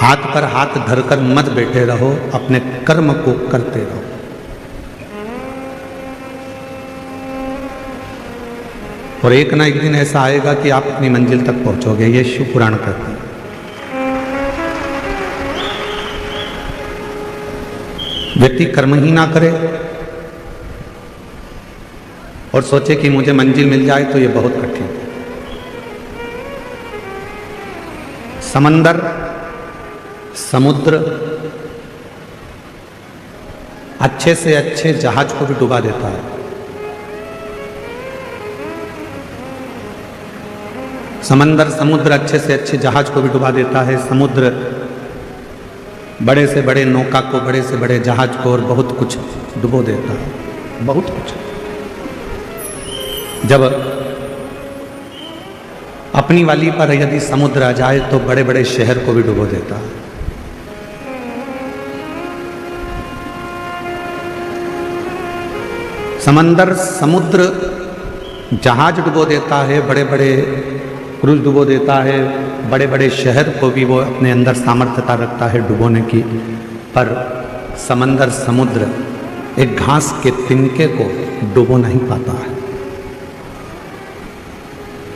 हाथ पर हाथ धरकर मत बैठे रहो, अपने कर्म को करते रहो। और एक ना एक दिन ऐसा आएगा कि आप अपनी मंजिल तक पहुंचोगे, ये शिव पुराण कहते हैं। व्यक्ति कर्म ही ना करे और सोचे कि मुझे मंजिल मिल जाए तो ये बहुत कठिन है। समंदर, समुद्र अच्छे से अच्छे जहाज को भी डुबा देता है। समंदर, समुद्र अच्छे से अच्छे जहाज को भी डुबा देता है। समुद्र बड़े से बड़े नौका को, बड़े से बड़े जहाज को और बहुत कुछ डुबो देता है, बहुत कुछ। जब अपनी वाली पर यदि समुद्र आ जाए तो बड़े बड़े शहर को भी डुबो देता है। समंदर, समुद्र जहाज डुबो देता है, बड़े बड़े क्रूज डुबो देता है, बड़े बड़े शहर को भी वो अपने अंदर सामर्थ्यता रखता है डुबोने की। पर समंदर, समुद्र एक घास के तिनके को डुबो नहीं पाता है।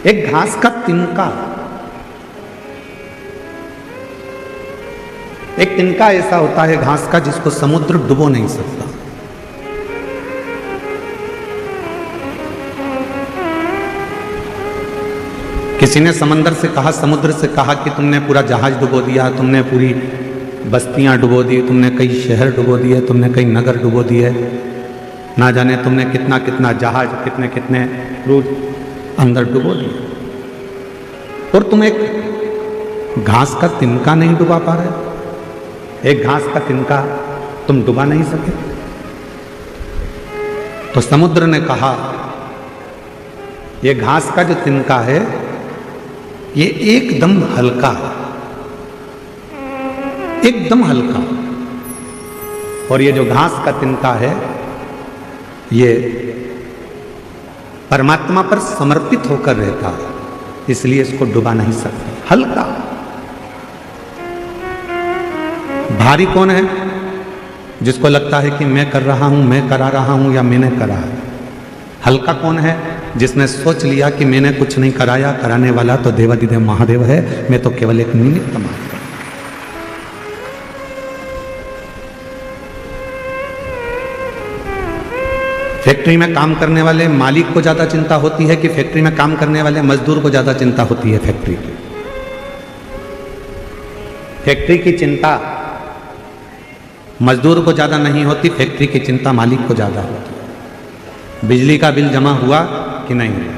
एक घास का तिनका, एक तिनका ऐसा होता है घास का जिसको समुद्र डुबो नहीं सकता। किसी ने समंदर से कहा, समुद्र से कहा कि तुमने पूरा जहाज डुबो दिया, तुमने पूरी बस्तियां डुबो दी, तुमने कई शहर डुबो दिए, तुमने कई नगर डुबो दिए, ना जाने तुमने कितना कितना जहाज, कितने कितने क्रूज अंदर डुबो दिए, और तुम एक घास का तिनका नहीं डुबा पा रहे। एक घास का तिनका तुम डुबा नहीं सके। तो समुद्र ने कहा, यह घास का जो तिनका है ये एकदम हल्का, एकदम हल्का, और ये जो घास का तिनका है ये परमात्मा पर समर्पित होकर रहता है, इसलिए इसको डुबा नहीं सकते। हल्का। भारी कौन है? जिसको लगता है कि मैं कर रहा हूं, मैं करा रहा हूं या मैंने करा है। हल्का कौन है? जिसने सोच लिया कि मैंने कुछ नहीं कराया, कराने वाला तो देवाधिदेव महादेव है, मैं तो केवल एक निमित्त मात्र। फैक्ट्री में काम करने वाले मालिक को ज्यादा चिंता होती है कि फैक्ट्री में काम करने वाले मजदूर को ज्यादा चिंता होती है? फैक्ट्री की, फैक्ट्री की चिंता मजदूर को ज्यादा नहीं होती, फैक्ट्री की चिंता मालिक को ज्यादा होती है। बिजली का बिल जमा हुआ कि नहीं हुआ,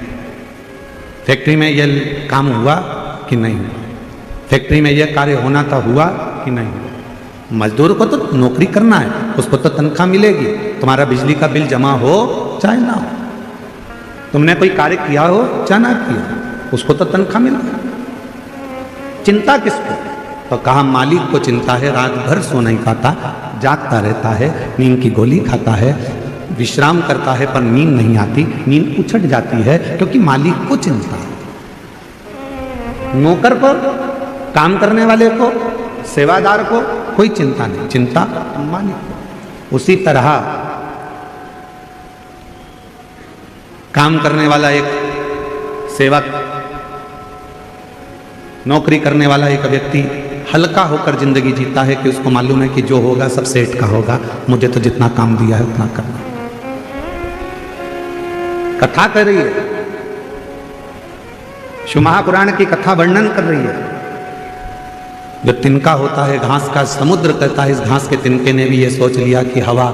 फैक्ट्री में यह काम हुआ कि नहीं हुआ, फैक्ट्री में यह कार्य होना था हुआ कि नहीं हुआ। मजदूर को तो नौकरी करना है, उसको तो तनख्वाह मिलेगी। तुम्हारा बिजली का बिल जमा हो चाहे ना हो, तुमने कोई कार्य किया हो चाहे ना किया, उसको तो तनख्वाह मिलेगी। चिंता किसको? तो कहा मालिक को चिंता है, रात भर सो नहीं खाता, जागता रहता है, नींद की गोली खाता है, विश्राम करता है, पर नींद नहीं आती, नींद उछट जाती है, क्योंकि मालिक को चिंता है। नौकर को, काम करने वाले को, सेवादार को कोई चिंता नहीं, चिंता मालिक को। उसी तरह काम करने वाला एक सेवक, नौकरी करने वाला एक व्यक्ति हल्का होकर जिंदगी जीता है कि उसको मालूम है कि जो होगा सब सेठ का होगा, मुझे तो जितना काम दिया है उतना करना। कथा कर रही है, शिव महापुराण की कथा वर्णन कर रही है। जो तिनका होता है घास का, समुद्र कहता है इस घास के तिनके ने भी ये सोच लिया कि हवा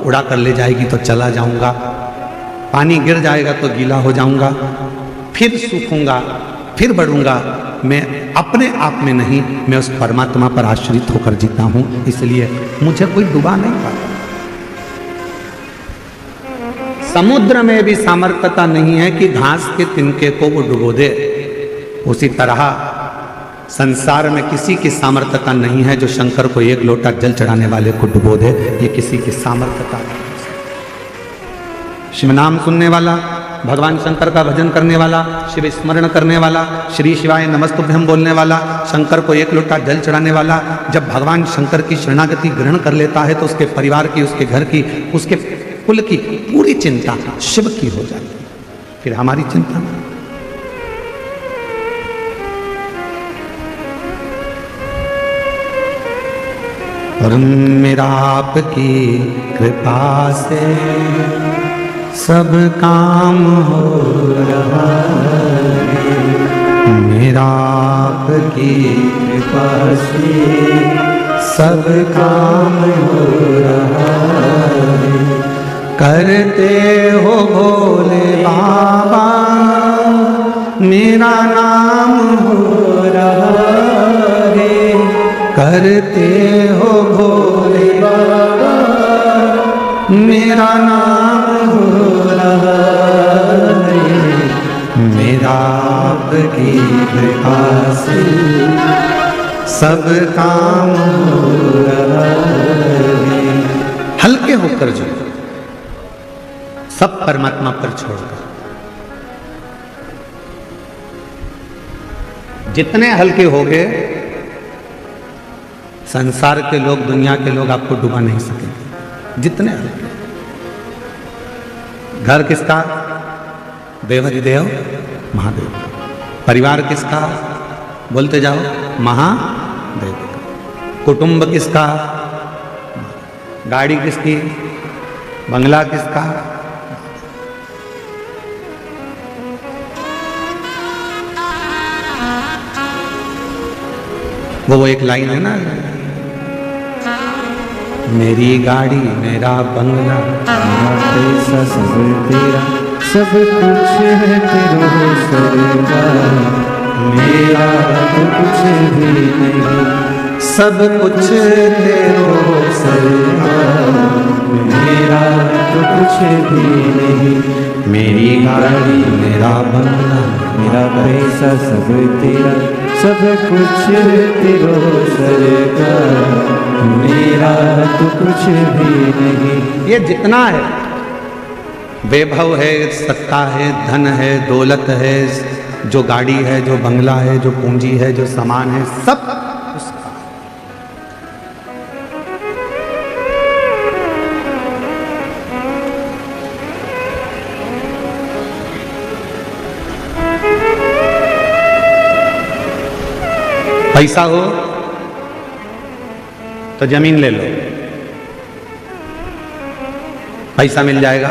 उड़ा कर ले जाएगी तो चला जाऊंगा, पानी गिर जाएगा तो गीला हो जाऊंगा, फिर सूखूंगा, फिर बढ़ूंगा। मैं अपने आप में नहीं, मैं उस परमात्मा पर आश्रित होकर जीता हूं, इसलिए मुझे कोई डुबा नहीं पाता। समुद्र में भी सामर्थ्यता नहीं है कि घास के तिनके को वो डुबो दे। उसी तरह संसार में किसी की सामर्थ्यता नहीं है जो शंकर को एक लोटा जल चढ़ाने वाले को डुबो दे, ये किसी की सामर्थ्यता नहीं। शिव नाम सुनने वाला भगवान शंकर का भजन करने वाला, शिव स्मरण करने वाला, श्री शिवाय नमस्तुभ्यम बोलने वाला, शंकर को एक लोटा जल चढ़ाने वाला, जब भगवान शंकर की शरणागति ग्रहण कर लेता है तो उसके परिवार की, उसके घर की, उसके कुल की पूरी चिंता शिव की हो जाती है। फिर हमारी चिंता नहीं। और मेरा आपकी कृपा से सब काम हो रहा है, मेरा आपकी कृपा से सब काम हो रहा है। करते हो भोले बाबा मेरा नाम हो रहा है, करते हो भोले बाबा मेरा नाम हो रहा है, मेरा आपकी कृपा से सब काम हो रहा है। हल्के होकर जो सब परमात्मा पर छोड़कर, जितने हल्के हो गए संसार के लोग, दुनिया के लोग आपको डुबा नहीं सकेंगे। जितने हल्के। घर किसका? देवाधिदेव महादेव। परिवार किसका? बोलते जाओ, महादेव। कुटुंब किसका? गाड़ी किसकी? बंगला किसका? वो एक लाइन है ना, मेरी गाड़ी मेरा बंगला मेरा पैसा सब तेरा, सब कुछ है तेरा सरकार, मेरा तो कुछ भी नहीं, सब कुछ तेरो सरकार, मेरा तो कुछ भी नहीं। मेरी गाड़ी मेरा बंगला मेरा पैसा सब तेरा, सब कुछ तेरो सरकार, मेरा तो कुछ भी नहीं। ये जितना है, वैभव है, सत्ता है, धन है, दौलत है, जो गाड़ी है, जो बंगला है, जो पूंजी है, जो सामान है, सब उसका। पैसा हो तो जमीन ले लो, पैसा मिल जाएगा।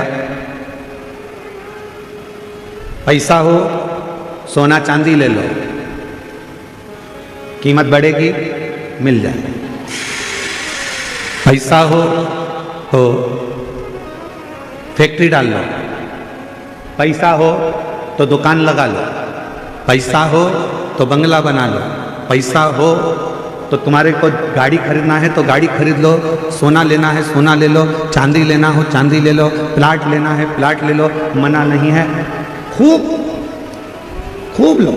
पैसा हो सोना चांदी ले लो, कीमत बढ़ेगी, मिल जाएगी। पैसा हो तो फैक्ट्री डाल लो, पैसा हो तो दुकान लगा लो, पैसा हो तो बंगला बना लो, पैसा हो तो तुम्हारे को गाड़ी खरीदना है तो गाड़ी खरीद लो, सोना लेना है सोना ले लो, चांदी लेना हो चांदी ले लो, प्लाट लेना है प्लाट ले लो, मना नहीं है। खूब खूब लो।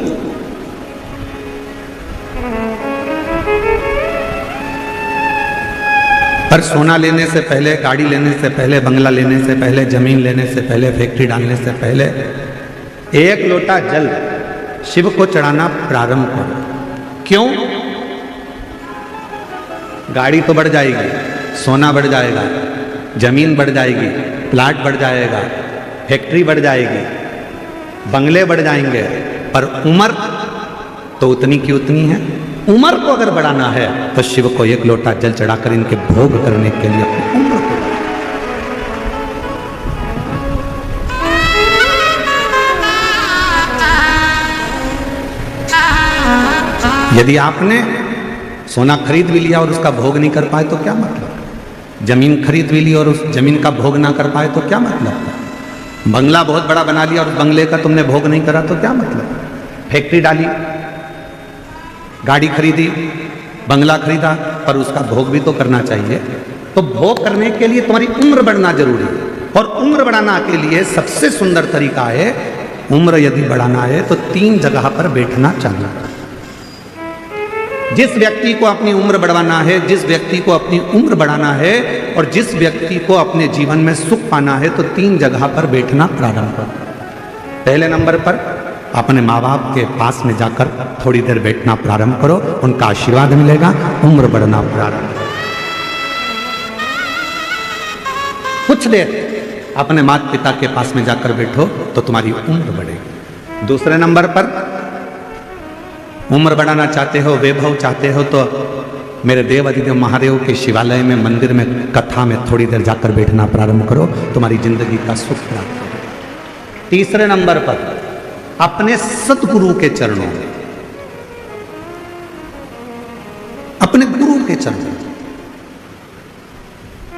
पर सोना लेने से पहले, गाड़ी लेने से पहले, बंगला लेने से पहले, जमीन लेने से पहले, फैक्ट्री डालने से पहले एक लोटा जल शिव को चढ़ाना प्रारंभ करो। क्यों? गाड़ी तो बढ़ जाएगी, सोना बढ़ जाएगा, जमीन बढ़ जाएगी, प्लाट बढ़ जाएगा, फैक्ट्री बढ़ जाएगी, बंगले बढ़ जाएंगे, पर उम्र तो उतनी की उतनी है। उम्र को अगर बढ़ाना है तो शिव को एक लोटा जल चढ़ाकर इनके भोग करने के लिए अपनी उम्र को। यदि आपने सोना खरीद भी लिया और उसका भोग नहीं कर पाए तो क्या मतलब? जमीन खरीद भी ली और उस जमीन का भोग ना कर पाए तो क्या मतलब? बंगला बहुत बड़ा बना लिया और उस बंगले का तुमने भोग नहीं करा तो क्या मतलब? फैक्ट्री डाली, गाड़ी खरीदी, बंगला खरीदा, पर उसका भोग भी तो करना चाहिए। तो भोग करने के लिए तुम्हारी उम्र बढ़ना जरूरी है, और उम्र बढ़ाना के लिए सबसे सुंदर तरीका है, उम्र यदि बढ़ाना है तो 3 जगह पर बैठना चाहिए। जिस व्यक्ति को अपनी उम्र बढ़वाना है, जिस व्यक्ति को अपनी उम्र बढ़ाना है, और जिस व्यक्ति को अपने जीवन में सुख पाना है, तो 3 जगह पर बैठना प्रारंभ करो। पहले नंबर पर अपने माँ बाप के पास में जाकर थोड़ी देर बैठना प्रारंभ करो, उनका आशीर्वाद मिलेगा, उम्र बढ़ना प्रारंभ। कुछ देर अपने माता पिता के पास में जाकर बैठो तो तुम्हारी उम्र बढ़ेगी। दूसरे नंबर पर उम्र बढ़ाना चाहते हो, वैभव चाहते हो, तो मेरे देव अधिदेव महादेव के शिवालय में, मंदिर में, कथा में थोड़ी देर जाकर बैठना प्रारंभ करो, तुम्हारी जिंदगी का सुख प्राप्त होगा। तीसरे नंबर पर अपने सतगुरु के चरणों में, अपने गुरु के चरणों,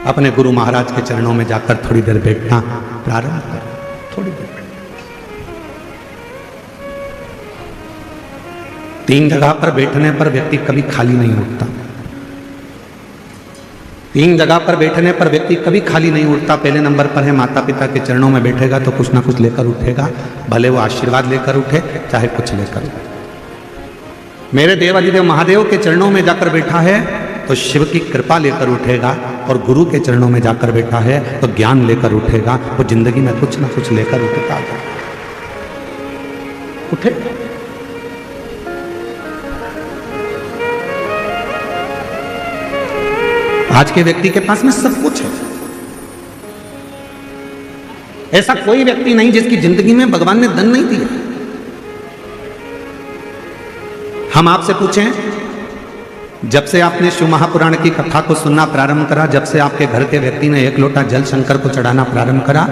अपने गुरु महाराज के चरणों में जाकर थोड़ी देर बैठना प्रारंभ करो, थोड़ी देर बैठना। 3 जगह पर बैठने पर व्यक्ति कभी खाली नहीं उठता। 3 जगह पर बैठने पर व्यक्ति कभी खाली नहीं उठता। पहले नंबर पर है माता पिता के चरणों में बैठेगा तो कुछ ना कुछ लेकर उठेगा, भले वो आशीर्वाद लेकर उठे चाहे कुछ लेकर उठे। मेरे देव अधिदेव महादेव के चरणों में जाकर बैठा है तो शिव की कृपा लेकर उठेगा, और गुरु के चरणों में जाकर बैठा है तो ज्ञान लेकर उठेगा। वो जिंदगी में कुछ ना कुछ लेकर उठता है, उठे। आज के व्यक्ति के पास में सब कुछ है। ऐसा कोई व्यक्ति नहीं जिसकी जिंदगी में भगवान ने धन नहीं दिया। हम आपसे पूछें, जब से आपने शिव महापुराण की कथा को सुनना प्रारंभ करा, जब से आपके घर के व्यक्ति ने 1 लोटा जल शंकर को चढ़ाना प्रारंभ करा,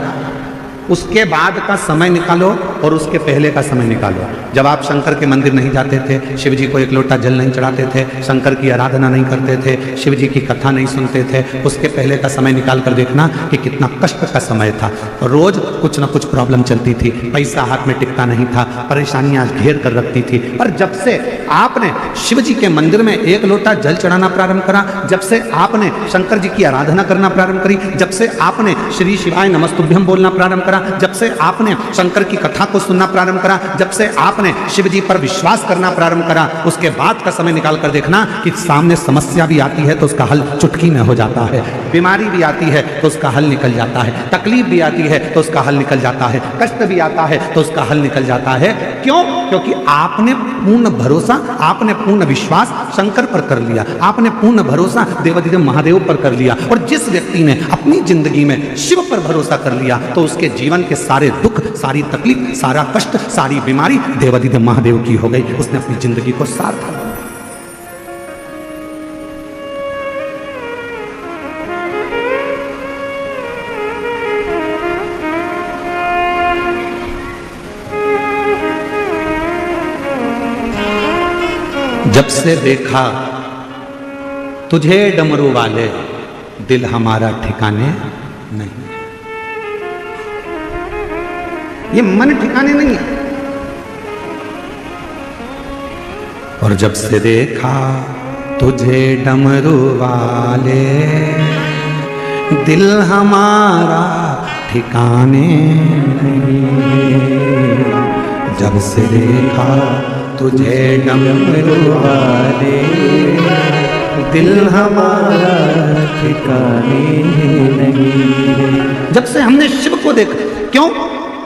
उसके बाद का समय निकालो और उसके पहले का समय निकालो। जब आप शंकर के मंदिर नहीं जाते थे, शिव जी को 1 लोटा जल नहीं चढ़ाते थे, शंकर की आराधना नहीं करते थे, शिव जी की कथा नहीं सुनते थे, उसके पहले का समय निकाल कर देखना कि कितना कष्ट का समय था। रोज कुछ ना कुछ प्रॉब्लम चलती थी, पैसा हाथ में टिकता नहीं था, परेशानियां घेर कर रखती थी। पर जब से आपने शिव जी के मंदिर में 1 लोटा जल चढ़ाना प्रारंभ करा, जब से आपने शंकर जी की आराधना करना प्रारंभ करी, जब से आपने श्री शिवाय नमस्तुभ्यम बोलना प्रारंभ करा, जब से आपने शंकर की कथा को सुनना प्रारंभ करा, जब से आपने शिव जी पर विश्वास करना प्रारंभ करा, उसके बाद का समय निकाल कर देखना कि सामने समस्या भी आती है तो उसका हल चुटकी में हो जाता है, बीमारी भी आती है तो उसका हल निकल जाता है, तकलीफ भी आती है तो उसका हल निकल जाता है, कष्ट भी आता है तो उसका हल निकल जाता है। क्यों? क्योंकि आपने पूर्ण भरोसा, आपने पूर्ण विश्वास शंकर पर कर लिया, आपने पूर्ण भरोसा देवाधिदेव महादेव पर कर लिया। और जिस व्यक्ति ने अपनी जिंदगी में शिव पर भरोसा कर लिया तो उसके जीवन के सारे दुख, सारी तकलीफ, सारा कष्ट, सारी बीमारी देवाधिदेव महादेव की हो गई। उसने अपनी जिंदगी को सार्थक बनाया। जब से देखा तुझे डमरू वाले, दिल हमारा ठिकाने नहीं। ये मन ठिकाने नहीं है। और जब से देखा तुझे डमरू वाले, दिल हमारा ठिकाने नहीं। जब से देखा तुझे डमरू वाले, दिल हमारा ठिकाने नहीं। जब से हमने शिव को देखा, क्यों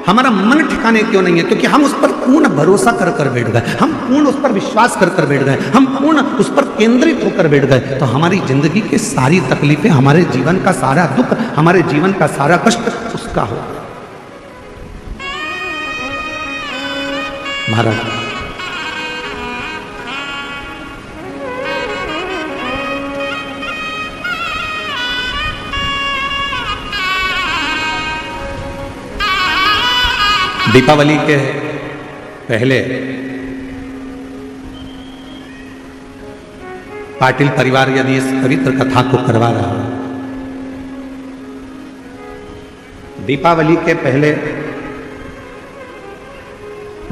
हमारा मन ठिकाने क्यों नहीं है? क्योंकि हम उस पर पूर्ण भरोसा कर कर बैठ गए, हम पूर्ण उस पर विश्वास कर कर बैठ गए, हम पूर्ण उस पर केंद्रित होकर बैठ गए। तो हमारी जिंदगी की सारी तकलीफें, हमारे जीवन का सारा दुख, हमारे जीवन का सारा कष्ट उसका हो। महाराज दीपावली के पहले पाटिल परिवार यदि इस पवित्र कथा को करवा रहा है, दीपावली के पहले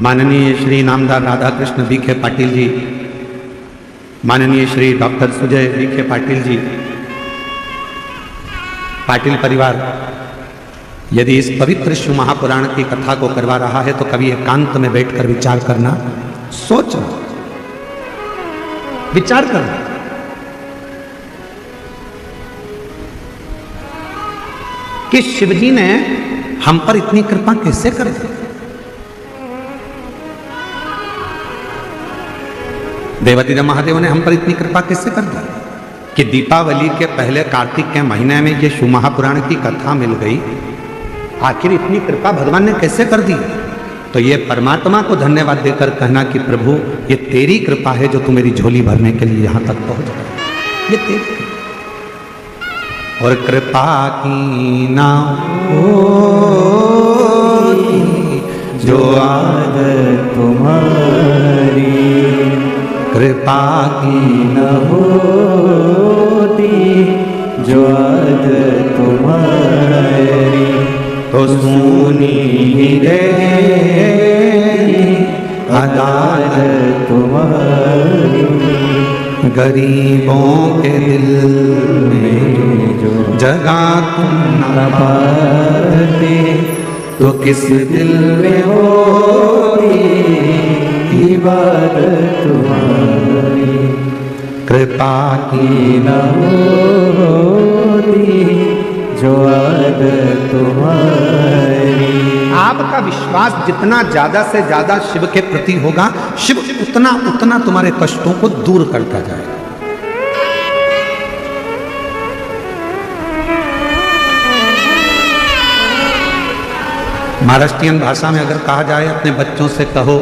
माननीय श्री नामदार राधा कृष्ण बीखे पाटिल जी, माननीय श्री डॉक्टर सुजय बीखे पाटिल जी, पाटिल परिवार यदि इस पवित्र शिव महापुराण की कथा को करवा रहा है तो कभी एकांत में बैठकर विचार करना, सोचना, विचार करना कि शिवजी ने हम पर इतनी कृपा कैसे कर दी। देवादिदेव महादेव ने हम पर इतनी कृपा कैसे कर दी कि दीपावली के पहले कार्तिक के महीने में ये शिव महापुराण की कथा मिल गई। आखिर इतनी कृपा भगवान ने कैसे कर दी? तो ये परमात्मा को धन्यवाद देकर कहना कि प्रभु ये तेरी कृपा है जो तू मेरी झोली भरने के लिए यहां तक पहुंच गया, ये तेरी कृपा। और कृपा की ना होती जो आदत तुम्हारी, कृपा की न होती जो आदत तुम्हारी, तो सुनी ही रहती अदालत तुम्हारी, गरीबों के दिल में जो जगह तुम न पाते तो किस दिल में होती इबादत तुम्हारी, कृपा की न होती जो आदत तुम्हारी। आपका विश्वास जितना ज्यादा से ज्यादा शिव के प्रति होगा, शिव उतना उतना तुम्हारे कष्टों को दूर करता जाएगा। महाराष्ट्रियन भाषा में अगर कहा जाए अपने बच्चों से कहो,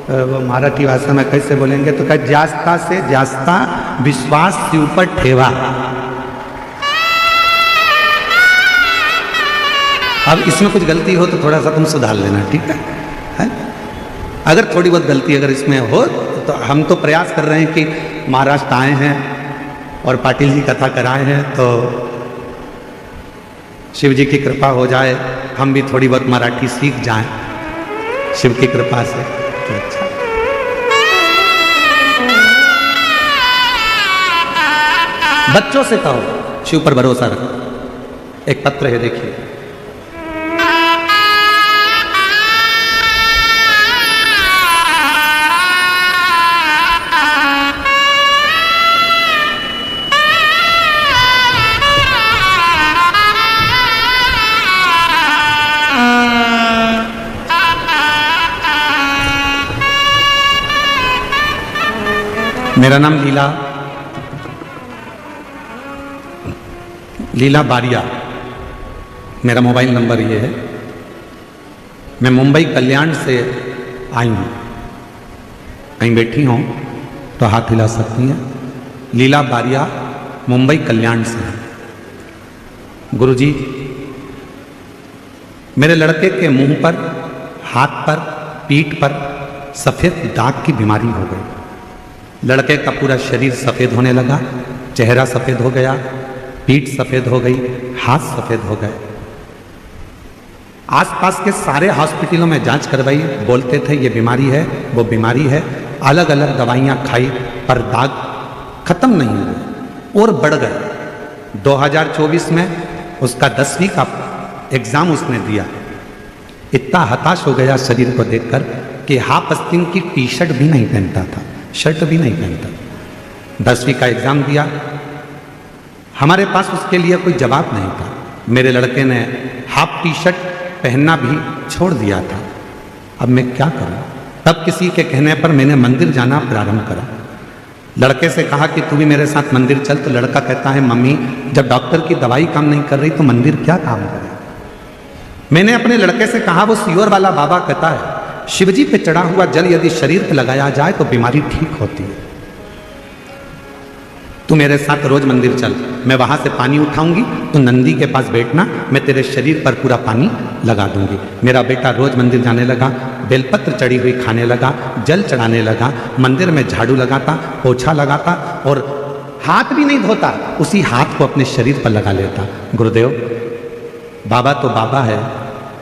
वो मराठी भाषा में कैसे बोलेंगे तो कहे जास्ता से जास्ता विश्वास शिव पर ठेवा। अब इसमें कुछ गलती हो तो थोड़ा सा तुम सुधार लेना, ठीक है? अगर थोड़ी बहुत गलती अगर इसमें हो तो हम तो प्रयास कर रहे हैं कि महाराष्ट्र आए हैं और पाटिल जी कथा कराए हैं तो शिव जी की कृपा हो जाए, हम भी थोड़ी बहुत मराठी सीख जाएं शिव की कृपा से तो अच्छा। बच्चों से कहो शिव पर भरोसा रखो। एक पत्र है देखिए, मेरा नाम लीला बारिया, मेरा मोबाइल नंबर ये है। मैं मुंबई कल्याण से आई हूँ, कहीं बैठी हूँ तो हाथ हिला सकती हैं। लीला बारिया मुंबई कल्याण से है। गुरुजी, मेरे लड़के के मुंह पर, हाथ पर, पीठ पर सफ़ेद दाग की बीमारी हो गई। लड़के का पूरा शरीर सफ़ेद होने लगा, चेहरा सफ़ेद हो गया, पीठ सफ़ेद हो गई, हाथ सफ़ेद हो गए। आसपास के सारे हॉस्पिटलों में जांच करवाई, बोलते थे ये बीमारी है, वो बीमारी है। अलग अलग दवाइयाँ खाई पर दाग खत्म नहीं हुए और बढ़ गए। 2024 में उसका 10वीं का एग्ज़ाम उसने दिया। इतना हताश हो गया शरीर को देखकर कि हाफ आस्तीन की टी शर्ट भी नहीं पहनता था, शर्ट भी नहीं पहनता। 10वीं का एग्ज़ाम दिया। हमारे पास उसके लिए कोई जवाब नहीं था। मेरे लड़के ने हाफ टी शर्ट पहनना भी छोड़ दिया था। अब मैं क्या करूं? तब किसी के कहने पर मैंने मंदिर जाना प्रारंभ करा। लड़के से कहा कि तू भी मेरे साथ मंदिर चल, तो लड़का कहता है मम्मी जब डॉक्टर की दवाई काम नहीं कर रही तो मंदिर क्या काम करे। मैंने अपने लड़के से कहा वो सीवर वाला बाबा कहता है शिवजी पे चढ़ा हुआ जल यदि शरीर पे लगाया जाए तो बीमारी ठीक होती है। तू मेरे साथ रोज मंदिर चल, मैं वहां से पानी उठाऊंगी, तो नंदी के पास बैठना, मैं तेरे शरीर पर पूरा पानी लगा दूंगी। मेरा बेटा रोज मंदिर जाने लगा, बेलपत्र चढ़ी हुई खाने लगा, जल चढ़ाने लगा, मंदिर में झाड़ू लगाता, पोछा लगाता और हाथ भी नहीं धोता, उसी हाथ को अपने शरीर पर लगा लेता। गुरुदेव, बाबा तो बाबा है।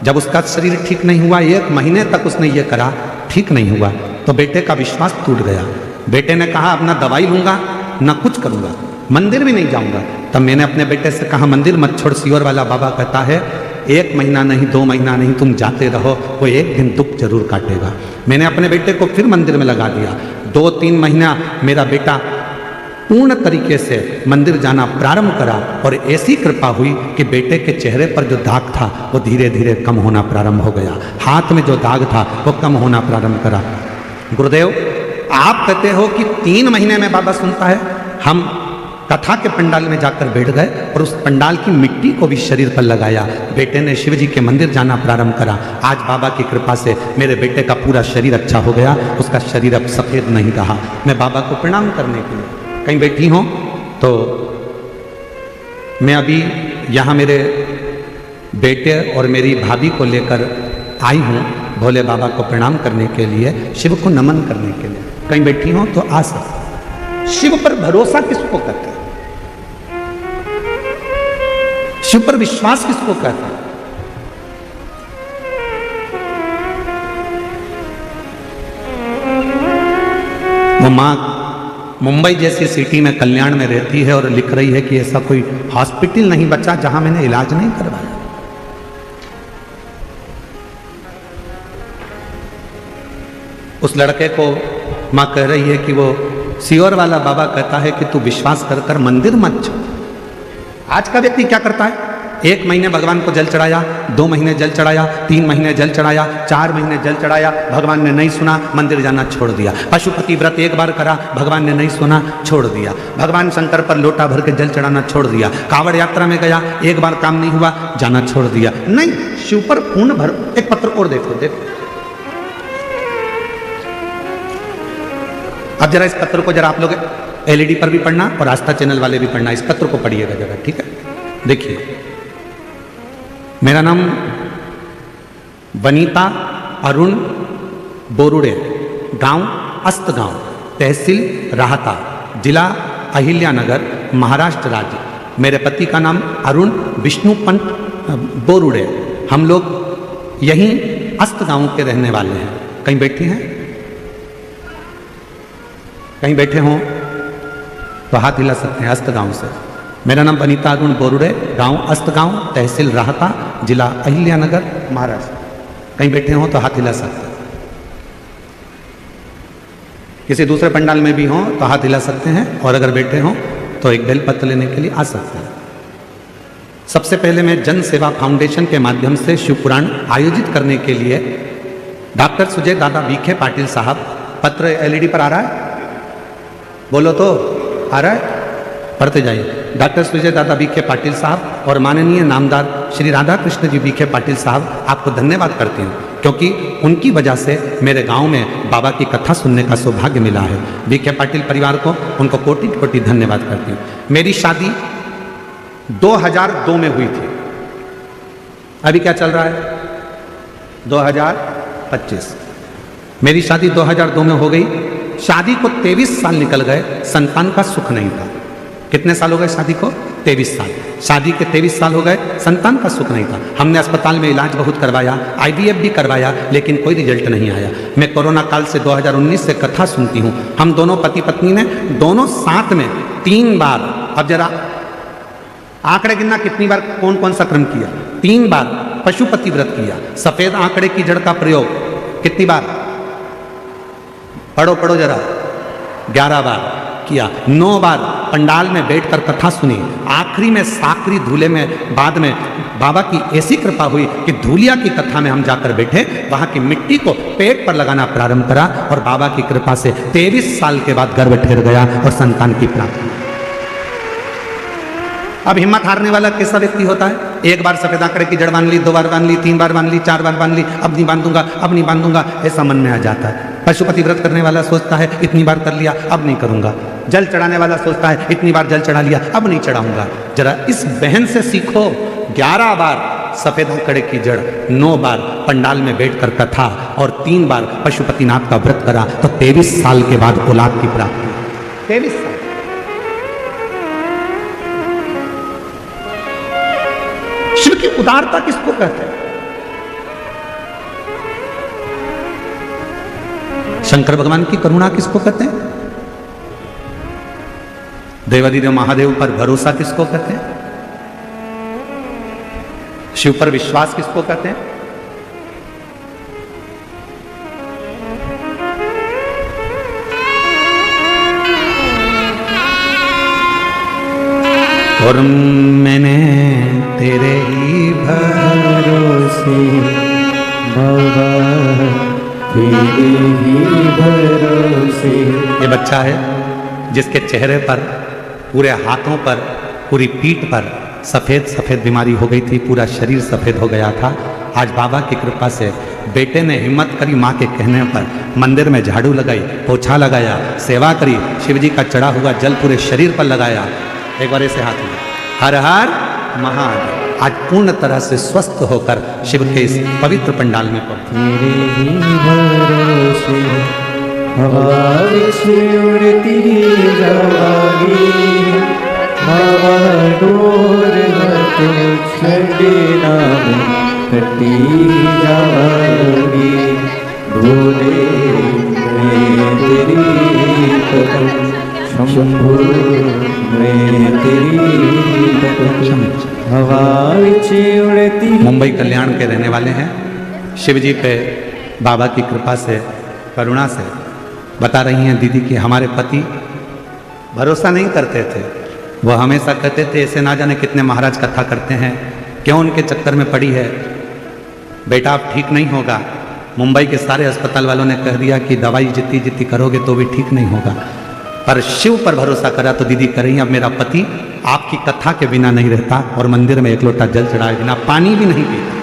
जब उसका शरीर ठीक नहीं हुआ, 1 महीने तक उसने ये करा, ठीक नहीं हुआ, तो बेटे का विश्वास टूट गया। बेटे ने कहा अब ना दवाई लूंगा ना कुछ करूंगा, मंदिर भी नहीं जाऊंगा। तब मैंने अपने बेटे से कहा मंदिर मत छोड़, सीवर वाला बाबा कहता है 1 महीना नहीं 2 महीना नहीं तुम जाते रहो, वो एक दिन दुख जरूर काटेगा। मैंने अपने बेटे को फिर मंदिर में लगा दिया। 2-3 महीना मेरा बेटा पूर्ण तरीके से मंदिर जाना प्रारंभ करा और ऐसी कृपा हुई कि बेटे के चेहरे पर जो दाग था वो धीरे धीरे कम होना प्रारंभ हो गया। हाथ में जो दाग था वो कम होना प्रारंभ करा। गुरुदेव, आप कहते हो कि 3 महीने में बाबा सुनता है। हम कथा के पंडाल में जाकर बैठ गए और उस पंडाल की मिट्टी को भी शरीर पर लगाया। बेटे ने शिव जी के मंदिर जाना प्रारंभ करा। आज बाबा की कृपा से मेरे बेटे का पूरा शरीर अच्छा हो गया, उसका शरीर अब सफेद नहीं रहा। मैं बाबा को प्रणाम करने के लिए कहीं बैठी हूँ तो मैं अभी यहाँ मेरे बेटे और मेरी भाभी को लेकर आई हूँ भोले बाबा को प्रणाम करने के लिए, शिव को नमन करने के लिए। कहीं बैठी हूँ तो आ सकते। शिव पर भरोसा किसको कहते हैं? शिव पर विश्वास किसको कहते हैं? वो मां मुंबई जैसी सिटी में कल्याण में रहती है और लिख रही है कि ऐसा कोई हॉस्पिटल नहीं बचा जहां मैंने इलाज नहीं करवाया। उस लड़के को मां कह रही है कि वो सियोर वाला बाबा कहता है कि तू विश्वास कर कर मंदिर मत छोड़। आज का व्यक्ति क्या करता है? 1 महीने भगवान को जल चढ़ाया, 2 महीने जल चढ़ाया, 3 महीने जल चढ़ाया, 4 महीने जल चढ़ाया, भगवान ने नहीं सुना, मंदिर जाना छोड़ दिया। पशुपति व्रत 1 बार करा, भगवान ने नहीं सुना, छोड़ दिया। भगवान शंकर पर लोटा भर के जल चढ़ाना छोड़ दिया। कांवड़ यात्रा में गया, 1 बार काम नहीं हुआ, जाना छोड़ दिया। नहीं, शिव पर पूर्ण भर। एक पत्र और देखो। अब जरा इस पत्र को जरा आप लोग एलईडी पर भी पढ़ना और आस्था चैनल वाले भी पढ़ना। इस पत्र को पढ़िएगा जरा, ठीक है? देखिए, मेरा नाम वनीता अरुण बोरुड़े, गांव अस्तगांव, तहसील राहता, जिला अहिल्यानगर, महाराष्ट्र राज्य। मेरे पति का नाम अरुण विष्णुपंत बोरुड़े। हम लोग यहीं अस्तगांव के रहने वाले हैं। कहीं बैठे हैं? कहीं बैठे हों तो हाथ हिला सकते हैं। अस्तगांव से। मेरा नाम वनीता अरुण बोरुड़े, गांव अस्तगांव, तहसील राहता, जिला अहिल्यानगर, महाराष्ट्र। कहीं बैठे हों तो हाथ हिला सकते हैं। किसी दूसरे पंडाल में भी हों तो हाथ हिला सकते हैं, और अगर बैठे हों तो एक बेलपत्र लेने के लिए आ सकते हैं। सबसे पहले मैं जन सेवा फाउंडेशन के माध्यम से शिव पुराण आयोजित करने के लिए डॉक्टर सुजय दादा बीखे पाटिल साहब, पत्र एलईडी पर आ रहा है? बोलो तो, आ रहा है? पढ़ते जाइए। डॉक्टर सुजय दादा बीखे पाटिल साहब और माननीय नामदार श्री राधा कृष्ण जी बीखे पाटिल साहब, आपको धन्यवाद करती हूँ, क्योंकि उनकी वजह से मेरे गांव में बाबा की कथा सुनने का सौभाग्य मिला है। बीखे पाटिल परिवार को, उनको कोटि कोटि धन्यवाद करती हूँ। मेरी शादी 2002 में हुई थी। अभी क्या चल रहा है? 2025। मेरी शादी 2002 में हो गई। शादी को 23 साल निकल गए, संतान का सुख नहीं था। कितने साल हो गए शादी को? 23 साल। शादी के 23 साल हो गए, संतान का सुख नहीं था। हमने अस्पताल में इलाज बहुत करवाया, IVF भी करवाया, लेकिन कोई रिजल्ट नहीं आया। मैं कोरोना काल से 2019 से कथा सुनती हूँ। हम दोनों पति पत्नी ने दोनों साथ में 3 बार, अब जरा आंकड़े गिनना कितनी बार कौन कौन सा क्रम किया? 3 बार पशुपति व्रत किया। सफेद आंकड़े की जड़ का प्रयोग कितनी बार? पढ़ो जरा। 11 बार किया। 9 बार पंडाल में बैठकर कथा सुनी। आखिरी में साकरी धूले में बाद में बाबा की ऐसी कृपा हुई कि धूलिया की कथा में हम जाकर बैठे, वहां की मिट्टी को पेट पर लगाना प्रारंभ करा, और बाबा की कृपा से 23 साल के बाद गर्भ ठहर गया और संतान की प्राप्ति। अब हिम्मत हारने वाला कैसा व्यक्ति होता है? 1 बार सफेद आंकड़े की जड़ बांध ली, 2 बार बांध ली, 3 बार बांध ली, 4 बार बांध ली, अब नहीं बांधूंगा, अब नहीं बांधूंगा, ऐसा मन में आ जाता है। पशुपति व्रत करने वाला सोचता है इतनी बार कर लिया, अब नहीं करूंगा। जल चढ़ाने वाला सोचता है इतनी बार जल चढ़ा लिया, अब नहीं चढ़ाऊंगा। जरा इस बहन से सीखो। 11 बार सफेद आंकड़े की जड़, 9 बार पंडाल में बैठकर कथा, और 3 बार पशुपतिनाथ का व्रत करा, तो 23 साल के बाद औलाद की प्राप्ति। 23 साल। शिव की उदारता किसको कहते हैं? शंकर भगवान की करुणा किसको कहते हैं? देवादिदेव महादेव पर भरोसा किसको कहते हैं? शिव पर विश्वास किसको कहते हैं? और मैंने तेरे ही भरोसे बाबा तेरे ही भरोसे। ये बच्चा है जिसके चेहरे पर, पूरे हाथों पर, पूरी पीठ पर सफ़ेद सफ़ेद बीमारी हो गई थी, पूरा शरीर सफ़ेद हो गया था। आज बाबा की कृपा से बेटे ने हिम्मत करी, माँ के कहने पर मंदिर में झाड़ू लगाई, पोछा लगाया, सेवा करी, शिव जी का चढ़ा हुआ जल पूरे शरीर पर लगाया। एक बार ऐसे हाथ में हर हर महादेव। आज पूर्ण तरह से स्वस्थ होकर शिव के इस पवित्र पंडाल में पहुंचे। तेरे ही भरोसे हवा विच उड़ती जावागी, हवा डोर तो छड़े नाम कटी जावागी। भोले मैं तेरी कदम शंभु, मैं तेरी कदम हवा विच उड़ती। मुंबई कल्याण के रहने वाले हैं। शिव जी पे बाबा की कृपा से, करुणा से बता रही हैं दीदी कि हमारे पति भरोसा नहीं करते थे। वो हमेशा कहते थे ऐसे ना जाने कितने महाराज कथा करते हैं, क्यों उनके चक्कर में पड़ी है, बेटा आप ठीक नहीं होगा। मुंबई के सारे अस्पताल वालों ने कह दिया कि दवाई जितनी जितनी करोगे तो भी ठीक नहीं होगा, पर शिव पर भरोसा करा तो दीदी कह रही हैं अब मेरा पति आपकी कथा के बिना नहीं रहता और मंदिर में एक लोटा जल चढ़ाए बिना पानी भी नहीं पीता।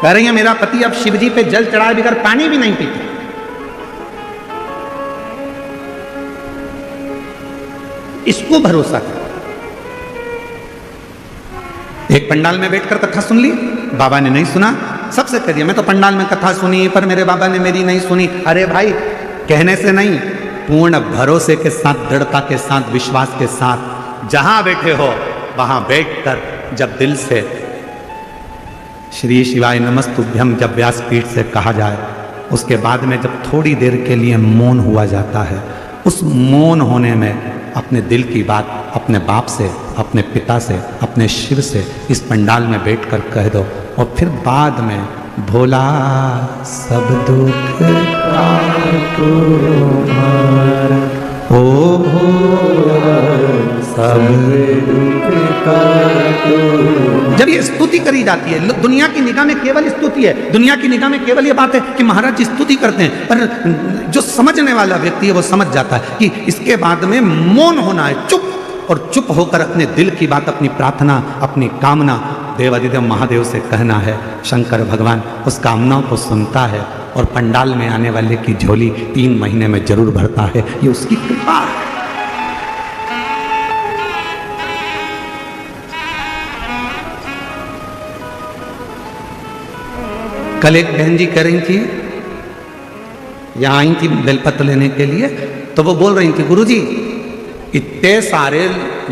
कह रही हैं मेरा पति अब शिव जी पे जल चढ़ाए बगैर पानी भी नहीं पीता। इसको भरोसा कर। एक पंडाल में बैठकर कथा सुन ली, बाबा ने नहीं सुना, सबसे कह दिया मैं तो पंडाल में कथा सुनी पर मेरे बाबा ने मेरी नहीं सुनी। अरे भाई, कहने से नहीं, पूर्ण भरोसे के साथ, दृढ़ता के साथ, विश्वास के साथ जहां बैठे हो वहां बैठकर जब दिल से श्री शिवाय नमस्तुभ्यम जब व्यासपीठ से कहा जाए, उसके बाद में जब थोड़ी देर के लिए मौन हुआ जाता है, उस मौन होने में अपने दिल की बात अपने बाप से, अपने पिता से, अपने शिव से इस पंडाल में बैठकर कह दो और फिर बाद में भोला सब दुख तुम्हारा, ओ भोला सब दुख का। जब ये स्तुति करी जाती है, दुनिया की निगाह में केवल स्तुति है, दुनिया की निगाह में केवल ये बात है कि महाराज जी स्तुति करते हैं, पर जो समझने वाला व्यक्ति है वो समझ जाता है कि इसके बाद में मौन होना है, चुप, और चुप होकर अपने दिल की बात, अपनी प्रार्थना, अपनी कामना देवादिदेव महादेव से कहना है। शंकर भगवान उस कामनाओं को सुनता है और पंडाल में आने वाले की झोली 3 महीने में जरूर भरता है। ये उसकी कृपा है। कल एक बहन जी कह रही थी, यहां आई थी बेलपत्र लेने के लिए, तो वो बोल रही थी गुरुजी इतने सारे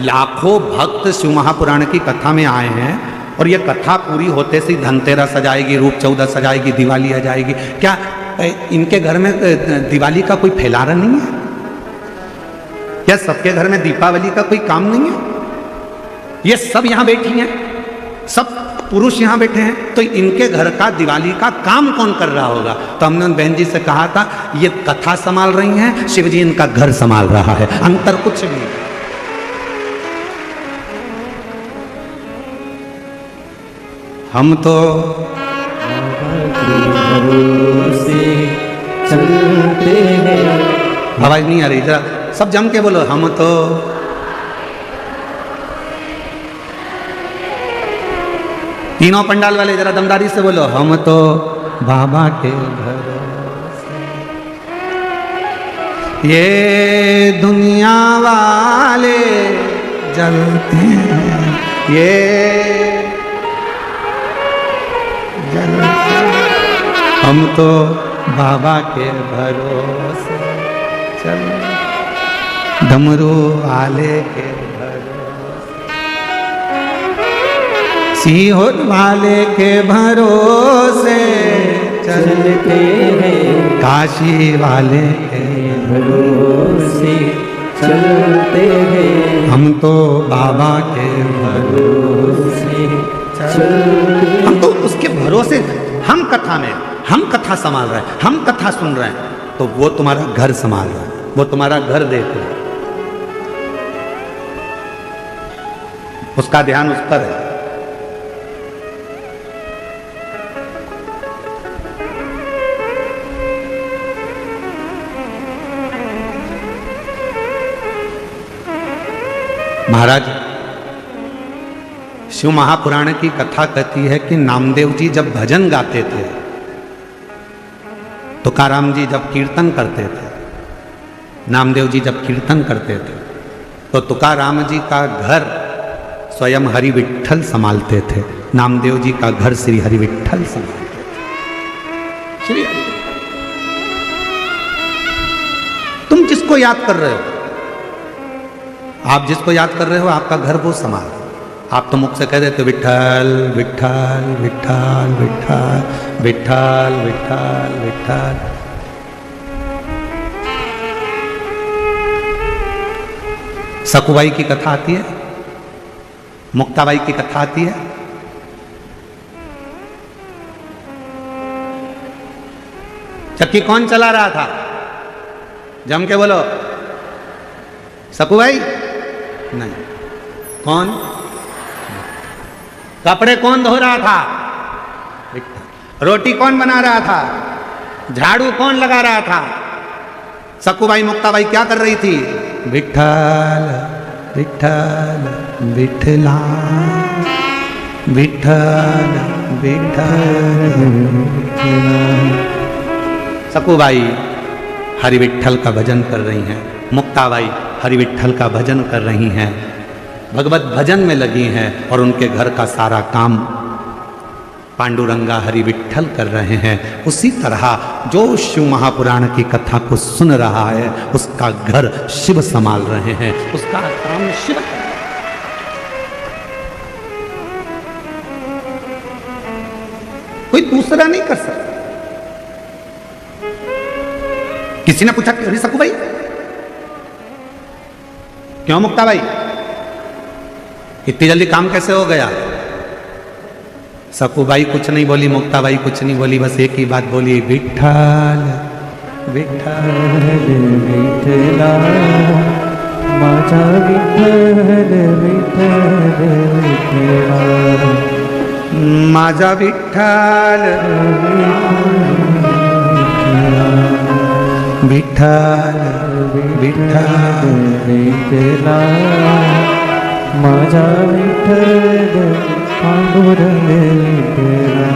लाखों भक्त शिव महापुराण की कथा में आए हैं और ये कथा पूरी होते से धनतेरस आ जाएगी, रूप 14 सजाएगी, दिवाली आ जाएगी, क्या इनके घर में दिवाली का कोई फैलारा नहीं है? क्या सबके घर में दीपावली का कोई काम नहीं है? ये सब यहां बैठी हैं, सब पुरुष यहां बैठे हैं, तो इनके घर का दिवाली का काम कौन कर रहा होगा? तो हमने उन बहन जी से कहा था ये कथा संभाल रही हैं, शिव जी इनका घर संभाल रहा है, अंतर कुछ भी। हम तो चलते हैं। आवाज नहीं आ रही, जरा सब जम के बोलो, हम तो तीनों पंडाल वाले जरा दमदारी से बोलो, हम तो बाबा के भरोसे। ये दुनिया वाले जलते हैं, ये जलते हैं, हम तो बाबा के भरोसे चल, डमरू वाले के सीहोर वाले के भरोसे चलते हैं, काशी वाले के भरोसे चलते हैं, हम तो बाबा के भरोसे चलते। हम तो उसके भरोसे, हम कथा में, हम कथा संभाल रहे हैं, हम कथा सुन रहे हैं, तो वो तुम्हारा घर संभाल रहा है, वो तुम्हारा घर देख रहा है, उसका ध्यान उस पर है। महाराज, शिव महापुराण की कथा कहती है कि नामदेव जी जब भजन गाते थे, तुकाराम जी जब कीर्तन करते थे, नामदेव जी जब कीर्तन करते थे, तो तुकाराम जी का घर स्वयं हरि विठ्ठल संभालते थे, नामदेव जी का घर श्री हरि विठ्ठल संभालते थे। श्री हरि, तुम जिसको याद कर रहे हो, आप जिसको याद कर रहे हो, आपका घर वो संभाल। आप तो मुख से कह देते विठ्ठल विठ्ठल विठ्ठल विठ्ठल विठ्ठल विठ्ठल विठ्ठल। सकुबाई की कथा आती है, मुक्ताबाई की कथा आती है। चक्की कौन चला रहा था? जम के बोलो। सकुबाई? नहीं। कौन? कपड़े कौन धो रहा था? रोटी कौन बना रहा था? झाड़ू कौन लगा रहा था? सकुबाई मुक्ताबाई क्या कर रही थी? विठ्ठल विठ्ठल विठला विठ्ठल विठ्ठल। सकुबाई हरि विठ्ठल का भजन कर रही हैं, मुक्ताबाई हरि विठ्ठल का भजन कर रही हैं, भगवत भजन में लगी हैं, और उनके घर का सारा काम पांडुरंगा हरि विठ्ठल कर रहे हैं। उसी तरह जो शिव महापुराण की कथा को सुन रहा है, उसका घर शिव संभाल रहे हैं, उसका काम शिव कर रहे हैं। कोई दूसरा नहीं कर सकता। किसी ने पूछा अरे सकुबाई क्यों, मुक्ताबाई इतनी जल्दी काम कैसे हो गया? सकुबाई कुछ नहीं बोली, मुक्ताबाई कुछ नहीं बोली, बस एक ही बात बोली, विठ्ठल विठ्ठल विठला माझा विठ्ठल विठ्ठल विठला माझा विठ्ठल विठ्ठल विठ्ठल विठला माझा विठ्ठल पांडुरंग विठला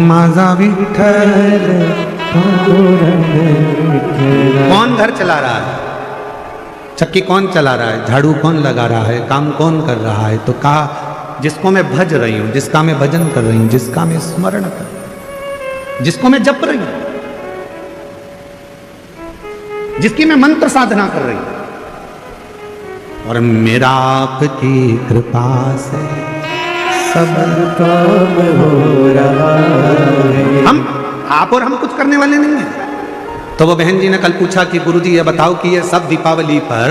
माझा विठ्ठल पांडुरंग विठला। कौन घर चला रहा है? चक्की कौन चला रहा है? झाड़ू कौन लगा रहा है? काम कौन कर रहा है? तो कहा जिसको मैं भज रही हूं, जिसका मैं भजन कर रही हूं, जिसका मैं स्मरण कर रही हूं, जिसको मैं जप रही हूं, जिसकी मैं मंत्र साधना कर रही हूं, और मेरा आपकी कृपा से सब काम हो रहा है। हम आप और हम कुछ करने वाले नहीं हैं। तो वो बहन जी ने कल पूछा कि गुरुजी ये बताओ कि ये सब दीपावली पर,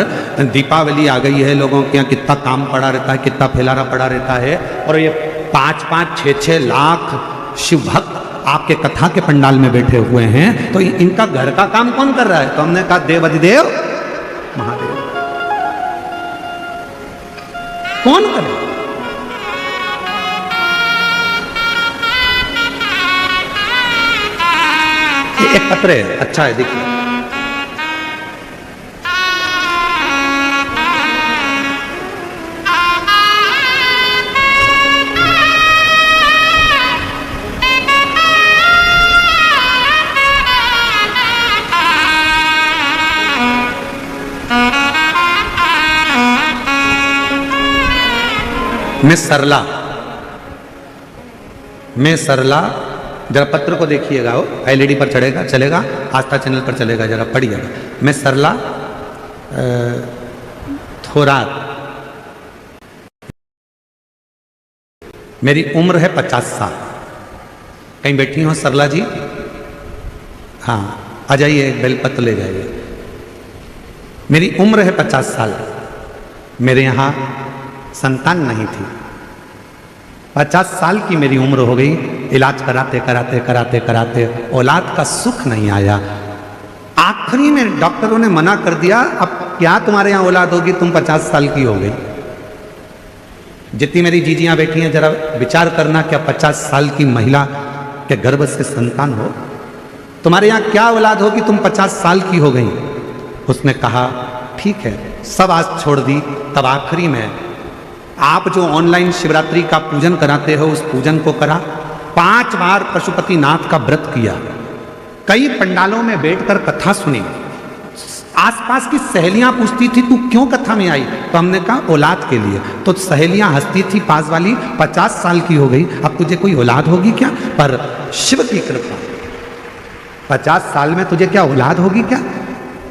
दीपावली आ गई है, लोगों के यहाँ कितना काम पड़ा रहता है, कितना फैलाना पड़ा रहता है, और ये 5-5, 6-6 लाख शिव भक्त आपके कथा के पंडाल में बैठे हुए हैं, तो इनका घर का काम कौन कर रहा है? तो हमने कहा देवाधिदेव महादेव। कौन करे? एक पत्र है, अच्छा है, देखिए। मैं सरला जरा पत्र को देखिएगा, वो एलईडी पर चढ़ेगा, चलेगा, आस्था चैनल पर चलेगा, जरा पढ़िएगा। मैं सरला थोरात, मेरी उम्र है 50 साल। कहीं बैठी हो सरला जी? हाँ, आ जाइए, बेलपत्र ले जाइए। मेरी उम्र है 50 साल। मेरे यहाँ संतान नहीं थी। 50 साल की मेरी उम्र हो गई, इलाज कराते कराते कराते कराते औलाद का सुख नहीं आया। आखिरी में डॉक्टरों ने मना कर दिया, अब क्या तुम्हारे यहाँ औलाद होगी, तुम 50 साल की हो गई। जितनी मेरी जीजियां बैठी हैं, जरा विचार करना, क्या 50 साल की महिला के गर्भ से संतान हो? तुम्हारे यहाँ क्या औलाद होगी, तुम 50 साल की हो गई। उसने कहा ठीक है, सब आज छोड़ दी। तब आखिरी में आप जो ऑनलाइन शिवरात्रि का पूजन कराते हो उस पूजन को करा, 5 बार पशुपतिनाथ का व्रत किया, कई पंडालों में बैठकर कथा सुनी। आसपास की सहेलियां पूछती थी तू क्यों कथा में आई, तो हमने कहा औलाद के लिए। तो सहेलियां हंसती थी पास वाली, 50 साल की हो गई, अब तुझे कोई औलाद होगी क्या? पर शिव की कृपा, 50 साल में तुझे क्या औलाद होगी क्या?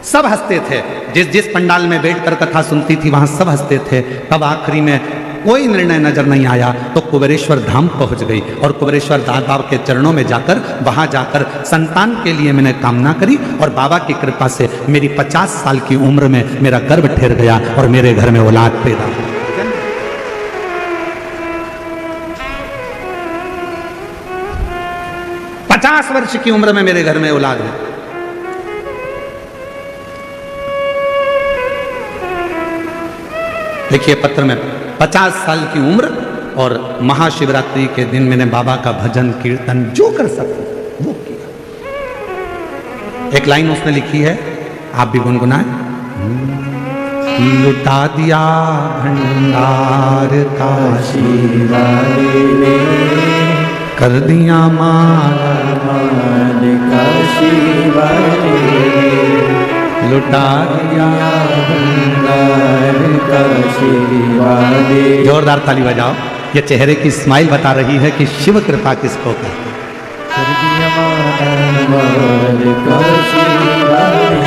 सब हंसते थे, जिस जिस पंडाल में बैठकर कथा सुनती थी वहां सब हंसते थे। तब आखिरी में कोई निर्णय नजर नहीं आया तो कुबेरेश्वर धाम पहुंच गई और कुबेरेश्वर बाबा के चरणों में जाकर, वहां जाकर संतान के लिए मैंने कामना करी और बाबा की कृपा से मेरी 50 साल की उम्र में मेरा गर्भ ठहर गया और मेरे घर में औलाद पैदा हुई। 50 वर्ष की उम्र में मेरे घर में औलाद है। देखिए पत्र में 50 साल की उम्र और महाशिवरात्रि के दिन मैंने बाबा का भजन कीर्तन जो कर सकते वो किया। एक लाइन उसने लिखी है, आप भी गुनगुनाएं। लुटा दिया भंडार काशी वाले ने, कर दिया माल काशी वाले ने, लुटा दिया भंडार काशी वाले। जोरदार ताली बजाओ, ये चेहरे की स्माइल बता रही है कि शिव कृपा किसको कहते हैं। कर दिया माल काशी वाले,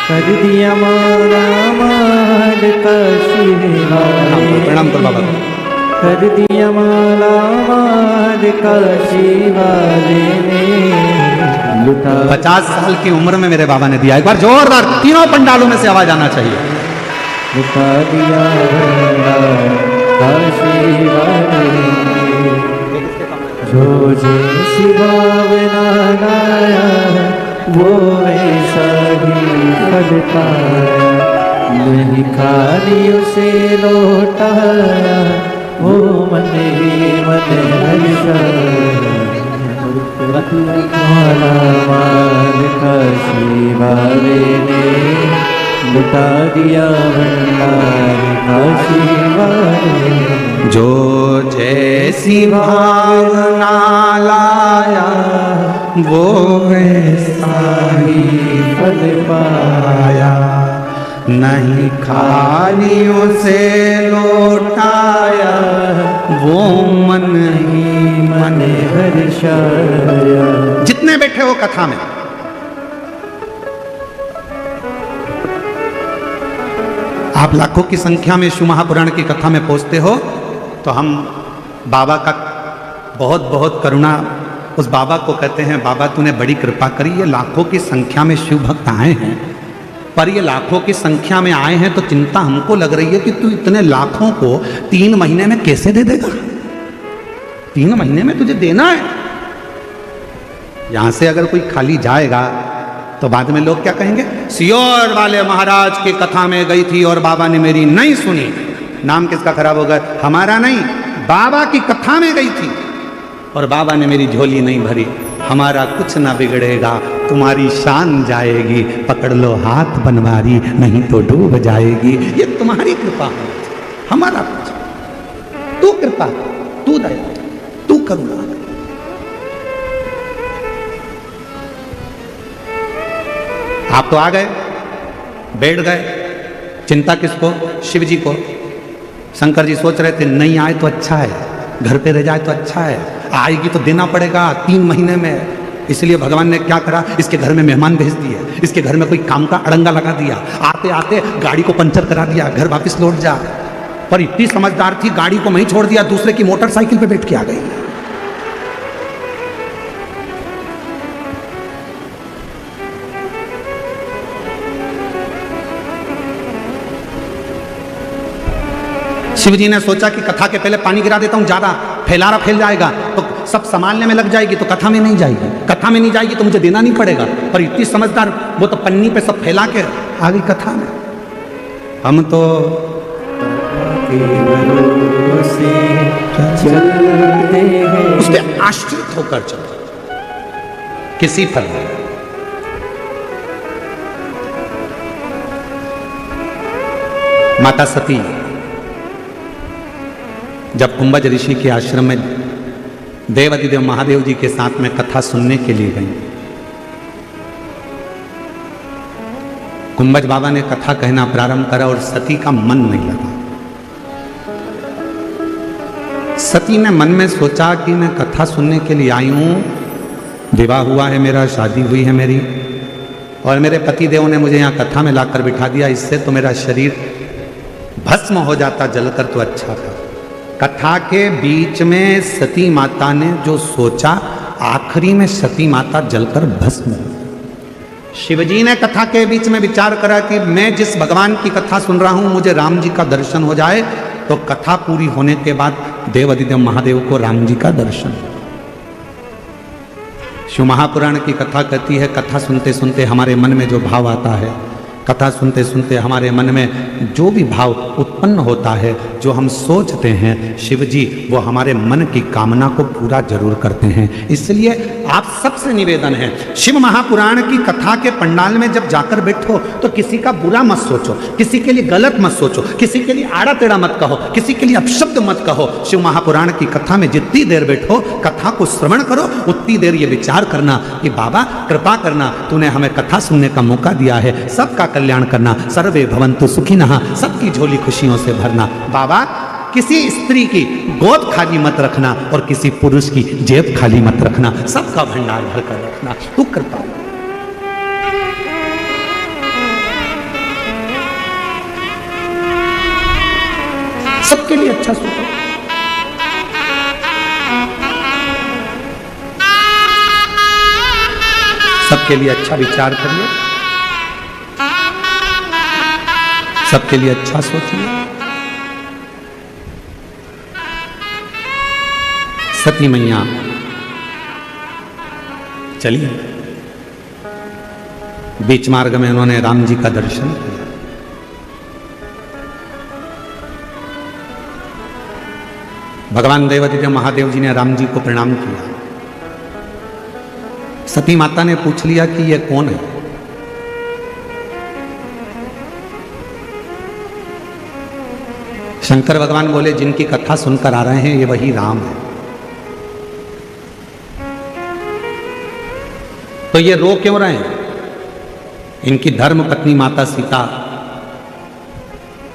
कर दिया माल काशी वाले। प्रणाम कर बाबा। कर दिया माल काशी वाले ने, 50 साल की उम्र में मेरे बाबा ने दिया। एक बार जोरदार तीनों पंडालों में से आवाज आना चाहिए। लुटा दिया काशी वाले, जो जैसी भावना लाया वो वैसा ही फल पाया, नहीं खाली उसे लौटाया वो मन ही मन हर्षाया। माला माल काशी वाले ने, लुटा दिया भंडार काशी वाले। जो जैसी भावना लाया वो वैसा ही फल पाया, नहीं खाली उसे लौटाया वो मन ही मन हर्षाया। जितने बैठे हो कथा में, आप लाखों की संख्या में शिव महापुराण की कथा में पहुंचते हो तो हम बाबा का बहुत बहुत करुणा, उस बाबा को कहते हैं बाबा तूने बड़ी कृपा करी। ये लाखों की संख्या में शिव भक्त आए हैं, पर ये लाखों की संख्या में आए हैं तो चिंता हमको लग रही है कि तू इतने लाखों को 3 महीने में कैसे दे देगा। 3 महीने में तुझे देना है। यहां से अगर कोई खाली जाएगा तो बाद में लोग क्या कहेंगे, सियोर वाले महाराज की कथा में गई थी और बाबा ने मेरी नहीं सुनी। नाम किसका खराब होगा? हमारा नहीं, बाबा की कथा में गई थी और बाबा ने मेरी झोली नहीं भरी। हमारा कुछ ना बिगड़ेगा, तुम्हारी शान जाएगी, पकड़ लो हाथ बनवारी नहीं तो डूब जाएगी। ये तुम्हारी कृपा है, हमारा कुछ। तू कृपा, तू दया, तू करुणा। आप तो आ गए, बैठ गए, चिंता किसको? शिव जी को। शंकर जी सोच रहे थे नहीं आए तो अच्छा है, घर पे रह जाए तो अच्छा है, आएगी तो देना पड़ेगा 3 महीने में। इसलिए भगवान ने क्या करा, इसके घर में मेहमान भेज दिए, इसके घर में कोई काम का अड़ंगा लगा दिया, आते आते गाड़ी को पंचर करा दिया, घर वापस लौट जा। पर इतनी समझदार थी, गाड़ी को वहीं छोड़ दिया, दूसरे की मोटरसाइकिल पे बैठ के आ गई। शिवजी ने सोचा कि कथा के पहले पानी गिरा देता हूं, ज्यादा फैलारा फैल जाएगा तो सब संभालने में लग जाएगी, तो कथा में नहीं जाएगी, कथा में नहीं जाएगी तो मुझे देना नहीं पड़ेगा। पर इतनी समझदार, वो तो पन्नी पे सब फैला के आ गई कथा में। हम तो उस पर आश्रित होकर चलते, किसी पर माता सती जब कुंभज ऋषि के आश्रम में देवाधिदेव महादेव जी के साथ में कथा सुनने के लिए गई, कुंभज बाबा ने कथा कहना प्रारंभ करा और सती का मन नहीं लगा। सती ने मन में सोचा कि मैं कथा सुनने के लिए आई हूं, विवाह हुआ है मेरा, शादी हुई है मेरी, और मेरे पति देव ने मुझे यहां कथा में लाकर बिठा दिया, इससे तो मेरा शरीर भस्म हो जाता जलकर तो अच्छा था। कथा के बीच में सती माता ने जो सोचा, आखिरी में सती माता जलकर भस्म हो गई। शिवजी ने कथा के बीच में विचार करा कि मैं जिस भगवान की कथा सुन रहा हूं, मुझे राम जी का दर्शन हो जाए, तो कथा पूरी होने के बाद देवाधिदेव महादेव को राम जी का दर्शन। शिव महापुराण की कथा कहती है, कथा सुनते सुनते हमारे मन में जो भाव आता है, कथा सुनते सुनते हमारे मन में जो भी भाव उत्पन्न होता है, जो हम सोचते हैं, शिव जी वो हमारे मन की कामना को पूरा जरूर करते हैं। इसलिए आप सबसे निवेदन है, शिव महापुराण की कथा के पंडाल में जब जाकर बैठो तो किसी का बुरा मत सोचो, किसी के लिए गलत मत सोचो, किसी के लिए आड़ा टेढ़ा मत कहो, किसी के लिए अपशब्द मत कहो। शिव महापुराण की कथा में जितनी देर बैठो, कथा को श्रवण करो, उतनी देर ये विचार करना कि बाबा कृपा करना, तूने हमें कथा सुनने का मौका दिया है, सबका कल्याण करना, सर्वे भवन्तु सुखिनः, सबकी झोली खुशियों से भरना। बाबा किसी स्त्री की गोद खाली मत रखना और किसी पुरुष की जेब खाली मत रखना, सबका भंडार भरकर रखना, तू कृपा। सबके लिए अच्छा सोचो, सबके लिए अच्छा विचार करिए, सबके लिए अच्छा सोचिए। सती मैया चलिए, बीच मार्ग में उन्होंने राम जी का दर्शन किया। भगवान देवाधिदेव महादेव जी ने राम जी को प्रणाम किया। सती माता ने पूछ लिया कि यह कौन है। शंकर भगवान बोले, जिनकी कथा सुनकर आ रहे हैं ये वही राम है। तो ये रो क्यों रहे हैं? इनकी धर्म पत्नी माता सीता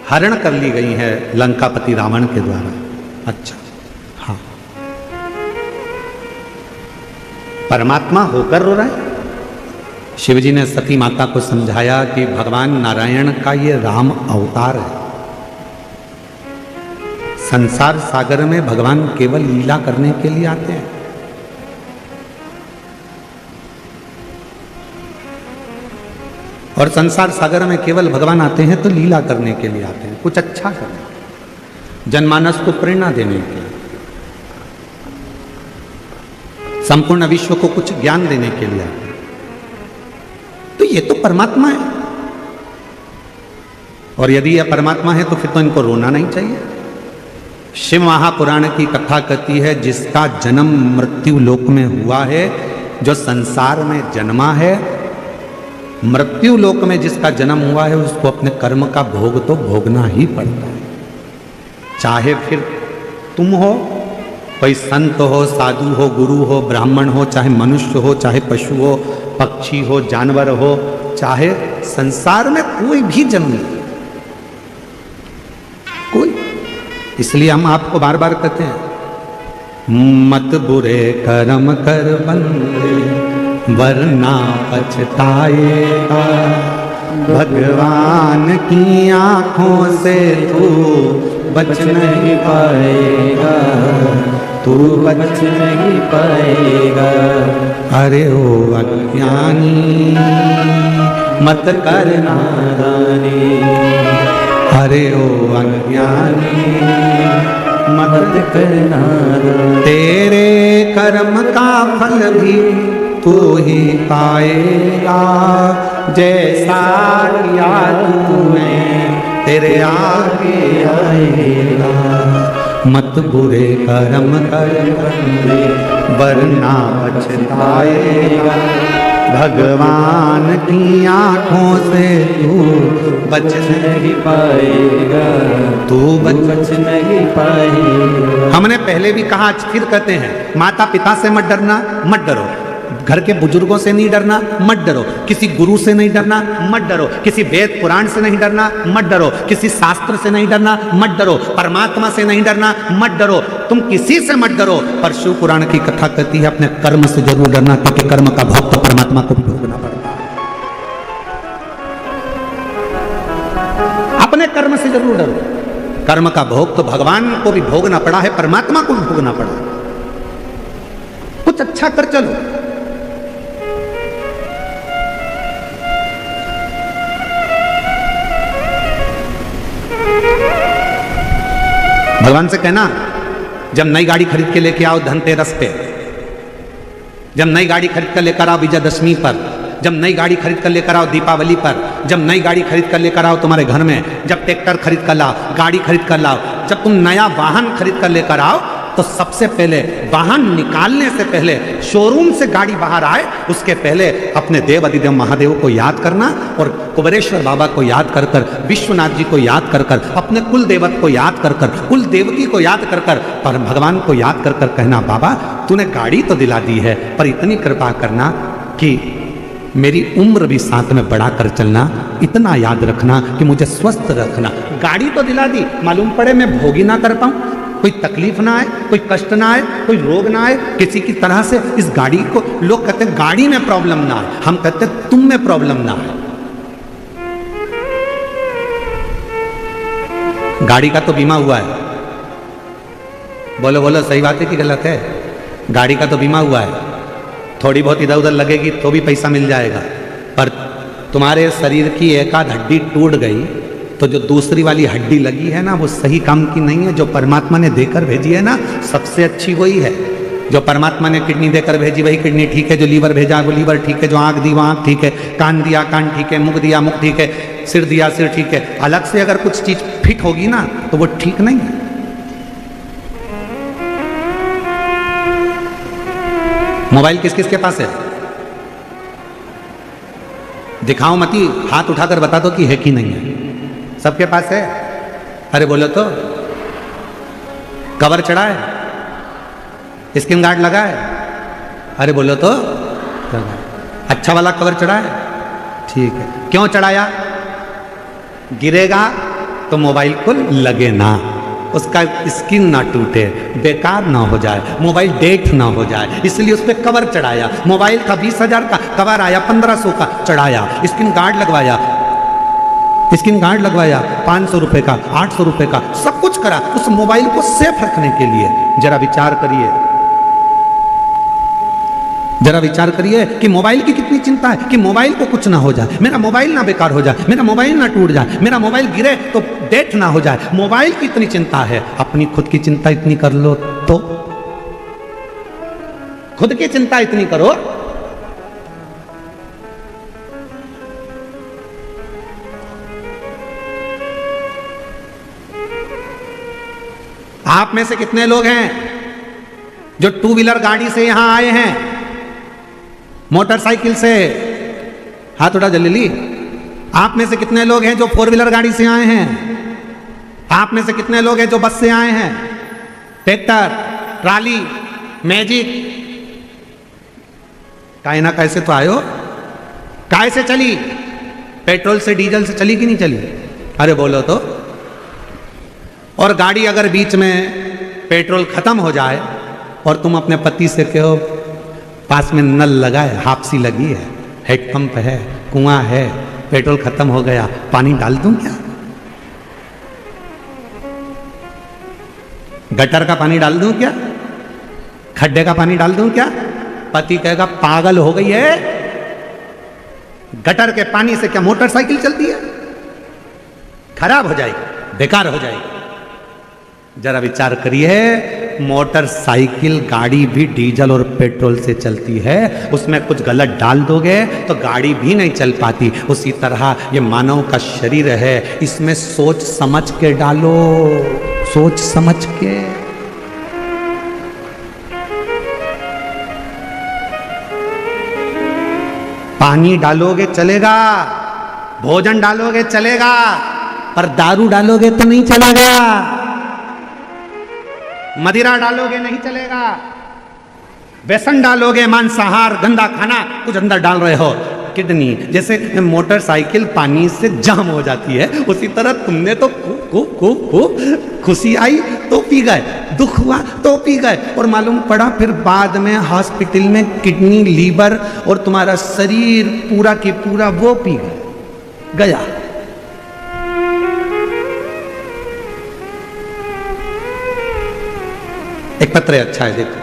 हरण कर ली गई है लंकापति रावण के द्वारा। अच्छा, हाँ, परमात्मा होकर रो रहे हैं। शिवजी ने सती माता को समझाया कि भगवान नारायण का ये राम अवतार है। संसार सागर में भगवान केवल लीला करने के लिए आते हैं। और संसार सागर में केवल भगवान आते हैं तो लीला करने के लिए आते हैं, कुछ अच्छा करने, जनमानस को प्रेरणा देने के लिए, संपूर्ण विश्व को कुछ ज्ञान देने के लिए आते हैं। तो ये तो परमात्मा है, और यदि यह परमात्मा है तो फिर तो इनको रोना नहीं चाहिए। शिव महापुराण की कथा कहती है, जिसका जन्म मृत्यु लोक में हुआ है, जो संसार में जन्मा है, मृत्यु लोक में जिसका जन्म हुआ है, उसको अपने कर्म का भोग तो भोगना ही पड़ता है। चाहे फिर तुम हो, कोई संत हो, साधु हो, गुरु हो, ब्राह्मण हो, चाहे मनुष्य हो, चाहे पशु हो, पक्षी हो, जानवर हो, चाहे संसार में कोई भी जन्म, कोई। इसलिए हम आपको बार बार कहते हैं, मत बुरे कर्म कर बंदे, वरना पछताएगा। भगवान की आंखों से तू बच नहीं पाएगा, तू बच नहीं पाएगा। अरे ओ अज्ञानी मत कर नादानी, अरे ओ अज्ञानी मत कर नादानी। तेरे कर्म का फल भी तू ही पाएगा, जैसा किया तूने तेरे आगे आएगा। मत बुरे कर्म कर बंदे, वरना पछताएगा। भगवान की आंखों से तू बच नहीं पाएगा, तू बच नहीं पाएगा। हमने पहले भी कहा, आज फिर कहते हैं, माता पिता से मत डरना, मत डरो। घर के बुजुर्गों से नहीं डरना, मत डरो। किसी गुरु से नहीं डरना, मत डरो। किसी वेद पुराण से नहीं डरना, मत डरो। किसी शास्त्र से नहीं डरना, मत डरो। परमात्मा से नहीं डरना, मत डरो। तुम किसी से मत डरो। पर शिव पुराण की कथा कहती है अपने कर्म से जरूर डरना, क्योंकि कर्म का भोग तो परमात्मा को भी भोगना पड़ता है। अपने कर्म से जरूर डरो। कर्म का भोग तो भगवान को भी भोगना पड़ा है, परमात्मा को भी भोगना पड़ा है। कुछ अच्छा कर चलो। भगवान से कहना, जब नई गाड़ी खरीद के लेके आओ धनतेरस पे, जब नई गाड़ी खरीद कर लेकर आओ विजयदशमी पर, जब नई गाड़ी खरीद कर लेकर आओ दीपावली पर, जब नई गाड़ी खरीद कर लेकर आओ तुम्हारे घर में, जब ट्रैक्टर खरीद कर लाओ, गाड़ी खरीद कर लाओ, जब तुम नया वाहन खरीद कर लेकर आओ, तो सबसे पहले वाहन निकालने से पहले, शोरूम से गाड़ी बाहर आए उसके पहले अपने देव अधिदेव महादेव को याद करना और कुबेरेश्वर बाबा को याद कर कर, विश्वनाथ जी को याद कर कर, अपने कुल देवत को याद कर कर, कुल देवती को याद कर कर, पर भगवान को याद कर कर कहना, बाबा तूने गाड़ी तो दिला दी है, पर इतनी कृपा करना कि मेरी उम्र भी साथ में बढ़ा कर चलना, इतना याद रखना कि मुझे स्वस्थ रखना। गाड़ी तो दिला दी, मालूम पड़े मैं भोग ही ना कर पाऊं, कोई तकलीफ ना आए, कोई कष्ट ना आए, कोई रोग ना आए, किसी की तरह से इस गाड़ी को, लोग कहते हैं गाड़ी में प्रॉब्लम ना आए, हम कहते हैं तुम में प्रॉब्लम ना आए। गाड़ी का तो बीमा हुआ है, बोलो बोलो सही बात है कि गलत है? गाड़ी का तो बीमा हुआ है, थोड़ी बहुत इधर उधर लगेगी तो भी पैसा मिल जाएगा, पर तुम्हारे शरीर की एक आध हड्डी टूट गई तो जो दूसरी वाली हड्डी लगी है ना, वो सही काम की नहीं है। जो परमात्मा ने देकर भेजी है ना, सबसे अच्छी वही है। जो परमात्मा ने किडनी देकर भेजी वही किडनी ठीक है, जो लीवर भेजा वो लीवर ठीक है, जो आंख दी वो आंख ठीक है, कान दिया कान ठीक है, मुख दिया मुख ठीक है, सिर दिया सिर ठीक है। अलग से अगर कुछ चीज फिट होगी ना तो वो ठीक नहीं है। मोबाइल किस किस के पास है? दिखाओ मती, हाथ उठाकर बता दो कि है कि नहीं है। सबके पास है? अरे बोलो तो। कवर चढ़ा है? स्क्रीन गार्ड लगा है? अरे बोलो तो। अच्छा वाला कवर चढ़ा है? ठीक है। क्यों चढ़ाया? गिरेगा तो मोबाइल को लगे ना, उसका स्क्रीन ना टूटे, बेकार ना हो जाए, मोबाइल डेट ना हो जाए, इसलिए उस पर कवर चढ़ाया। मोबाइल का 20,000 का कवर आया, 1500 का चढ़ाया, स्क्रीन गार्ड लगवाया, स्क्रीन गार्ड लगवाया 500 रुपए का, 800 रुपए का, सब कुछ करा उस मोबाइल को सेफ रखने के लिए। जरा विचार करिए, जरा विचार करिए कि मोबाइल की कितनी चिंता है कि मोबाइल को कुछ ना हो जाए, मेरा मोबाइल ना बेकार हो जाए, मेरा मोबाइल ना टूट जाए, मेरा मोबाइल गिरे तो डेट ना हो जाए। मोबाइल की इतनी चिंता है, अपनी खुद की चिंता इतनी कर लो तो। खुद की चिंता इतनी करो। आप में से कितने लोग हैं जो टू व्हीलर गाड़ी से यहां आए हैं, मोटरसाइकिल से? हाथ उठा जल्दी। आप में से कितने लोग हैं जो फोर व्हीलर गाड़ी से आए हैं? आप में से कितने लोग हैं जो बस से आए हैं, ट्रैक्टर, ट्राली, मैजिक? काहे ना कैसे तो आयो। काहे से चली? पेट्रोल से, डीजल से चली कि नहीं चली? अरे बोलो तो। और गाड़ी अगर बीच में पेट्रोल खत्म हो जाए और तुम अपने पति से कहो पास में नल लगा है, हापसी लगी है, हेडपंप है, कुआं है, पेट्रोल खत्म हो गया, पानी डाल दूं क्या? गटर का पानी डाल दूं क्या? खड्डे का पानी डाल दूं क्या? पति कहेगा पागल हो गई है, गटर के पानी से क्या मोटरसाइकिल चलती है? खराब हो जाएगी, बेकार हो जाएगी। जरा विचार करिए, मोटरसाइकिल गाड़ी भी डीजल और पेट्रोल से चलती है, उसमें कुछ गलत डाल दोगे तो गाड़ी भी नहीं चल पाती। उसी तरह ये मानव का शरीर है, इसमें सोच समझ के डालो, सोच समझ के। पानी डालोगे चलेगा, भोजन डालोगे चलेगा, पर दारू डालोगे तो नहीं चलेगा, मदिरा डालोगे नहीं चलेगा, व्यसन डालोगे, मांसाहार गंदा खाना कुछ अंदर डाल रहे हो, किडनी, जैसे मोटरसाइकिल पानी से जाम हो जाती है उसी तरह तुमने तो खुशी आई तो पी गए, दुख हुआ तो पी गए, और मालूम पड़ा फिर बाद में हॉस्पिटल में किडनी, लीवर और तुम्हारा शरीर पूरा की पूरा वो पी गया। एक पत्र अच्छा है, देखो।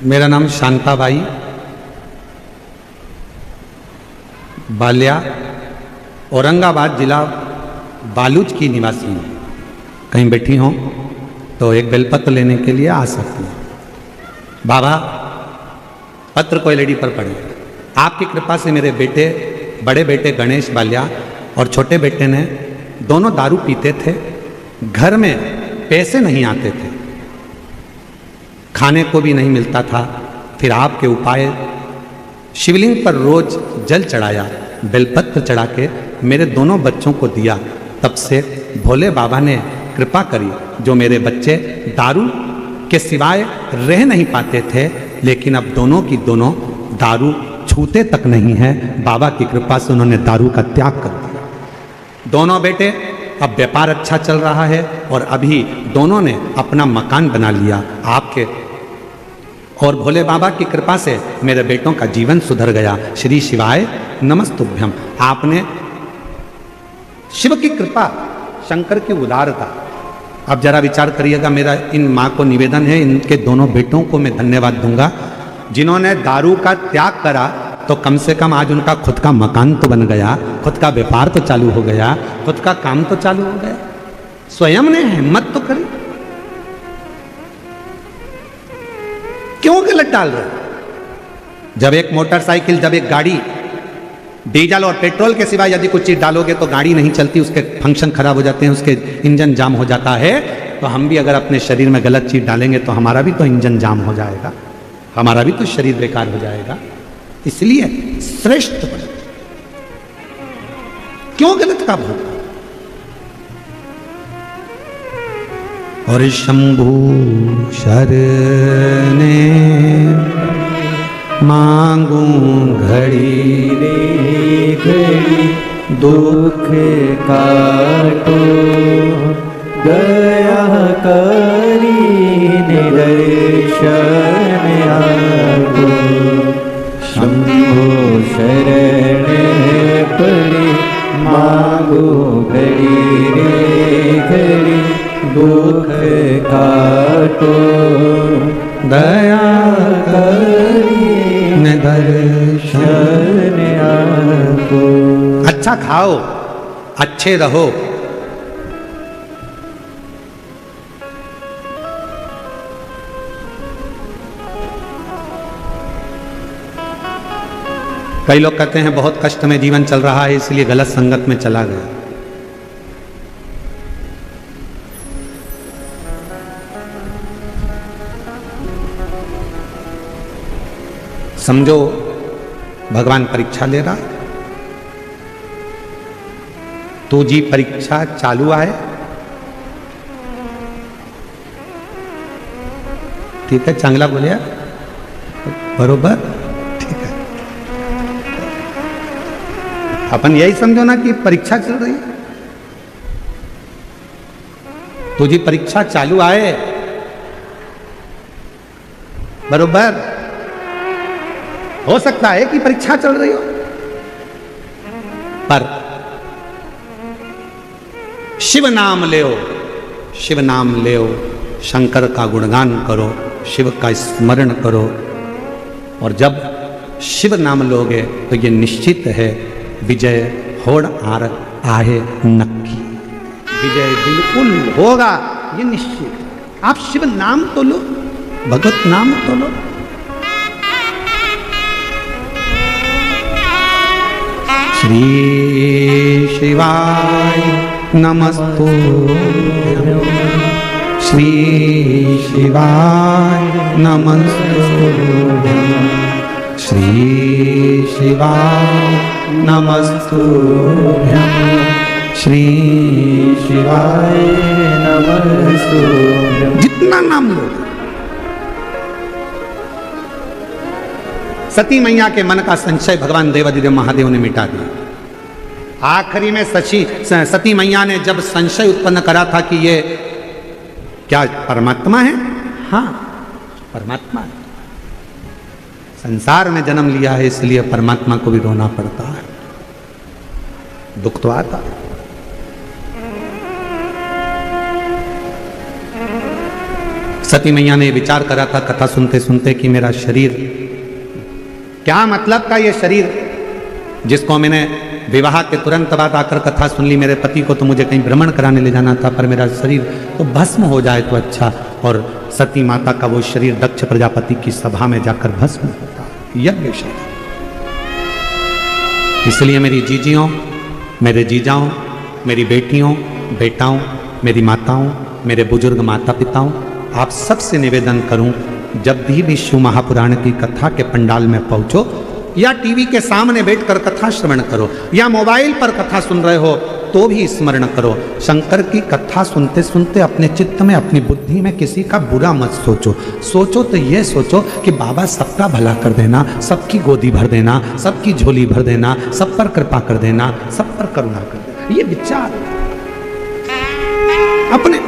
मेरा नाम शांताबाई बाल्या, औरंगाबाद जिला बालूच की निवासी हूँ। कहीं बैठी हों तो एक बेलपत्र लेने के लिए आ सकती हैं। बाबा, पत्र कोई लेडी पर पढ़े। आपकी कृपा से मेरे बेटे, बड़े बेटे गणेश बाल्या और छोटे बेटे ने दोनों दारू पीते थे। घर में पैसे नहीं आते थे, खाने को भी नहीं मिलता था। फिर आपके उपाय, शिवलिंग पर रोज जल चढ़ाया, बेलपत्र चढ़ा के मेरे दोनों बच्चों को दिया। तब से भोले बाबा ने कृपा करी, जो मेरे बच्चे दारू के सिवाय रह नहीं पाते थे, लेकिन अब दोनों की दोनों दारू छूते तक नहीं है। बाबा की कृपा से उन्होंने दारू का त्याग कर दिया। दोनों बेटे, अब व्यापार अच्छा चल रहा है और अभी दोनों ने अपना मकान बना लिया। आपके और भोले बाबा की कृपा से मेरे बेटों का जीवन सुधर गया। श्री शिवाय नमस्तुभ्यम। आपने शिव की कृपा, शंकर की उदारता, अब जरा विचार करिएगा। मेरा इन माँ को निवेदन है, इनके दोनों बेटों को मैं धन्यवाद दूंगा जिन्होंने दारू का त्याग करा, तो कम से कम आज उनका खुद का मकान तो बन गया, खुद का व्यापार तो चालू हो गया, खुद का काम तो चालू हो गया। स्वयं ने हिम्मत तो करी, क्यों गलत डाल रहे? जब एक मोटरसाइकिल, जब एक गाड़ी डीजल और पेट्रोल के सिवाय यदि कुछ चीज डालोगे तो गाड़ी नहीं चलती, उसके फंक्शन खराब हो जाते हैं, उसके इंजन जाम हो जाता है। तो हम भी अगर अपने शरीर में गलत चीज डालेंगे तो हमारा भी तो इंजन जाम हो जाएगा, हमारा भी तो शरीर बेकार हो जाएगा। इसलिए श्रेष्ठ बने, क्यों गलत का भोग? और शंभु शरणे मांगू घड़ी रे घड़ी, दुख काटो दया करी निदर्शन आपो। शंभो शरण पड़ी मांगो घड़ी रे घड़ी, दुख काटो दया करी दर्शन आपो। अच्छा खाओ, अच्छे रहो, कई लोग कहते हैं बहुत कष्ट में जीवन चल रहा है इसलिए गलत संगत में चला गया। समझो भगवान परीक्षा ले रहा, तो जी परीक्षा चालू है, ठीक है, चांगला बोलिया, बरोबर, ठीक है। अपन यही समझो ना कि परीक्षा चल रही है। तुझी परीक्षा चालू आहे, बरोबर? हो सकता है कि परीक्षा चल रही हो, पर शिव नाम लेओ, शिव नाम लेओ, शंकर का गुणगान करो, शिव का स्मरण करो, और जब शिव नाम लोगे तो ये निश्चित है विजय होड़ आर आहे नक्की, विजय बिल्कुल होगा, ये निश्चित। आप शिव नाम तो लो, भगवत नाम तो लो। श्री शिवाय नमस्तुभ्यं, श्री शिवाय नमस्तुभ्यं, श्री शिवाय नमस्तुभ्यं, श्री शिवाय नमस्तुभ्यं। जितना नाम लो। सती मैया के मन का संशय भगवान देवाधिदेव महादेव ने मिटा दिया। आखिरी में सती मैया ने जब संशय उत्पन्न करा था कि ये क्या परमात्मा है, हाँ परमात्मा है, संसार में जन्म लिया है इसलिए परमात्मा को भी रोना पड़ता है, दुख तो आता है। सती मैया ने विचार करा था कथा सुनते सुनते कि मेरा शरीर, क्या मतलब का ये शरीर जिसको मैंने विवाह के तुरंत बाद आकर कथा सुन ली, मेरे पति को तो मुझे कहीं भ्रमण कराने ले जाना था, पर मेरा शरीर तो भस्म हो जाए तो अच्छा। और सती माता का वो शरीर दक्ष प्रजापति की सभा में जाकर भस्म होता, यज्ञ शरीर। इसलिए मेरी जीजियों, मेरे जीजाओं, मेरी बेटियों, बेटाओं, मेरी माताओं, मेरे बुजुर्ग माता पिताओं, आप सबसे निवेदन करूं, जब भी शिव महापुराण की कथा के पंडाल में पहुंचो, या टीवी के सामने बैठकर कथा श्रवण करो, या मोबाइल पर कथा सुन रहे हो तो भी स्मरण करो, शंकर की कथा सुनते सुनते अपने चित्त में, अपनी बुद्धि में किसी का बुरा मत सोचो। सोचो तो ये सोचो कि बाबा सबका भला कर देना, सबकी गोदी भर देना, सबकी झोली भर देना, सब पर कृपा कर देना, सब पर करुणा कर देना। ये विचार अपने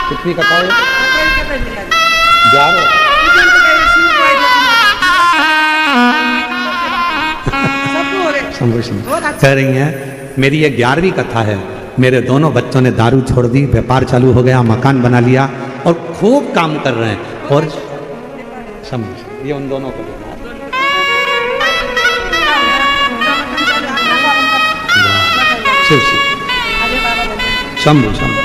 कितनी कथा है? 11 कह रही हैं, मेरी ये 11वीं कथा है। मेरे दोनों बच्चों ने दारू छोड़ दी, व्यापार चालू हो गया, मकान बना लिया और खूब काम कर रहे हैं। और ये उन दोनों को शिव शिव शंभु शंभु।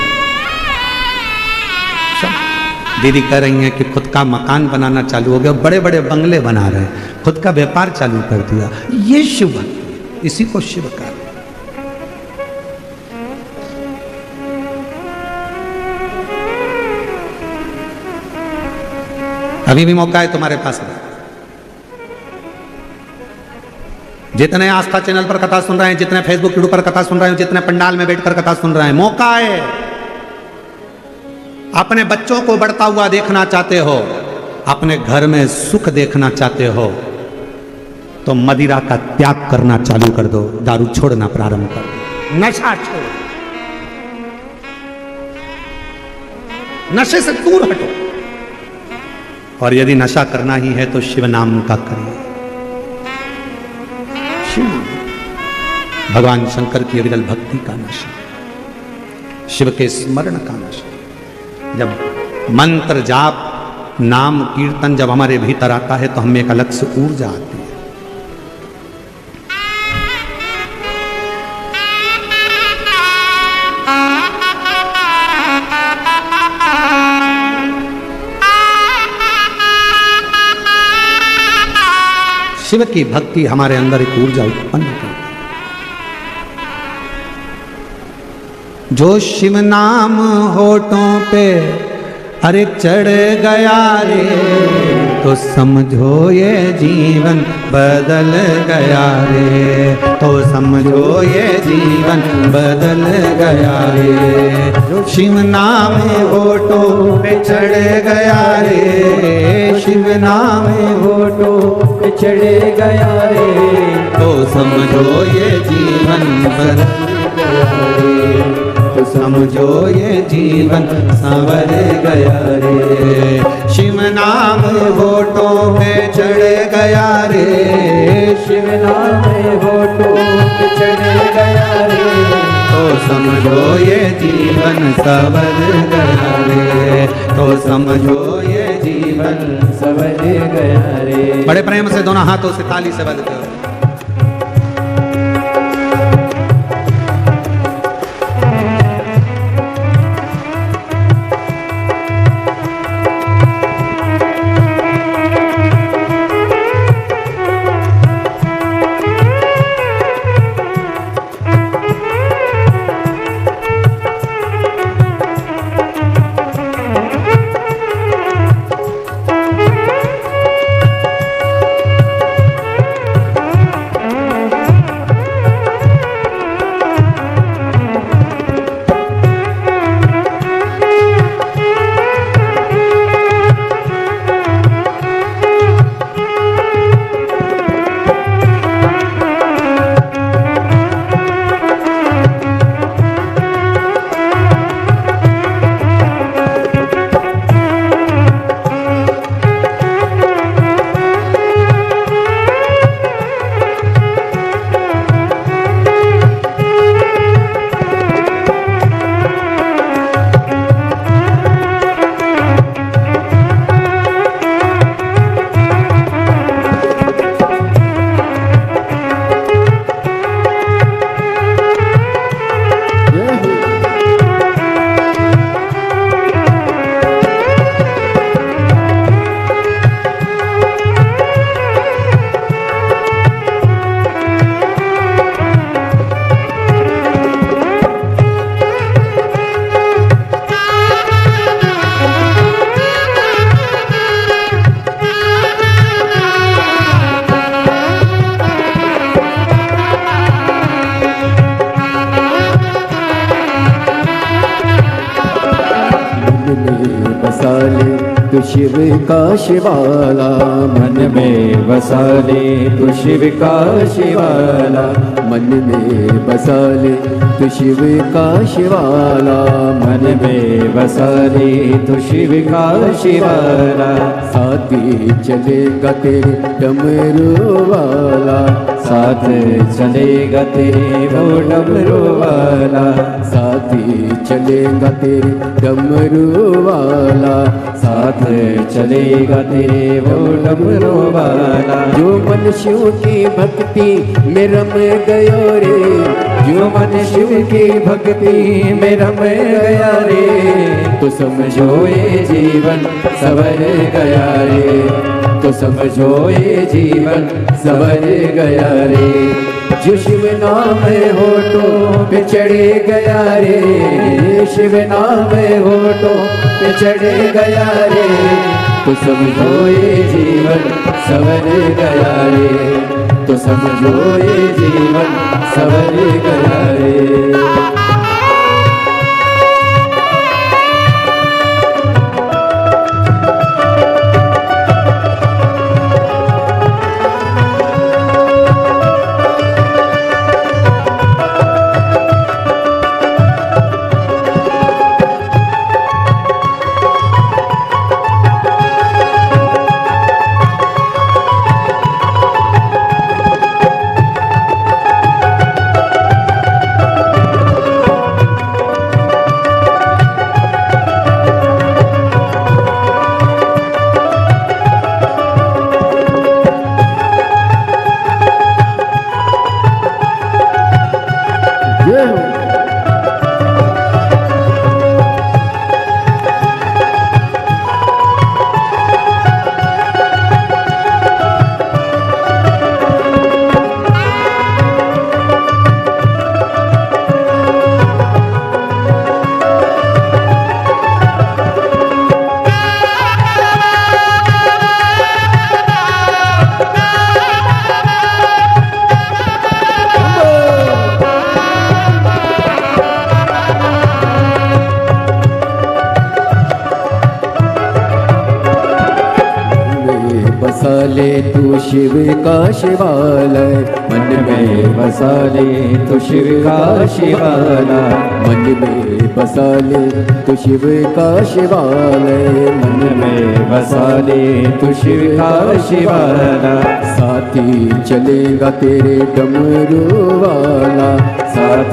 दीदी कह रही हैं कि खुद का मकान बनाना चालू हो गया, बड़े बड़े बंगले बना रहे हैं, खुद का व्यापार चालू कर दिया। ये शिव भक्ति, इसी को शिव कहते हैं। अभी भी मौका है तुम्हारे पास में। जितने आस्था चैनल पर कथा सुन रहे हैं, जितने फेसबुक यूट्यूब पर कथा सुन रहे हैं, जितने पंडाल में बैठकर कथा सुन रहे हैं, मौका है। अपने बच्चों को बढ़ता हुआ देखना चाहते हो, अपने घर में सुख देखना चाहते हो, तो मदिरा का त्याग करना चालू कर दो, दारू छोड़ना प्रारंभ कर दो, नशा छोड़ो, नशे से दूर हटो। और यदि नशा करना ही है तो शिव नाम का करिए। शिव भगवान शंकर की अविरल भक्ति का नशा, शिव के स्मरण का नशा। जब मंत्र जाप नाम कीर्तन जब हमारे भीतर आता है तो हमें एक अलग से ऊर्जा आती है। शिव की भक्ति हमारे अंदर एक ऊर्जा उत्पन्न करती है। जो शिव नाम होठों पे अरे चढ़ गया रे तो समझो ये जीवन बदल गया रे, तो समझो ये जीवन बदल गया रे। शिव नाम होठों पे चढ़ गया रे, शिव नाम होठों पे चढ़ गया रे, तो समझो ये जीवन बदल गया रे, तो समझो ये जीवन संवर गया रे। शिव नाम होठों पे चढ़ गया रे, शिव नाम होठों पे चढ़ गया रे, तो समझो ये जीवन संवर गया रे, तो समझो ये जीवन संवर गया रे। बड़े प्रेम से दोनों हाथों से ताली से बजाते हो। तू शिव का शिवाला, मन में बसा ले तू शिव का शिवाला, मन में बसा ले तू शिव का शिवाला, मन में बसा ले तू शिव का शिवाला। साथी चलेगा तेरे डमरू वाला, साथ चलेगा तेरे वो डमरू वाला, साथी चलेगा तेरे डमरू वाला, साथ चलेगा तेरे वो डमरू वाला। जो मन शिव की भक्ति में रम गयो रे, जो मन शिव की भक्ति में रम गया रे, तो समझो ये जीवन संवर गया रे, तो समझो ये जीवन संवर गया रे। जो शिव नाम होठों पे चढ़े गया रे, शिव नाम होठों पे चढ़े गया रे, तो समझो ये जीवन संवर गया रे, तो समझो ये जीवन संवर गया रे। बसा ले तू शिव का शिवालय, मन में बसा ले तू शिव का शिवालय, मन में बसा ले तू शिव का शिवालय, मन में बसा ले तू शिव का शिवालय। साथी चलेगा तेरे डमरू वाला, साथ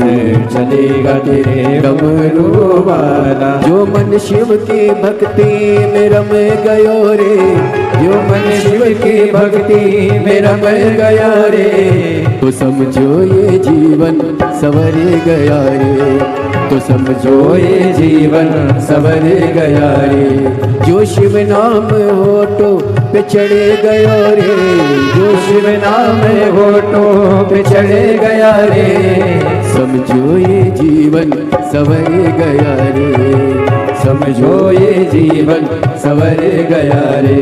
चलेगा तेरे डमरू वाला, जो मन शिव की भक्ति में रम गयो रे, जो मन शिव की भक्ति में रम गया रे, तो समझो ये जीवन सवर गया रे, तो समझो ये जीवन सवर गया रे, जो शिव नाम होठों पे चढ़े गया रे, जो शिव नाम होठों पे चढ़े गया रे, समझो ये जीवन सवर गया रे, समझो ये जीवन सवर गया रे।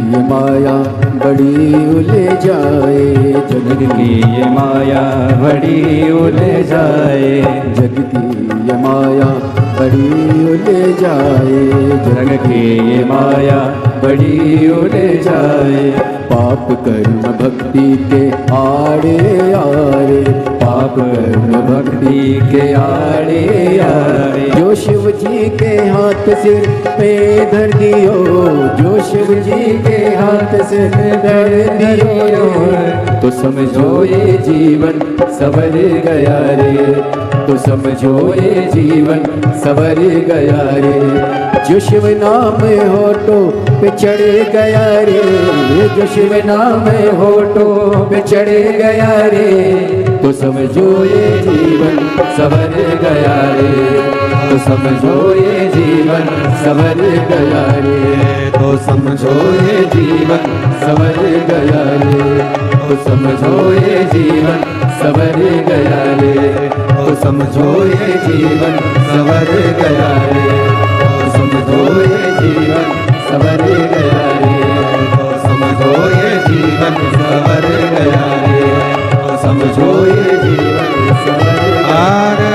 ये माया बड़ी उलझ जाए, जग की ये माया बड़ी उलझ जाए, जग की ये माया बड़ी उलझ जाए, जग की ये माया बड़ी उलझ जाए। पाप कर्म भक्ति के आड़े आड़े, पाप कर्म भक्ति के आड़े आड़े, जो शिव जी के हाथ सिर पे धर दियो, जो शिव जी के हाथ से धर दियो, तो समझो ये जीवन सवर गया रे, तो समझो ये जीवन सवर गया रे, जो शिव नाम होठों पे चढ़ गया रे, जो शिव नाम होठों पे चढ़ गया रे, तो समझो ये जीवन सवर गया रे, तो समझो ये जीवन सवर गया रे, तो समझो ये जीवन सवर गया रे, तो समझो ये जीवन सवर गया रे, तो समझो ये जीवन सवर गया रे, तो समझो ये जीवन सवर गया रे, तो समझो ये जीवन सवर गया रे, तो समझो ये जीवन सवर गया रे।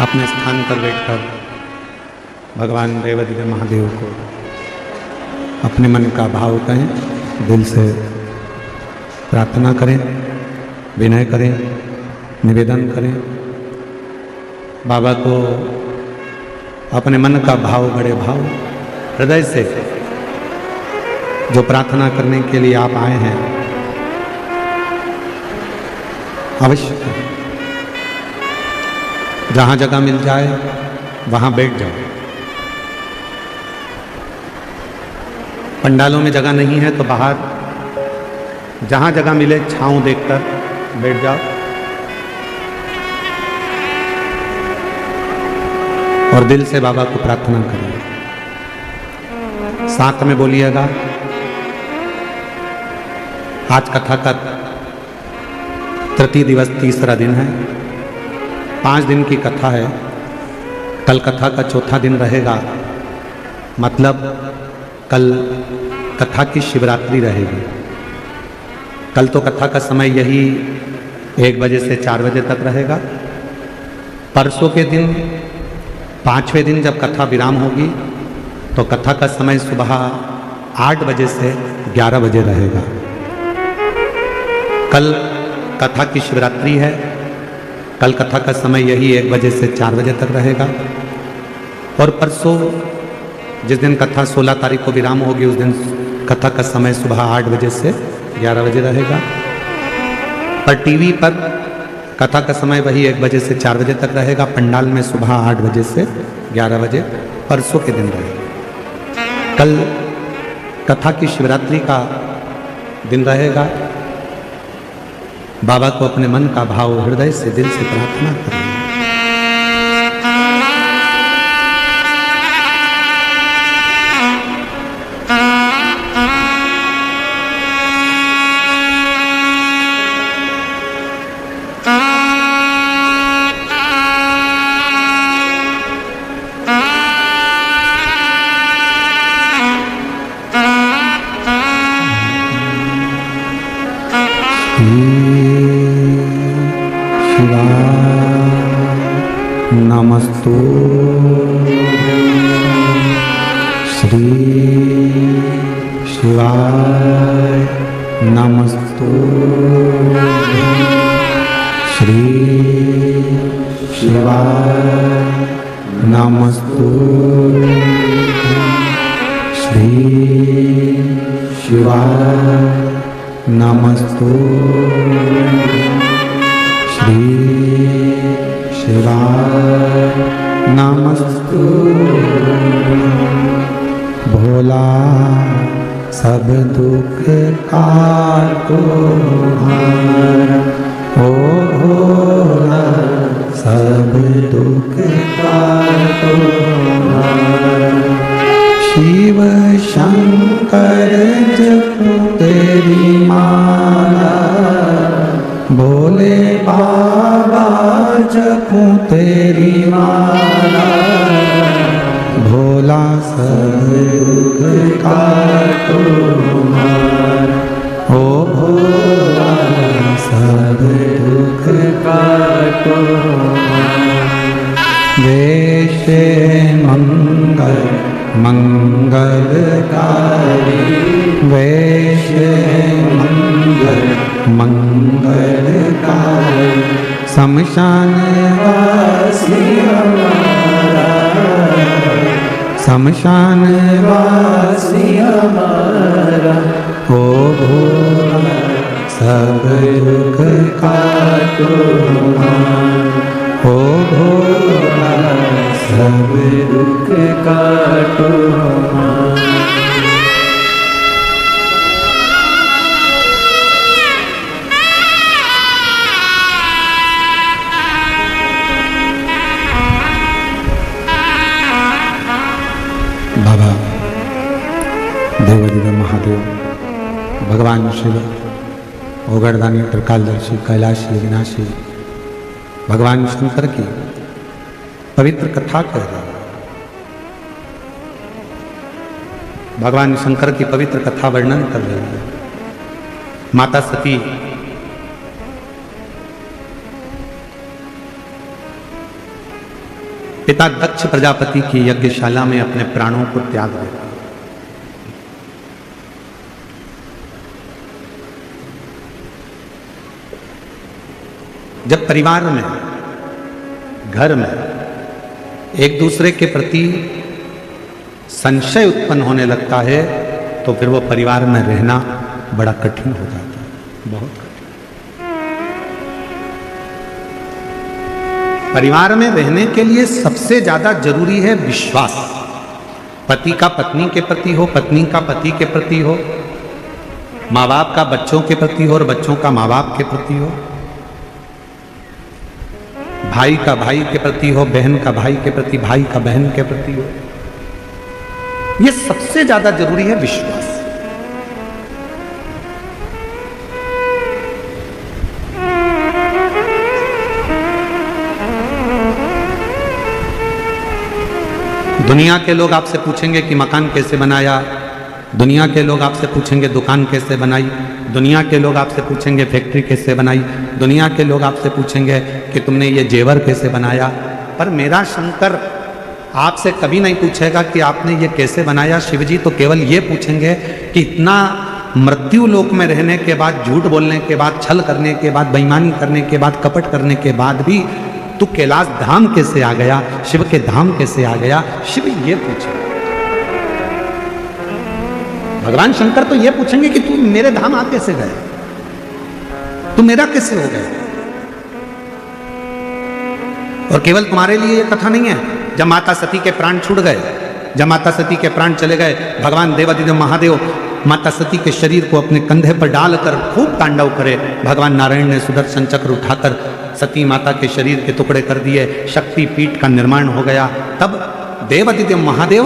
अपने स्थान पर बैठकर भगवान देवाधिदेव महादेव को अपने मन का भाव कहें, दिल से प्रार्थना करें, विनय करें, निवेदन करें। बाबा को अपने मन का भाव, बड़े भाव हृदय से जो प्रार्थना करने के लिए आप आए हैं, अवश्य जहाँ जगह मिल जाए वहाँ बैठ जाओ। पंडालों में जगह नहीं है तो बाहर जहाँ जगह मिले छांव देखकर बैठ जाओ और दिल से बाबा को प्रार्थना करिए। साथ में बोलिएगा, आज कथा का तृतीय दिवस, तीसरा दिन है। 5 दिन की कथा है। कल कथा का चौथा दिन रहेगा, मतलब कल कथा की शिवरात्रि रहेगी। कल तो कथा का समय यही 1 बजे से 4 बजे तक रहेगा। परसों के दिन 5वें दिन जब कथा विराम होगी तो कथा का समय सुबह 8 बजे से 11 बजे रहेगा। कल कथा की शिवरात्रि है। कल कथा का समय यही 1 बजे से 4 बजे तक रहेगा। और परसों जिस दिन कथा 16 तारीख को विराम होगी उस दिन कथा का समय सुबह 8 बजे से 11 बजे रहेगा। पर टीवी पर कथा का समय वही 1 बजे से 4 बजे तक रहेगा। पंडाल में सुबह 8 बजे से 11 बजे परसों के दिन रहेगा। कल कथा की शिवरात्रि का दिन रहेगा। बाबा को अपने मन का भाव हृदय से, दिल से प्रार्थना करें। नमस्तु श्री शिवाय, नमस्तु श्री शिवाय, नमस्तु श्री शिवाय, नमस्तु श्री शिवाय, नमस्तु। भोला सब दुख काटो हारा, ओ भोला सब दुख काटो हारा। शिव शंकर जपो तेरी माला, भोले बाबा जपूं तेरी माला। भोला सब दुख काटो हारा, ओ भोला सब दुख काटो हारा। वेश मंगल मंगलकारी, वेश मंगल मंगलकारी। शमशान वासी हमारा, शमशान वासी हमारा। ओ भोला सब दुख काटो हमारा, ओ भोला सब दुख काटो हमारा। बाबा देवादिदेव महादेव, भगवान शिव, ओगरदानी, त्रिकालदर्शी, कैलाशी, विनाशी, भगवान शंकर की पवित्र कथा कह रहे हैं। भगवान शंकर की पवित्र कथा वर्णन कर रहे हैं। माता सती पिता दक्ष प्रजापति की यज्ञशाला में अपने प्राणों को त्याग देते हैं। जब परिवार में, घर में एक दूसरे के प्रति संशय उत्पन्न होने लगता है तो फिर वो परिवार में रहना बड़ा कठिन हो जाता है, बहुत कठिन। परिवार में रहने के लिए सबसे ज्यादा जरूरी है विश्वास। पति का पत्नी के प्रति हो, पत्नी का पति के प्रति हो, माँ बाप का बच्चों के प्रति हो और बच्चों का माँ बाप के प्रति हो, भाई का भाई के प्रति हो, बहन का भाई के प्रति, भाई का बहन के प्रति हो। यह सबसे ज्यादा जरूरी है विश्वास। दुनिया के लोग आपसे पूछेंगे कि मकान कैसे बनाया, दुनिया के लोग आपसे पूछेंगे दुकान कैसे बनाई, दुनिया के लोग आपसे पूछेंगे फैक्ट्री कैसे बनाई, दुनिया के लोग आपसे पूछेंगे कि तुमने ये जेवर कैसे बनाया। पर मेरा शंकर आपसे कभी नहीं पूछेगा कि आपने ये कैसे बनाया। शिवजी तो केवल ये पूछेंगे कि इतना मृत्यु लोक में रहने के बाद, झूठ बोलने के बाद, छल करने के बाद, बेईमानी करने के बाद, कपट करने के बाद भी तू कैलाश धाम कैसे आ गया, शिव के धाम कैसे आ गया। शिव ये पूछे, भगवान शंकर तो ये पूछेंगे कि तू मेरे धाम आ कैसे गए, तू मेरा कैसे हो गया। और केवल तुम्हारे लिए ये कथा नहीं है। जब माता सती के प्राण छूट गए, जब माता सती के प्राण चले गए, भगवान देवादिदेव महादेव माता सती के शरीर को अपने कंधे पर डालकर खूब तांडव करे। भगवान नारायण ने सुदर्शन चक्र उठाकर सती माता के शरीर के टुकड़े कर दिए, शक्ति पीठ का निर्माण हो गया। तब देवादिदेव महादेव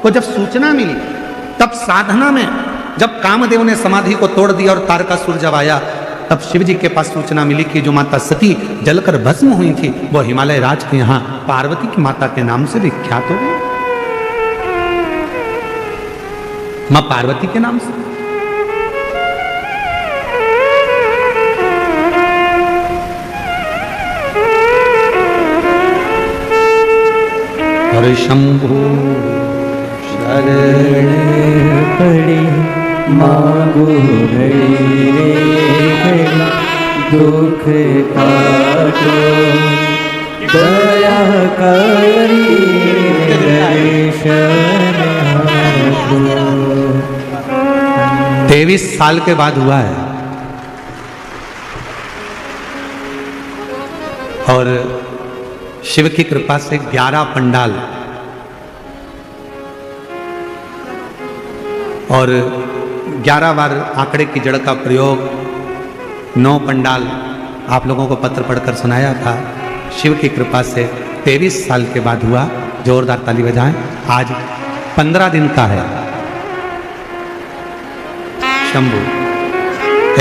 को जब सूचना मिली, तब साधना में जब कामदेव ने समाधि को तोड़ दिया और तारकासुर जब आया, तब शिव जी के पास सूचना मिली कि जो माता सती जलकर भस्म हुई थी वो हिमालय राज के यहाँ पार्वती की माता के नाम से विख्यात हो गई, मां पार्वती के नाम से। और शंभु शरण पड़ी मांगो हरि रे, दुख काटो दया करी दर्शन हमको। 23 साल के बाद हुआ है और शिव की कृपा से 11 पंडाल और 11 बार आंकड़े की जड़ का प्रयोग, 9 पंडाल आप लोगों को पत्र पढ़कर सुनाया था। शिव की कृपा से 23 साल के बाद हुआ। जोरदार ताली बजाएं। आज 15 दिन का है शंभू।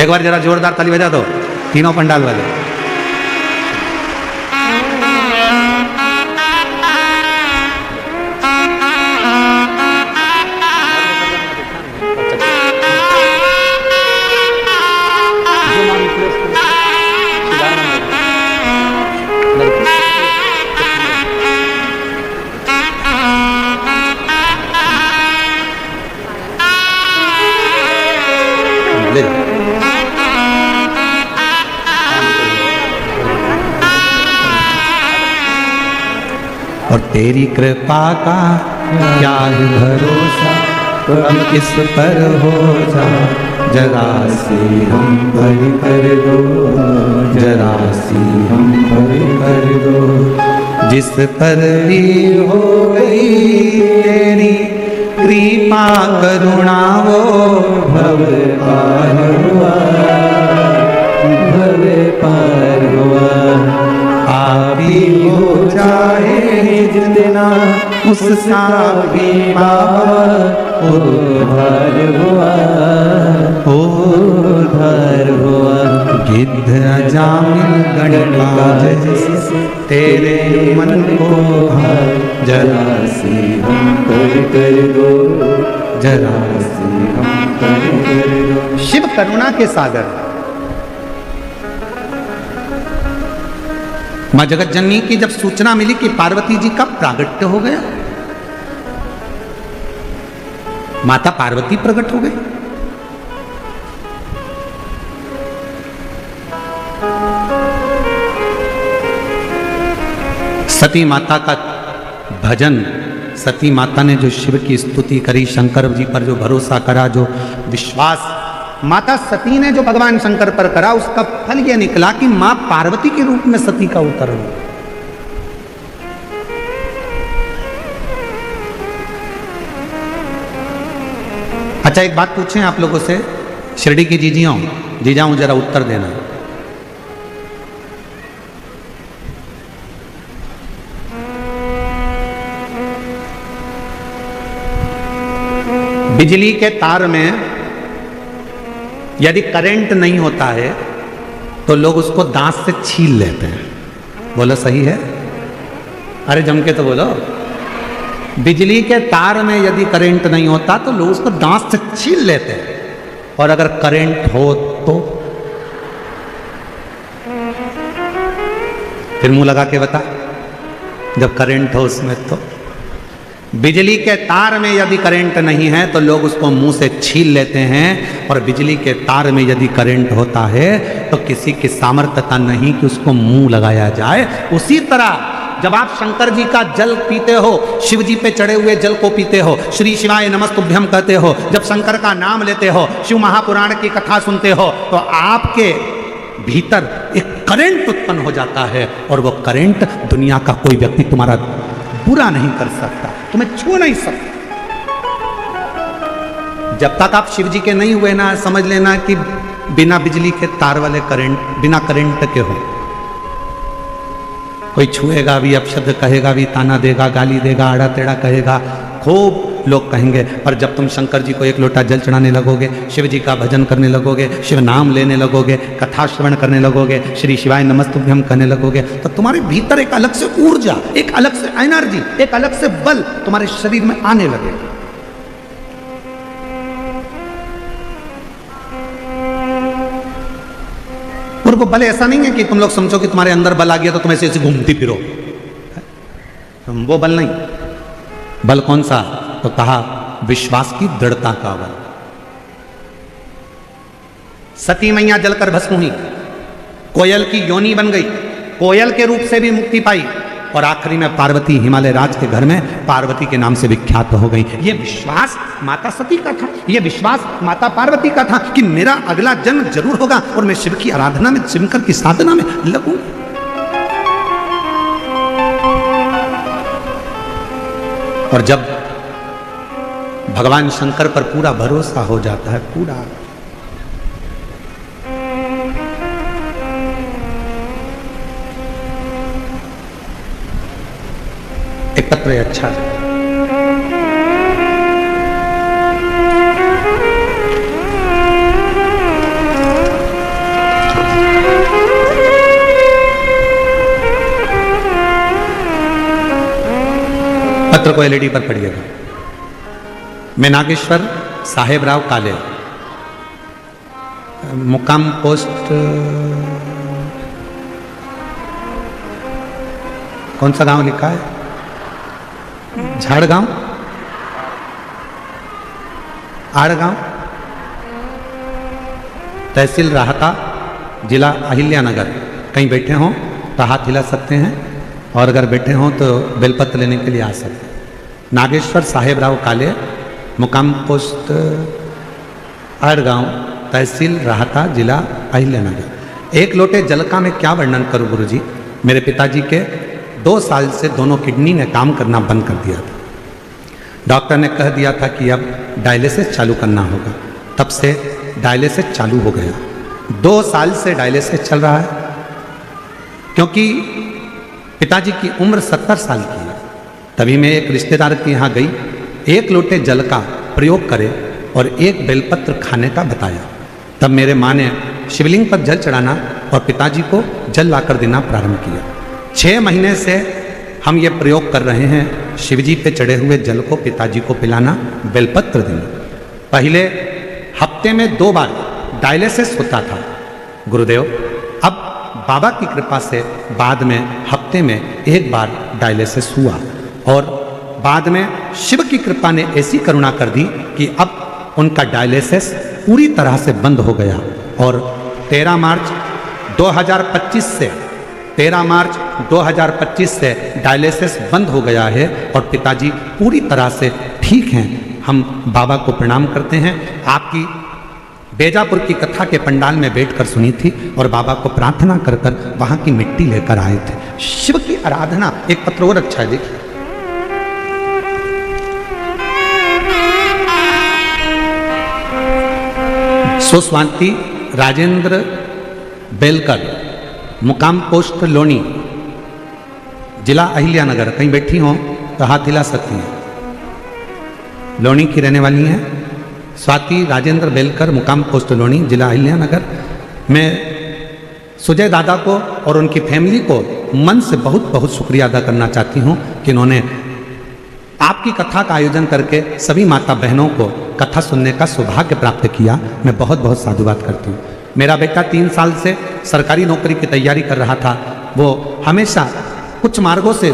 एक बार जरा जोरदार ताली बजा दो तीनों पंडाल वाले। और तेरी कृपा का क्या है भरोसा, तो अब किस पर हो जा, जरा सी हम पर कर दो, जरा सी हम पर कर दो। जिस पर भी हो गई तेरी कृपा करुणा वो भव पार हुआ, भव पार हुआ। आप ही हो चाहे जितना उसका भी बाबा उद्धार हुआ, उद्धार हुआ। गिद्ध अजामिल गणका जैसे तेरे मन को भार, जरा सी हम कर दो, जरा सी हम कर दो। शिव करुणा के सागर। मां जगत जननी की जब सूचना मिली कि पार्वती जी का प्रागट्य हो गया, माता पार्वती प्रकट हो गई। सती माता का भजन, सती माता ने जो शिव की स्तुति करी, शंकर जी पर जो भरोसा करा, जो विश्वास माता सती ने जो भगवान शंकर पर करा, उसका फल यह निकला कि मां पार्वती के रूप में सती का अवतरण। अच्छा, एक बात पूछें आप लोगों से, शिरडी की जीजाऊं जरा उत्तर देना। बिजली के तार में यदि करंट नहीं होता है तो लोग उसको दांत से छील लेते हैं। बोलो सही है? अरे जम के तो बोलो। बिजली के तार में यदि करंट नहीं होता तो लोग उसको दांत से छील लेते हैं, और अगर करंट हो तो फिर मुंह लगा के बता, जब करंट हो उसमें तो। बिजली के तार में यदि करंट नहीं है तो लोग उसको मुंह से छील लेते हैं, और बिजली के तार में यदि करंट होता है तो किसी की सामर्थ्यता नहीं कि उसको मुंह लगाया जाए। उसी तरह जब आप शंकर जी का जल पीते हो, शिव जी पे चढ़े हुए जल को पीते हो, श्री शिवाय नमस्तुभ्यम कहते हो, जब शंकर का नाम लेते हो, शिव महापुराण की कथा सुनते हो, तो आपके भीतर एक करंट उत्पन्न हो जाता है, और वो करंट दुनिया का कोई व्यक्ति तुम्हारा बुरा नहीं कर सकता, तुम्हें छू नहीं सकता। जब तक आप शिव जी के नहीं हुए ना, समझ लेना कि बिना बिजली के तार वाले करंट, बिना करंट के हो। कोई छुएगा भी, अपशब्द कहेगा भी, ताना देगा, गाली देगा, आड़ा टेढ़ा कहेगा, खूब लोग कहेंगे। पर जब तुम शंकर जी को एक लोटा जल चढ़ाने लगोगे, शिव जी का भजन करने लगोगे, शिव नाम लेने लगोगे, कथा श्रवण करने लगोगे, श्री शिवाय नमस्तुभ्यम कहने लगोगे, तो तुम्हारे भीतर एक अलग से ऊर्जा, एक अलग से एनर्जी, एक अलग से बल तुम्हारे शरीर में आने लगेगा। और वो बल ऐसा नहीं है कि तुम लोग समझो कि तुम्हारे अंदर बल आ गया तो तुम ऐसे घूमती फिरो, वो बल नहीं। बल कौन सा? तो कहा विश्वास की दृढ़ता का बल। सती मैया जलकर भस्म हुई, कोयल की योनि बन गई, कोयल के रूप से भी मुक्ति पाई, और आखिरी में पार्वती हिमालय राज के घर में पार्वती के नाम से विख्यात हो गई। ये विश्वास माता सती का था, ये विश्वास माता पार्वती का था कि मेरा अगला जन्म जरूर होगा और मैं शिव की आराधना में, शंकर की साधना में लगूं। और जब भगवान शंकर पर पूरा भरोसा हो जाता है, पूरा, एक पत्र है अच्छा है। पत्र को एलईडी पर पढ़िएगा। मैं नागेश्वर साहेब राव काले, मुकाम पोस्ट कौन सा गांव लिखा है? झाड़गांव, आड़गांव, तहसील राहता, जिला अहिल्यानगर। कहीं बैठे हों तो हाथ हिला सकते हैं, और अगर बैठे हों तो बेलपत्र लेने के लिए आ सकते हैं। नागेश्वर साहेब राव काले, मुकाम पोस्ट आड़गांव, तहसील राहता, जिला अहिल्यानगर। एक लोटे जल का मैं क्या वर्णन करूं गुरुजी। मेरे पिताजी के 2 साल से दोनों किडनी ने काम करना बंद कर दिया था। डॉक्टर ने कह दिया था कि अब डायलिसिस चालू करना होगा। तब से डायलिसिस चालू हो गया। 2 साल से डायलिसिस चल रहा है, क्योंकि पिताजी की उम्र 70 साल की है। तभी मैं एक रिश्तेदार के यहाँ गई, 1 लोटे जल का प्रयोग करे और 1 बेलपत्र खाने का बताया। तब मेरे माँ ने शिवलिंग पर जल चढ़ाना और पिताजी को जल लाकर देना प्रारंभ किया। 6 महीने से हम ये प्रयोग कर रहे हैं, शिवजी पे चढ़े हुए जल को पिताजी को पिलाना, बेलपत्र देना। पहले हफ्ते में 2 बार डायलिसिस होता था गुरुदेव, अब बाबा की कृपा से बाद में हफ्ते में 1 बार डायलिसिस हुआ, और बाद में शिव की कृपा ने ऐसी करुणा कर दी कि अब उनका डायलिसिस पूरी तरह से बंद हो गया। और 13 मार्च 2025 से डायलिसिस बंद हो गया है और पिताजी पूरी तरह से ठीक हैं। हम बाबा को प्रणाम करते हैं। आपकी बेजापुर की कथा के पंडाल में बैठकर सुनी थी और बाबा को प्रार्थना कर कर वहाँ की मिट्टी लेकर आए थे। शिव की आराधना। एक पत्र और अच्छा है, देखिए। स्वाति राजेंद्र बेलकर, मुकाम पोस्ट लोनी, जिला अहिल्यानगर। कहीं बैठी हो तो हाथ हिला सकती हैं। लोनी की रहने वाली हैं स्वाति राजेंद्र बेलकर, मुकाम पोस्ट लोनी, जिला अहिल्यानगर। मैं सुजय दादा को और उनकी फैमिली को मन से बहुत बहुत शुक्रिया अदा करना चाहती हूँ कि इन्होंने आपकी कथा का आयोजन करके सभी माता बहनों को कथा सुनने का सौभाग्य प्राप्त किया। मैं बहुत बहुत साधुवाद करती हूँ। मेरा बेटा 3 साल से सरकारी नौकरी की तैयारी कर रहा था। वो हमेशा कुछ मार्गों से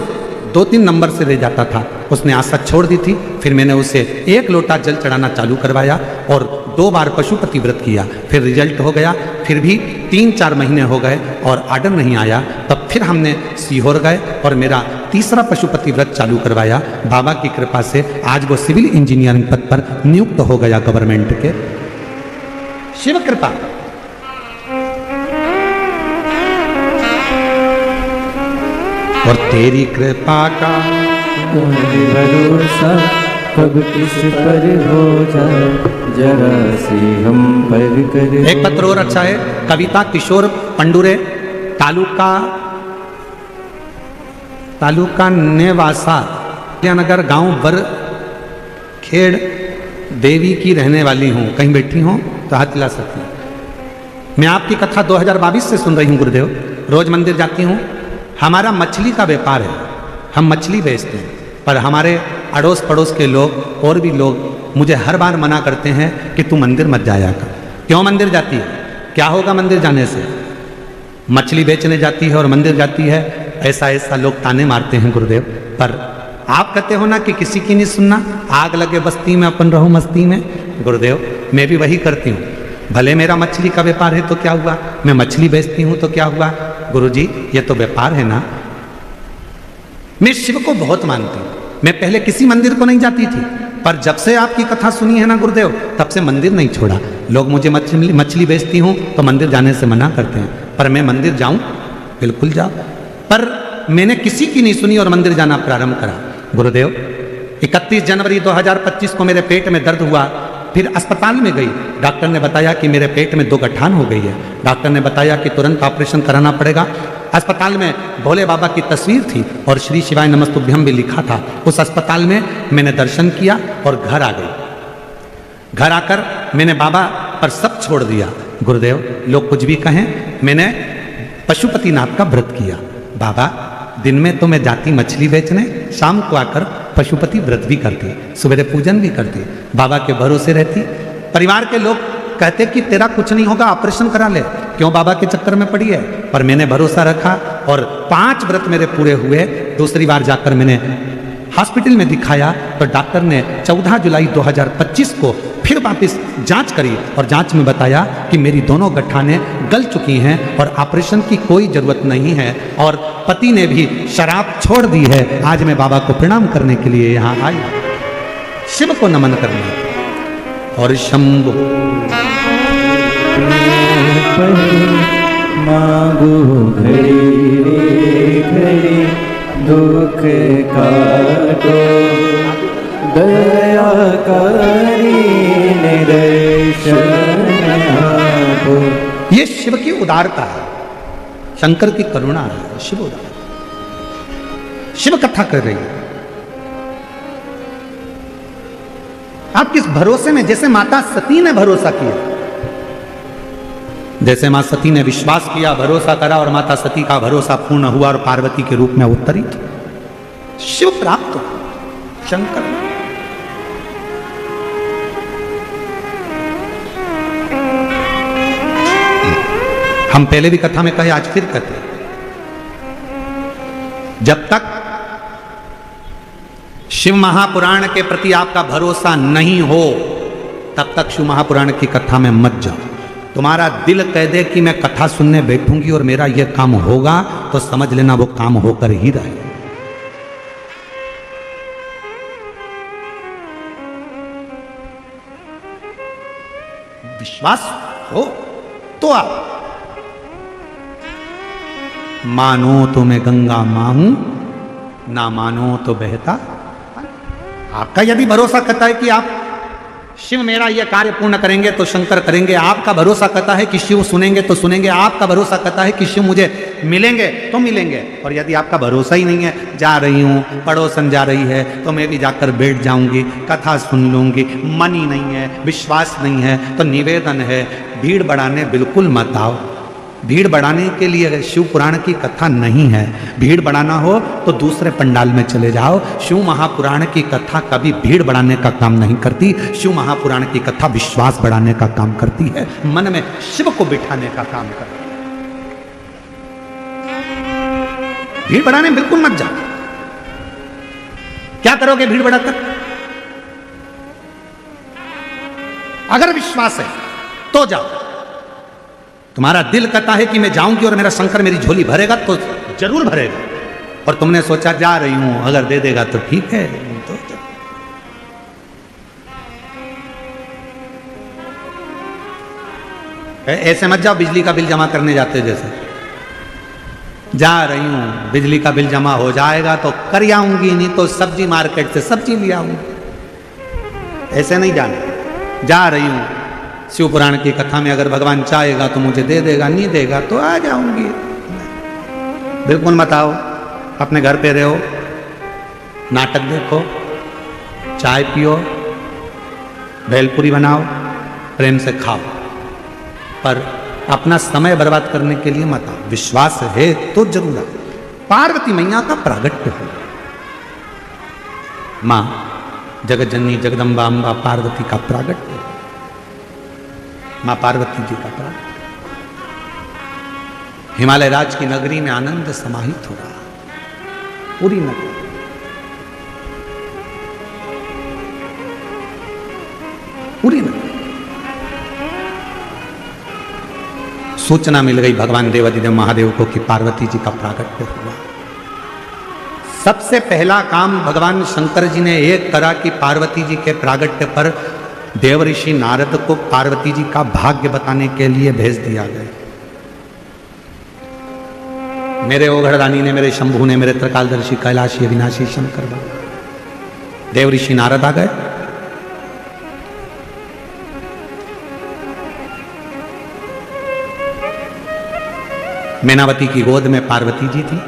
2-3 नंबर से रह जाता था। उसने आशा छोड़ दी थी। फिर मैंने उसे 1 लोटा जल चढ़ाना चालू करवाया और 2 बार पशुपति व्रत किया। फिर रिजल्ट हो गया। फिर भी 3-4 महीने हो गए और आर्डर नहीं आया। तब फिर हमने सीहोर गए और मेरा तीसरा पशुपति व्रत चालू करवाया। बाबा की कृपा से आज वो सिविल इंजीनियरिंग पद पर नियुक्त हो गया गवर्नमेंट के। शिव कृपा। और तेरी कृपा का भरोसा कब किस पर हो जाए, जरा से हम पर कर। एक पत्र और अच्छा है। कविता किशोर पंडुरे, तालुका नेवासा, नगर, गांव बरखेड़, देवी की रहने वाली हूँ। कहीं बैठी हूँ तो हाथ हिला सकती हूँ। मैं आपकी कथा 2022 से सुन रही हूँ गुरुदेव। रोज मंदिर जाती हूँ। हमारा मछली का व्यापार है। हम मछली बेचते हैं, पर हमारे अड़ोस पड़ोस के लोग और भी लोग मुझे हर बार मना करते हैं कि तू मंदिर मत जाया कर। क्यों मंदिर जाती है? क्या होगा मंदिर जाने से? मछली बेचने जाती है और मंदिर जाती है, ऐसा लोग ताने मारते हैं गुरुदेव। पर आप कहते हो ना कि किसी की नहीं सुनना, आग लगे बस्ती में अपन रहो मस्ती में। गुरुदेव मैं भी वही करती हूँ। भले मेरा मछली का व्यापार है तो क्या हुआ, मैं मछली बेचती हूँ तो क्या हुआ। गुरुजी ये तो व्यापार है ना। मैं शिव को बहुत मानती हूँ। मैं पहले किसी मंदिर को नहीं जाती थी, पर जब से आपकी कथा सुनी है ना गुरुदेव, तब से मंदिर नहीं छोड़ा। लोग मुझे मछली बेचती हूँ तो मंदिर जाने से मना करते हैं, पर मैं मंदिर जाऊँ, बिल्कुल जाऊँ। पर मैंने किसी की नहीं सुनी और मंदिर जाना प्रारंभ करा। गुरुदेव 31 जनवरी 2025 को मेरे पेट में दर्द हुआ। फिर अस्पताल में गई। डॉक्टर ने बताया कि मेरे पेट में 2 गठान हो गई है। डॉक्टर ने बताया कि तुरंत ऑपरेशन कराना पड़ेगा। अस्पताल में भोले बाबा की तस्वीर थी और श्री शिवाय नमस्तुभ्यम भी लिखा था। उस अस्पताल में मैंने दर्शन किया और घर आ गई। घर आकर मैंने बाबा पर सब छोड़ दिया। गुरुदेव लोग कुछ भी कहें, मैंने पशुपतिनाथ का व्रत किया। बाबा दिन में तो मैं जाती मछली बेचने, शाम को आकर पशुपति व्रत भी करती, सवेरे पूजन भी करती, बाबा के भरोसे रहती। परिवार के लोग कहते कि तेरा कुछ नहीं होगा, ऑपरेशन करा ले, क्यों बाबा के चक्कर में पड़ी है। पर मैंने भरोसा रखा और 5 व्रत मेरे पूरे हुए। दूसरी बार जाकर मैंने हॉस्पिटल में दिखाया तो डॉक्टर ने 14 जुलाई 2025 को फिर वापस जांच करी और जांच में बताया कि मेरी दोनों गठानें गल चुकी हैं और ऑपरेशन की कोई ज़रूरत नहीं है। और पति ने भी शराब छोड़ दी है। आज मैं बाबा को प्रणाम करने के लिए यहाँ आई, शिव को नमन करने। और शंभु मांगो घड़ी घड़ी दुख काटो, दया करी निदर्शन आपो। ये शिव की उदारता है, शंकर की करुणा है। शिव उदार, शिव कथा कर रही है। आप किस भरोसे में, जैसे माता सती ने भरोसा किया, जैसे मां सती ने विश्वास किया, भरोसा करा और माता सती का भरोसा पूर्ण हुआ और पार्वती के रूप में अवतरित शिव प्राप्त हो, शंकर। हम पहले भी कथा में कहे, आज फिर कहते हैं, जब तक शिव महापुराण के प्रति आपका भरोसा नहीं हो, तब तक शिव महापुराण की कथा में मत जाओ। तुम्हारा दिल कह दे कि मैं कथा सुनने बैठूंगी और मेरा यह काम होगा, तो समझ लेना वो काम होकर ही रहे। विश्वास हो तो आप मानो तो मैं गंगा मां हूं, ना मानो तो बहता। आपका यदि भरोसा करता है कि आप शिव मेरा यह कार्य पूर्ण करेंगे तो शंकर करेंगे। आपका भरोसा करता है कि शिव सुनेंगे तो सुनेंगे। आपका भरोसा करता है कि शिव मुझे मिलेंगे तो मिलेंगे। और यदि आपका भरोसा ही नहीं है, जा रही हूँ, पड़ोसन जा रही है तो मैं भी जाकर बैठ जाऊंगी, कथा सुन लूंगी, मन ही नहीं है, विश्वास नहीं है, तो निवेदन है, भीड़ बढ़ाने बिल्कुल मत आओ। भीड़ बढ़ाने के लिए शिव पुराण की कथा नहीं है। भीड़ बढ़ाना हो तो दूसरे पंडाल में चले जाओ। शिव महापुराण की कथा कभी भीड़ बढ़ाने का काम नहीं करती। शिव महापुराण की कथा विश्वास बढ़ाने का काम करती है, मन में शिव को बिठाने का काम करती है। भीड़ बढ़ाने बिल्कुल मत जाओ। क्या करोगे भीड़ बढ़ाकर? अगर विश्वास है तो जाओ। तुम्हारा दिल कहता है कि मैं जाऊंगी और मेरा शंकर मेरी झोली भरेगा तो जरूर भरेगा, और तुमने सोचा जा रही हूं, अगर दे देगा तो ठीक है, तो ऐसे मत जाओ बिजली का बिल जमा करने जाते जैसे। जा रही हूं, बिजली का बिल जमा हो जाएगा तो कर आऊंगी, नहीं तो सब्जी मार्केट से सब्जी ले आऊंगी। ऐसे नहीं जाना। जा रही हूं, शिव पुराण की कथा में अगर भगवान चाहेगा तो मुझे दे देगा, नहीं देगा तो आ जाऊंगी। बिल्कुल मत आओ। अपने घर पे रहो, नाटक देखो, चाय पियो, भेलपुरी बनाओ, प्रेम से खाओ, पर अपना समय बर्बाद करने के लिए मत आओ। विश्वास है तो जरूर आओ। पार्वती मैया का प्रागट्य हो। मां जगत जननी जगदम्बा अम्बा पार्वती का प्रागट्य है। मां पार्वती जी का प्रागट्य। हिमालय राज की नगरी में आनंद समाहित हो रहा। पूरी नगरी, पूरी नगरी। सूचना मिल गई भगवान देवादिदेव महादेव को कि पार्वती जी का प्रागट्य हुआ। सबसे पहला काम भगवान शंकर जी ने एक करा कि पार्वती जी के प्रागट्य पर देवऋषि नारद को पार्वती जी का भाग्य बताने के लिए भेज दिया गया। मेरे ओघड़ रानी ने, मेरे शंभू ने, मेरे त्रिकालदर्शी कैलाशी अविनाशी शंकर भगवान देवऋषि नारद आ गए। मैनावती की गोद में पार्वती जी थी।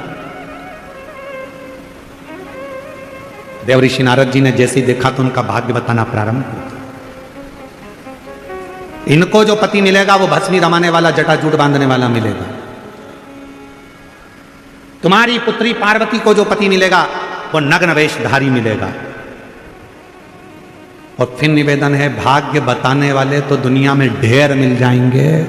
देवऋषि नारद जी ने जैसे ही देखा तो उनका भाग्य बताना प्रारंभ किया। इनको जो पति मिलेगा वो भस्मी रमाने वाला, जटाजूट बांधने वाला मिलेगा। तुम्हारी पुत्री पार्वती को जो पति मिलेगा वो नग्न वेशधारी मिलेगा। और फिर निवेदन है, भाग्य बताने वाले तो दुनिया में ढेर मिल जाएंगे,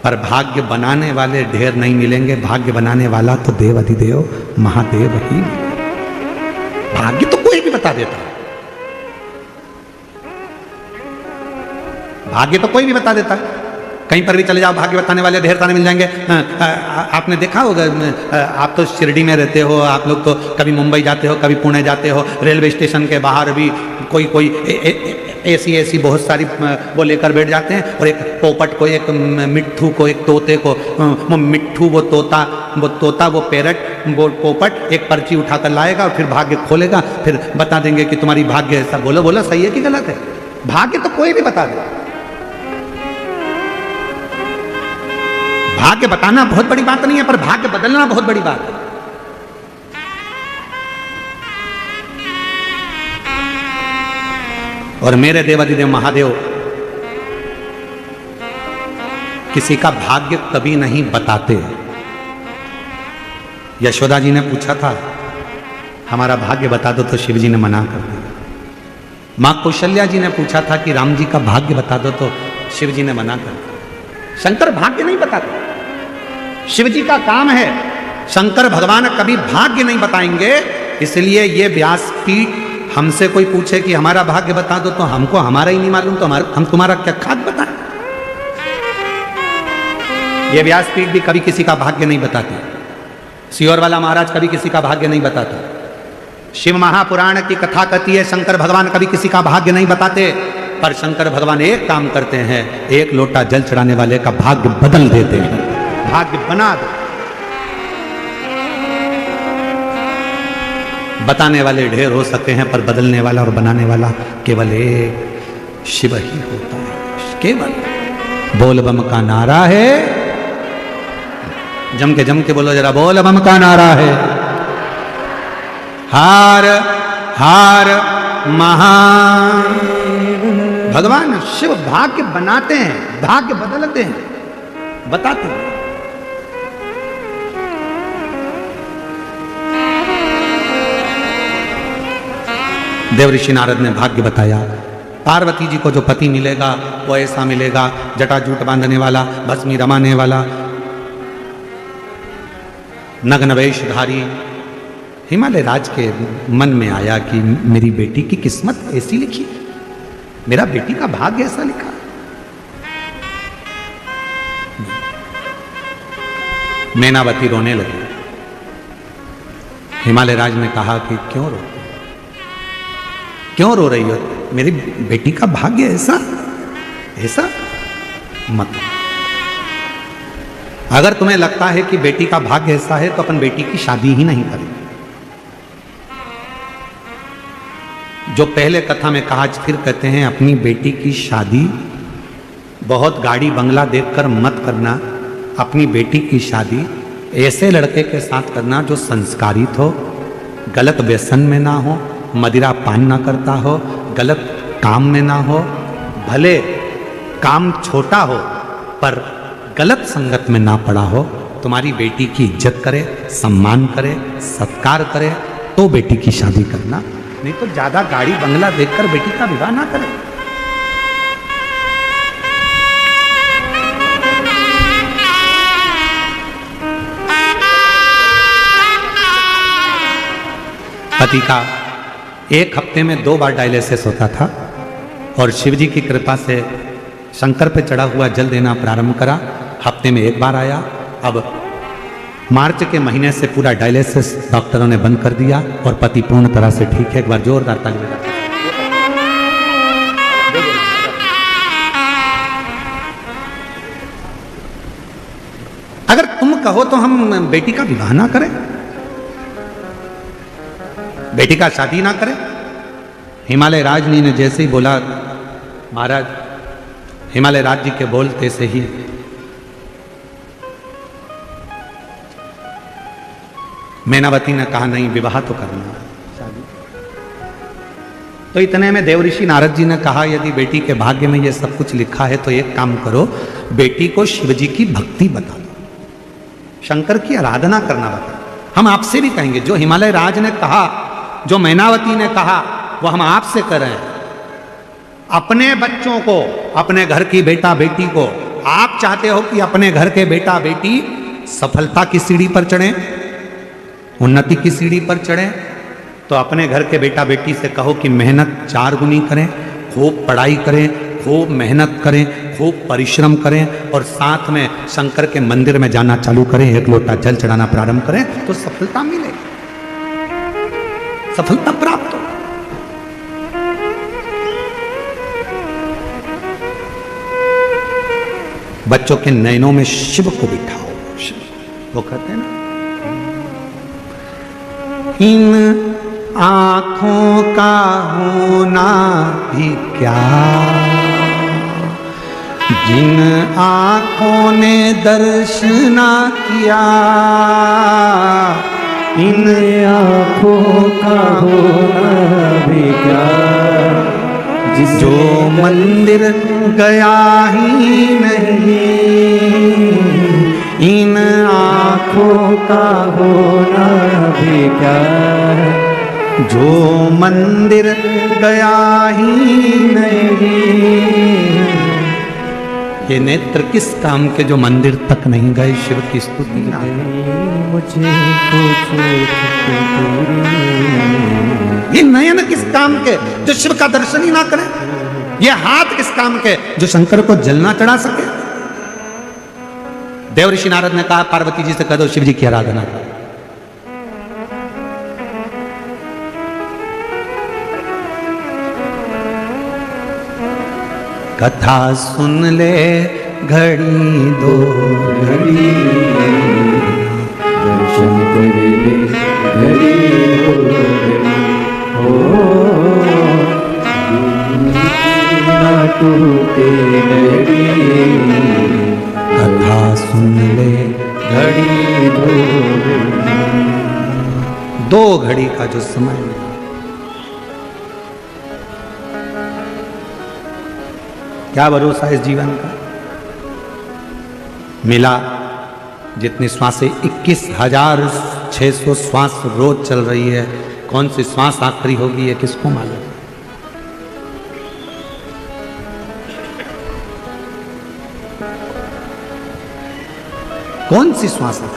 पर भाग्य बनाने वाले ढेर नहीं मिलेंगे। भाग्य बनाने वाला तो देव अधिदेव महादेव ही। भाग्य तो कोई भी बता देता है। भाग्य तो कोई भी बता देता है। कहीं पर भी चले जाओ, भाग्य बताने वाले ढेर सारे मिल जाएंगे। आपने देखा होगा, आप तो शिरडी में रहते हो, आप लोग तो कभी मुंबई जाते हो, कभी पुणे जाते हो। रेलवे स्टेशन के बाहर भी कोई ऐसी बहुत सारी वो लेकर बैठ जाते हैं, और एक पोपट को, एक मिट्ठू को, एक तोते को, वो मिट्ठू, वो तोता, वो पैरट, वो पोपट एक पर्ची उठाकर लाएगा और फिर भाग्य खोलेगा, फिर बता देंगे कि तुम्हारी भाग्य ऐसा। बोलो सही है कि गलत है? भाग्य तो कोई भी बता दे। भाग्य बताना बहुत बड़ी बात नहीं है, पर भाग्य बदलना बहुत बड़ी बात है। और मेरे देवादिदेव महादेव किसी का भाग्य कभी नहीं बताते। यशोदा जी ने पूछा था, हमारा भाग्य बता दो, तो शिव जी ने मना कर दिया। मां कौशल्या जी ने पूछा था कि राम जी का भाग्य बता दो, तो शिव जी ने मना कर दिया। शंकर भाग्य नहीं बताते। शिव जी का काम है, शंकर भगवान कभी भाग्य नहीं बताएंगे। इसलिए ये व्यासपीठ हमसे कोई पूछे कि हमारा भाग्य बता दो, तो हमको हमारा ही नहीं मालूम, तो हम तुम्हारा क्या खाद बताएं? ये व्यासपीठ भी कभी किसी का भाग्य नहीं बताती। सियोर वाला महाराज कभी किसी का भाग्य नहीं बताता। शिव महापुराण की कथा कहती है, शंकर भगवान कभी किसी का भाग्य नहीं बताते, पर शंकर भगवान एक काम करते हैं, एक लोटा जल चढ़ाने वाले का भाग्य बदल देते हैं, भाग्य बना दो। बताने वाले ढेर हो सकते हैं, पर बदलने वाला और बनाने वाला केवल एक। शिव ही होता है। केवल बोल बम का नारा है, जम के बोलो जरा, बोल बम का नारा है। हार हार महान। भगवान शिव भाग्य बनाते हैं, भाग्य बदलते हैं, बताते हैं। देव ऋषि नारद ने भाग्य बताया। पार्वती जी को जो पति मिलेगा वो ऐसा मिलेगा, जटाजूट बांधने वाला, भस्मी रमाने वाला, नग्न वेशधारी। हिमालय राज के मन में आया कि मेरी बेटी की किस्मत ऐसी लिखी, मेरा बेटी का भाग्य ऐसा लिखा। मैनावती रोने लगी। हिमालय राज ने कहा कि क्यों रो रही हो? मेरी बेटी का भाग्य ऐसा ऐसा मत। अगर तुम्हें लगता है कि बेटी का भाग्य ऐसा है तो अपन बेटी की शादी ही नहीं करेंगे। जो पहले कथा में कहा, फिर कहते हैं, अपनी बेटी की शादी बहुत गाड़ी बंगला देखकर मत करना। अपनी बेटी की शादी ऐसे लड़के के साथ करना जो संस्कारित हो, गलत व्यसन में ना हो, मदिरा पान ना करता हो, गलत काम में ना हो, भले काम छोटा हो पर गलत संगत में ना पड़ा हो। तुम्हारी बेटी की इज्जत करे, सम्मान करे, सत्कार करे तो बेटी की शादी करना, नहीं तो ज्यादा गाड़ी बंगला देखकर बेटी का विवाह ना करे। पति का 1 हफ्ते में 2 बार डायलिसिस होता था और शिवजी की कृपा से शंकर पे चढ़ा हुआ जल देना प्रारंभ करा। हफ्ते में 1 बार आया। अब मार्च के महीने से पूरा डायलिसिस डॉक्टरों ने बंद कर दिया और पति पूर्ण तरह से ठीक है। एक बार जोरदार ताली बजा। अगर तुम कहो तो हम बेटी का विवाह ना करें, बेटी का शादी ना करें। हिमालय राज जी ने जैसे ही बोला, महाराज हिमालय राज जी के बोलते से ही मैनावती ने कहा नहीं, विवाह तो करना है, शादी। तो इतने में देव ऋषि नारद जी ने कहा, यदि बेटी के भाग्य में ये सब कुछ लिखा है तो एक काम करो, बेटी को शिवजी की भक्ति बता दो, शंकर की आराधना करना बता। हम आपसे भी कहेंगे, जो हिमालय राज ने कहा, जो मैनावती ने कहा, वो हम आपसे कर रहे हैं। अपने बच्चों को, अपने घर की बेटा बेटी को, आप चाहते हो कि अपने घर के बेटा बेटी सफलता की सीढ़ी पर चढ़े, उन्नति की सीढ़ी पर चढ़े, तो अपने घर के बेटा बेटी से कहो कि मेहनत 4 गुनी करें, खूब पढ़ाई करें, खूब मेहनत करें, खूब परिश्रम करें और साथ में शंकर के मंदिर में जाना चालू करें, 1 लोटा जल चढ़ाना प्रारंभ करें, तो सफलता मिलेगी, सफलता प्राप्त हो। बच्चों के नयनों में शिव को बिठाओ, शिव, वो कहते हैं ना, इन आंखों का होना भी क्या, जिन आंखों ने दर्शना किया, इन आँखों का होना भी क्या, जो मंदिर गया ही नहीं, इन आँखों का होना भी क्या, जो मंदिर गया ही नहीं। ये नेत्र किस काम के जो मंदिर तक नहीं गए, शिव की स्तुति ना मुझे ये नयन किस काम के जो शिव का दर्शन ही ना करें, ये हाथ किस काम के जो शंकर को जल ना चढ़ा सके। देव ऋषि नारद ने कहा, पार्वती जी से कह दो शिव जी की आराधना करो। कथा सुन ले घड़ी 2 घड़ी, दर्शन कर ले घड़ी 2 घड़ी, ओ टूटे घड़ी, कथा सुन ले घड़ी दो घड़ी का जो समय मिला, क्या भरोसा इस जीवन का। मिला जितनी श्वासें 21,600 श्वास रोज चल रही है, कौन सी श्वास आखिरी होगी ये किसको मालूम। कौन सी श्वास है।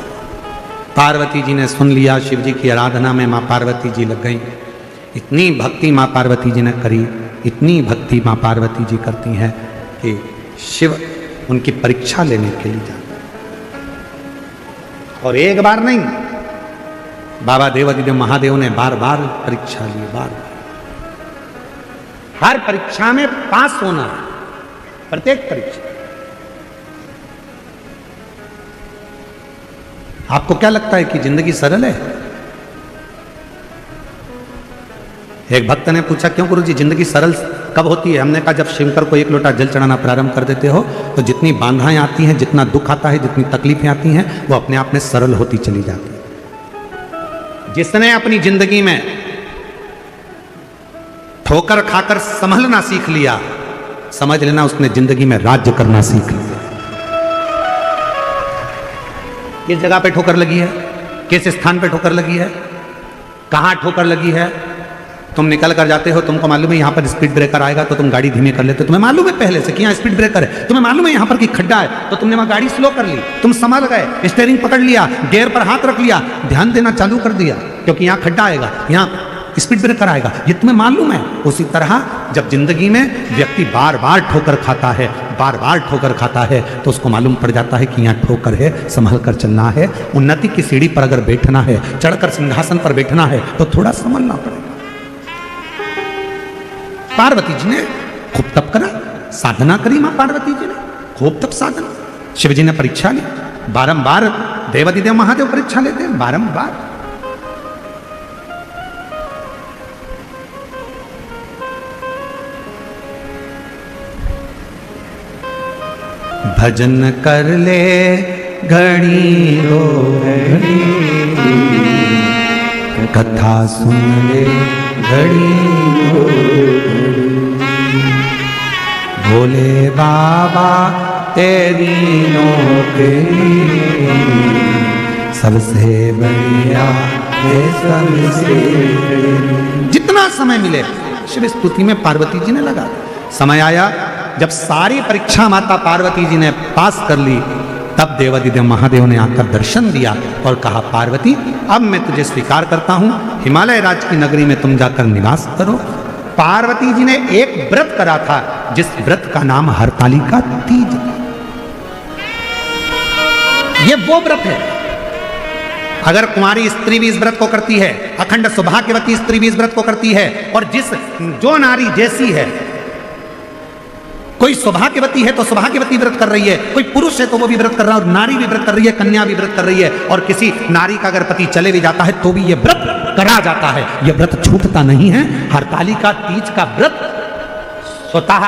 पार्वती जी ने सुन लिया, शिव जी की आराधना में मां पार्वती जी लग गई। इतनी भक्ति मां पार्वती जी ने करी, इतनी भक्ति मां पार्वती जी करती हैं कि शिव उनकी परीक्षा लेने के लिए जाते। और एक बार नहीं, बाबा देवादिदेव महादेव ने बार बार परीक्षा ली, बार बार। हर परीक्षा में पास होना है, प्रत्येक परीक्षा। आपको क्या लगता है कि जिंदगी सरल है? एक भक्त ने पूछा, क्यों गुरुजी जिंदगी सरल कब होती है? हमने कहा, जब शंकर को एक लोटा जल चढ़ाना प्रारंभ कर देते हो तो जितनी बाधाएं आती हैं, जितना दुख आता है, जितनी तकलीफें आती हैं, वो अपने आप में सरल होती चली जाती है। जिसने अपनी जिंदगी में ठोकर खाकर संभलना सीख लिया, समझ लेना उसने जिंदगी में राज्य करना सीख लिया। किस जगह पे ठोकर लगी है, किस स्थान पे ठोकर लगी है, कहां ठोकर लगी है। तुम निकल कर जाते हो, तुमको मालूम है यहां पर स्पीड ब्रेकर आएगा तो तुम गाड़ी धीमे कर लेते हो। तुम्हें मालूम है पहले से कि यहां स्पीड ब्रेकर है, तुम्हें मालूम है यहां पर कि खड्डा है, तो तुमने वहां गाड़ी स्लो कर ली, तुम संभल गए, स्टीयरिंग पकड़ लिया, गियर पर हाथ रख लिया, ध्यान देना चालू कर दिया, क्योंकि यहां खड्डा आएगा, यहां स्पीड ब्रेकर आएगा, ये तुम्हें मालूम है। उसी तरह जब जिंदगी में व्यक्ति बार बार ठोकर खाता है, बार बार ठोकर खाता है, तो उसको मालूम पड़ जाता है कि यहाँ ठोकर है, संभल कर चलना है। उन्नति की सीढ़ी पर अगर बैठना है, चढ़कर सिंहासन पर बैठना है, तो थोड़ा संभलना पड़ेगा। पार्वती जी ने खूब तप करा, साधना करी मां पार्वती जी ने, खूब तप साधना। शिव जी ने परीक्षा ली, बारंबार देवादिदेव महादेव परीक्षा लेते हैं, बारंबार। भजन कर ले घड़ी रो घड़ी, कथा सुन ले घड़ी रो घड़ी, भोले बाबा तेरी नौकरी सबसे बढ़िया है, सबसे। जितना समय मिले शिव स्तुति में पार्वती जी ने लगा। समय आया जब सारी परीक्षा माता पार्वती जी ने पास कर ली, तब देवादिदेव महादेव ने आकर दर्शन दिया और कहा, पार्वती अब मैं तुझे स्वीकार करता हूं, हिमालय राज की नगरी में तुम जाकर निवास करो। पार्वती जी ने एक व्रत करा था, जिस व्रत का नाम हरतालिका तीज। ये वो व्रत है, अगर कुंवारी स्त्री भी इस व्रत को करती है, अखंड सौभाग्यवती स्त्री भी इस व्रत को करती है, और जो नारी जैसी है, कोई सौभाग्यवती है तो सौभाग्यवती व्रत कर रही है, कोई पुरुष है तो वो भी व्रत कर रहा है, और नारी भी व्रत कर रही है, कन्या भी व्रत कर रही है, और किसी नारी का अगर पति चले भी जाता है तो भी ये व्रत करा जाता है। ये व्रत छूटता नहीं है। हरतालिका तीज का व्रत स्वतः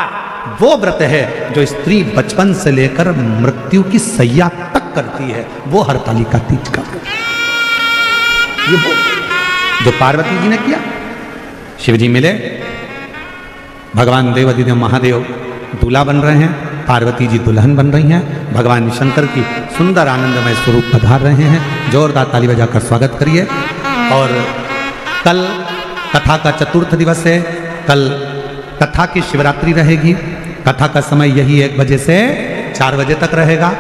वो व्रत है जो स्त्री बचपन से लेकर मृत्यु की सैया तक करती है, वो हरतालिका तीज का व्रत। ये वो जो पार्वती जी ने किया। शिव जी मिले, भगवान देवादिदेव महादेव दूल्हा बन रहे हैं, पार्वती जी दुल्हन बन रही हैं, भगवान शंकर की सुंदर आनंदमय स्वरूप पधार रहे हैं। जोरदार ताली बजाकर स्वागत करिए। और कल कथा का चतुर्थ दिवस है, कल कथा की शिवरात्रि रहेगी। कथा का समय यही 1 बजे से 4 बजे तक रहेगा,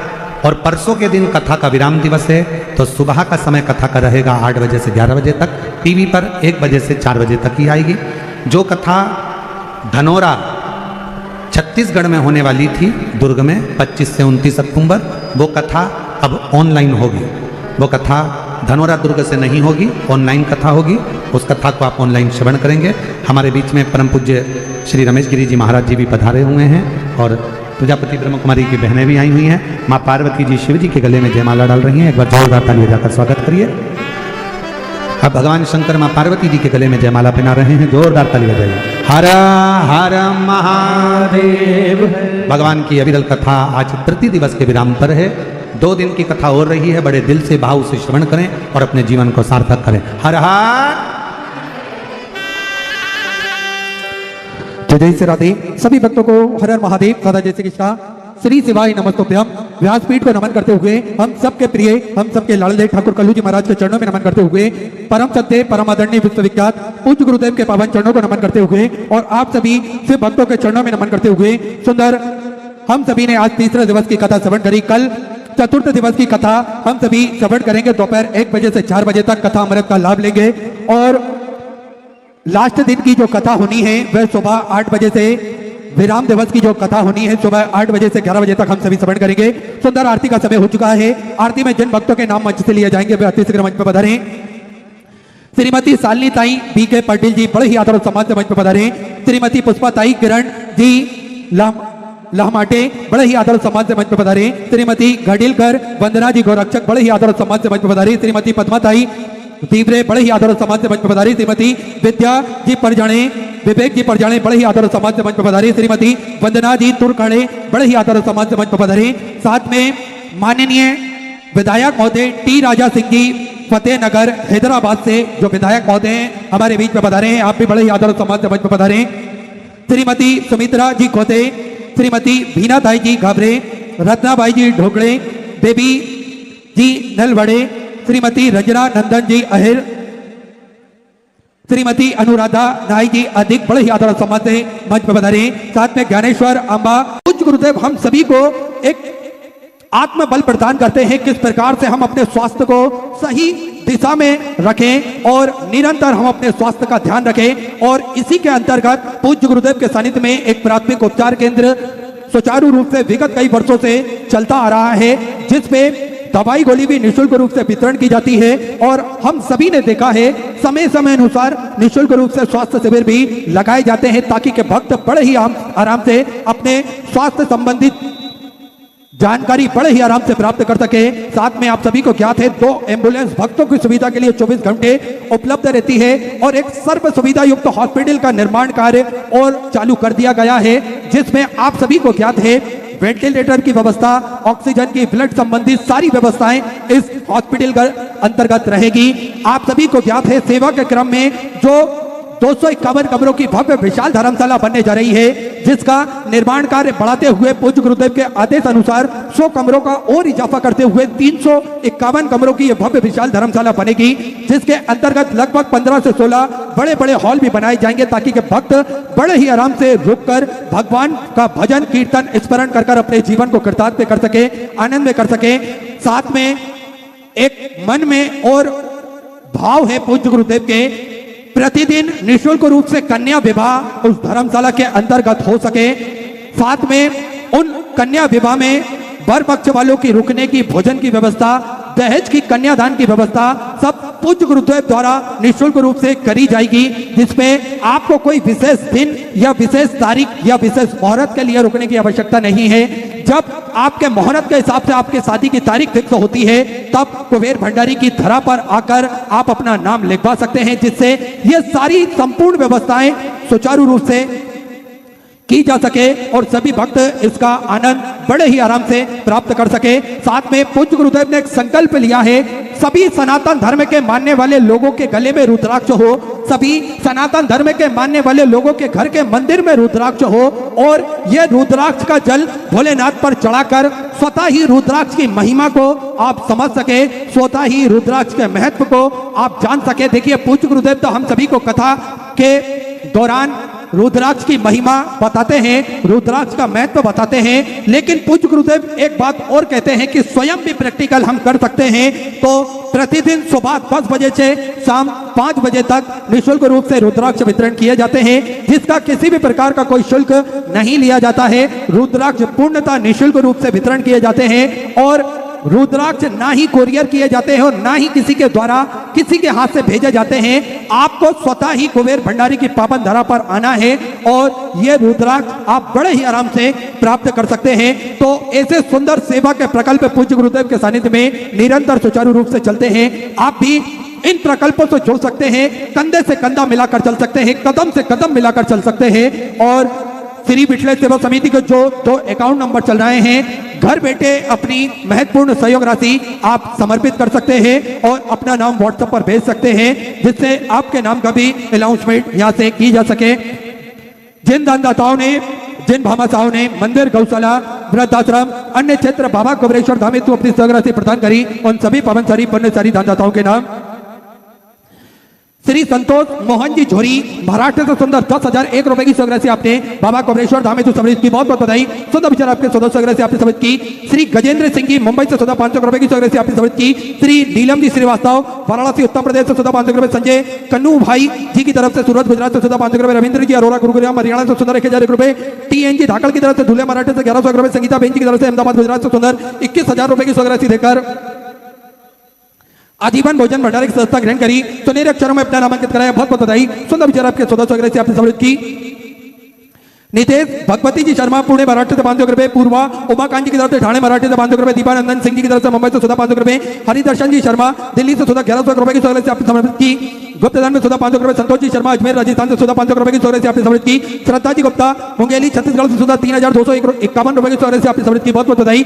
और परसों के दिन कथा का विराम दिवस है, तो सुबह का समय कथा का रहेगा 8 बजे से 11 बजे तक। टीवी पर 1 बजे से 4 बजे तक ही आएगी। जो कथा धनोरा छत्तीसगढ़ में होने वाली थी, दुर्ग में 25 से 29 अक्टूबर, वो कथा अब ऑनलाइन होगी। वो कथा धनोरा दुर्ग से नहीं होगी, ऑनलाइन कथा होगी। उस कथा को आप ऑनलाइन श्रवण करेंगे। हमारे बीच में परम पूज्य श्री रमेश गिरी जी महाराज जी भी पधारे हुए हैं, और प्रजापति ब्रह्म कुमारी की बहनें भी आई हुई हैं। माँ पार्वती जी शिव जी के गले में जयमाला डाल रही हैं। एक बार जोरदार ताली बजाकर स्वागत करिए। अब भगवान शंकर मां पार्वती जी के गले में जयमाला पहना रहे हैं, जोरदार ताली बजाइए। हर हर महादेव। भगवान की अविरल कथा आज तृतीय दिवस के विराम पर है। 2 दिन की कथा हो रही है, बड़े दिल से भाव से श्रवण करें और अपने जीवन को सार्थक करें। हर हर जय जय श्री राधे। सभी भक्तों को हर हर महादेव, सदा जय श्री कृष्णा, श्री शिवाय नमस्तुभ्यम। व्यासपीठ को नमन करते हुए हम सबके प्रिय, हम सबके लाडले ठाकुर कल्लू जी महाराज के चरणों में नमन करते हुए, परम सत्य परम आदरणीय विश्वविख्यात पूज्य गुरुदेव के पावन चरणों को नमन करते हुए और आप सभी शिव भक्तों के चरणों में नमन करते हुए, सुंदर हम सभी ने आज तीसरे दिवस की कथा श्रवण करी। कल चतुर्थ दिवस की कथा हम सभी श्रवण करेंगे। दोपहर 1 बजे से 4 बजे तक कथा अमृत का लाभ लेंगे और लास्ट दिन की जो कथा होनी है वह सुबह 8 बजे से, विराम दिवस की जो कथा होनी है सुबह 8 बजे से 11 बजे तक हम सभी श्रवण करेंगे। सुंदर आरती का समय हो चुका है। आरती में जिन भक्तों के नाम मंच से लिए जाएंगे वे अति शीघ्र मंच पर पधारें। श्रीमती शालिनी ताई बी के पाटिल जी बड़े ही आदर और सम्मान से मंच पर पधारें। श्रीमती पुष्पा ताई किरण जी लहमाटे बड़े ही आदर और सम्मान से मंच पर पधारें। श्रीमती घड़िलकर वंदना जी गोरक्षक बड़े ही आदर और सम्मान से मंच पर पधारें। श्रीमती पद्मा ताई तीव्रे बड़े ही आदर और सम्मान से मंच पर पधारी। श्रीमती विद्या जी परजाणे, विवेक जी परजाणे बड़े ही आदर और सम्मान से मंच पर पधारी। श्रीमती वंदना जी तुरकाणे बड़े ही आदर और सम्मान से मंच पर पधारी। साथ में माननीय विधायक महोदय टी राजा सिंह जी फतेहनगर हैदराबाद से जो विधायक महोदय हैं हमारे बीच में पधारे हैं, आप भी बड़े ही आदर और सम्मान से मंच पर पधारे। श्रीमती सुमित्रा जी खोते, श्रीमती भीना ताई जी घाबरे, रत्नाबाई जी ढोकड़े, बेबी जी नलवड़े, श्रीमती रंजना नंदन जी अहिर, श्रीमती अनुराधा नाई जी अधिक बड़े ही आदर और सम्मान से मंच पर पधारे। साथ में ज्ञानेश्वर अम्बा। पूज्य गुरुदेव हम सभी को एक आत्मबल प्रदान करते हैं किस प्रकार से हम अपने स्वास्थ्य को सही दिशा में रखें और निरंतर हम अपने स्वास्थ्य का ध्यान रखें। और इसी के अंतर्गत पूज्य गुरुदेव के सानिध्य में एक प्राथमिक उपचार केंद्र सुचारू रूप से विगत कई वर्षों से चलता आ रहा है, जिसमें दवाई गोली भी निःशुल्क रूप से वितरण की जाती है। और हम सभी ने देखा है समय समय अनुसार निःशुल्क रूप से स्वास्थ्य शिविर भी लगाए जाते हैं ताकि के भक्त बड़े ही आराम से अपने स्वास्थ्य संबंधित जानकारी बड़े ही आराम से प्राप्त कर सके। साथ में आप सभी को ज्ञात है 2 एम्बुलेंस भक्तों की सुविधा के लिए 24 घंटे उपलब्ध रहती है और एक सर्व सुविधा युक्त हॉस्पिटल का निर्माण कार्य और चालू कर दिया गया है, जिसमें आप सभी को ज्ञात है वेंटिलेटर की व्यवस्था, ऑक्सीजन की, ब्लड संबंधी सारी व्यवस्थाएं इस हॉस्पिटल के अंतर्गत रहेगी। आप सभी को ज्ञात है सेवा के क्रम में जो 251 कमरों की भव्य विशाल धर्मशाला बनने जा रही है, जिसका निर्माण कार्य बढ़ाते हुए पूज्य गुरुदेव के आदेश अनुसार 100 कमरों का और इजाफा करते हुए 351 कमरों की यह भव्य विशाल धर्मशाला बनेगी, जिसके अंतर्गत लगभग 15 से 16 बड़े बड़े हॉल भी बनाए जाएंगे ताकि के भक्त बड़े ही आराम से रुककर भगवान का भजन कीर्तन स्मरण कर अपने जीवन को कृतार्थ कर सके, आनंद में कर सके। साथ में एक मन में और भाव है पूज्य गुरुदेव के प्रतिदिन निःशुल्क रूप से कन्या विवाह उस धर्मशाला के अंतर्गत हो सके। साथ में उन कन्या विवाह में वर पक्ष वालों की रुकने की, भोजन की व्यवस्था, दहेज की, कन्यादान की व्यवस्था सब पूज्य गुरुदेव द्वारा निःशुल्क रूप से करी जाएगी, जिसमें आपको कोई विशेष दिन या विशेष तारीख या विशेष मुहूर्त के लिए रुकने की आवश्यकता नहीं है। जब आपके मुहूर्त के हिसाब से आपके शादी की तारीख फिक्स होती है तब कुबेर भंडारी की धरा पर आकर आप अपना नाम लिखवा सकते हैं, जिससे ये सारी संपूर्ण व्यवस्थाएं सुचारू रूप से की जा सके और सभी भक्त इसका आनंद बड़े ही आराम से प्राप्त कर सके। साथ में पूज्य गुरुदेव ने एक संकल्प लिया है, सभी सनातन धर्म के मानने वाले लोगों के गले में रुद्राक्ष हो, सभी सनातन धर्म के मानने वाले लोगों के घर के मंदिर में रुद्राक्ष हो और यह रुद्राक्ष का जल भोलेनाथ पर चढ़ाकर स्वतः ही रुद्राक्ष की महिमा को आप समझ सके, स्वतः ही रुद्राक्ष के महत्व को आप जान सके। देखिए पूज्य गुरुदेव तो हम सभी को कथा के दौरान रुद्राक्ष की महिमा बताते हैं, रुद्राक्ष का महत्व बताते हैं, लेकिन पूज्य गुरुदेव एक बात और कहते हैं कि स्वयं भी प्रैक्टिकल हम कर सकते हैं। तो प्रतिदिन सुबह 10 बजे से शाम 5 बजे तक निःशुल्क रूप से रुद्राक्ष वितरण किए जाते हैं, जिसका किसी भी प्रकार का कोई शुल्क नहीं लिया जाता है। रुद्राक्ष पूर्णतः निःशुल्क रूप से वितरण किए जाते हैं और रुद्राक्ष ना ही कोरियर किए जाते हैं और ना ही किसी के द्वारा किसी के हाथ से भेजे जाते हैं। आपको स्वतः ही कुबेर भंडारी की पावन धरा पर आना है और ये रुद्राक्ष आप बड़े ही आराम से प्राप्त कर सकते हैं। तो ऐसे सुंदर सेवा के प्रकल्प पूज्य गुरुदेव के सानिध्य में निरंतर सुचारू रूप से चलते हैं। आप भी इन प्रकल्पों से जुड़ सकते हैं, कंधे से कंधा मिलाकर चल सकते हैं, कदम से कदम मिलाकर चल सकते हैं। और श्री बिठले सेवा समिति के जो 2 अकाउंट नंबर चल रहे हैं, घर बैठे अपनी महत्वपूर्ण सहयोग राशि आप समर्पित कर सकते हैं और अपना नाम व्हाट्सएप पर भेज सकते हैं, जिससे आपके नाम का भी अनाउंसमेंट यहाँ से की जा सके। जिन दानदाताओं ने, जिन भामाशाहों ने मंदिर, गौशाला, वृद्धाश्रम, अन्य क्षेत्र बाबा कबरेश्वर धाम हेतु अपनी सहयोग राशि प्रदान करी, उन सभी पावनसारी पुण्यसारी दानदाताओं के नाम श्री संतोष मोहन जी झोरी महाराष्ट्र से सुंदर 10,001 रुपए की सहयोग राशि आपने बाबा कबरेश्वर धाम हेतु समर्पित की, बहुत बहुत बधाई। सुंदर विचार आपके सदस्य सहयोग राशि आपने समर्पित की। श्री गजेंद्र सिंह जी मुंबई से 500 रुपए की सहयोग राशि आपने समर्पित की। श्री नीलम जी श्रीवास्तव वाराणसी उत्तर प्रदेश से 500 रुपए, संजय कन्नू भाई जी की तरफ से सूरत गुजरात से 500 रुपए, रविंद्र जी अरोरा गुरुग्राम हरियाणा से सुंदर 1001 रुपए, TN जी धाकड़ की तरफ से धुले मराठे से 1100 रुपए, संगीता बेन जी की तरफ से अहमदाबाद गुजरात से सुंदर 21,000 रुपए की सहयोग राशि देकर आजीवन भोजन भंडारे की संस्था ग्रहण करी, सुनहरे अक्षरों में अपना नामांकित कराया, बहुत बहुत बधाई। सुंदर विचार आपके 1400 राशि आपने समर्पित की। नितेश भगवती जी शर्मा पुणे महाराष्ट्र से 500 रुपए, पूर्वा उमाकांत जी की तरफ से ठाणे मराठी से 500 रुपए, दीपानंदन सिंह जी की तरफ से मुंबई से 500 रुपए, हरिदर्शन जी शर्मा दिल्ली से 1100 रुपए की सहयोग राशि आपने समर्पित की। गुप्तदान में 500 रुपए, संतोष जी शर्मा अजमेर राजस्थान से 500 रुपए की सहयोग राशि आपने समर्पित की। श्रद्धा जी गुप्ता मुंगेली छत्तीसगढ़ से 3,251 रुपए की सहयोग राशि आपने समर्पित की, बहुत बहुत बधाई।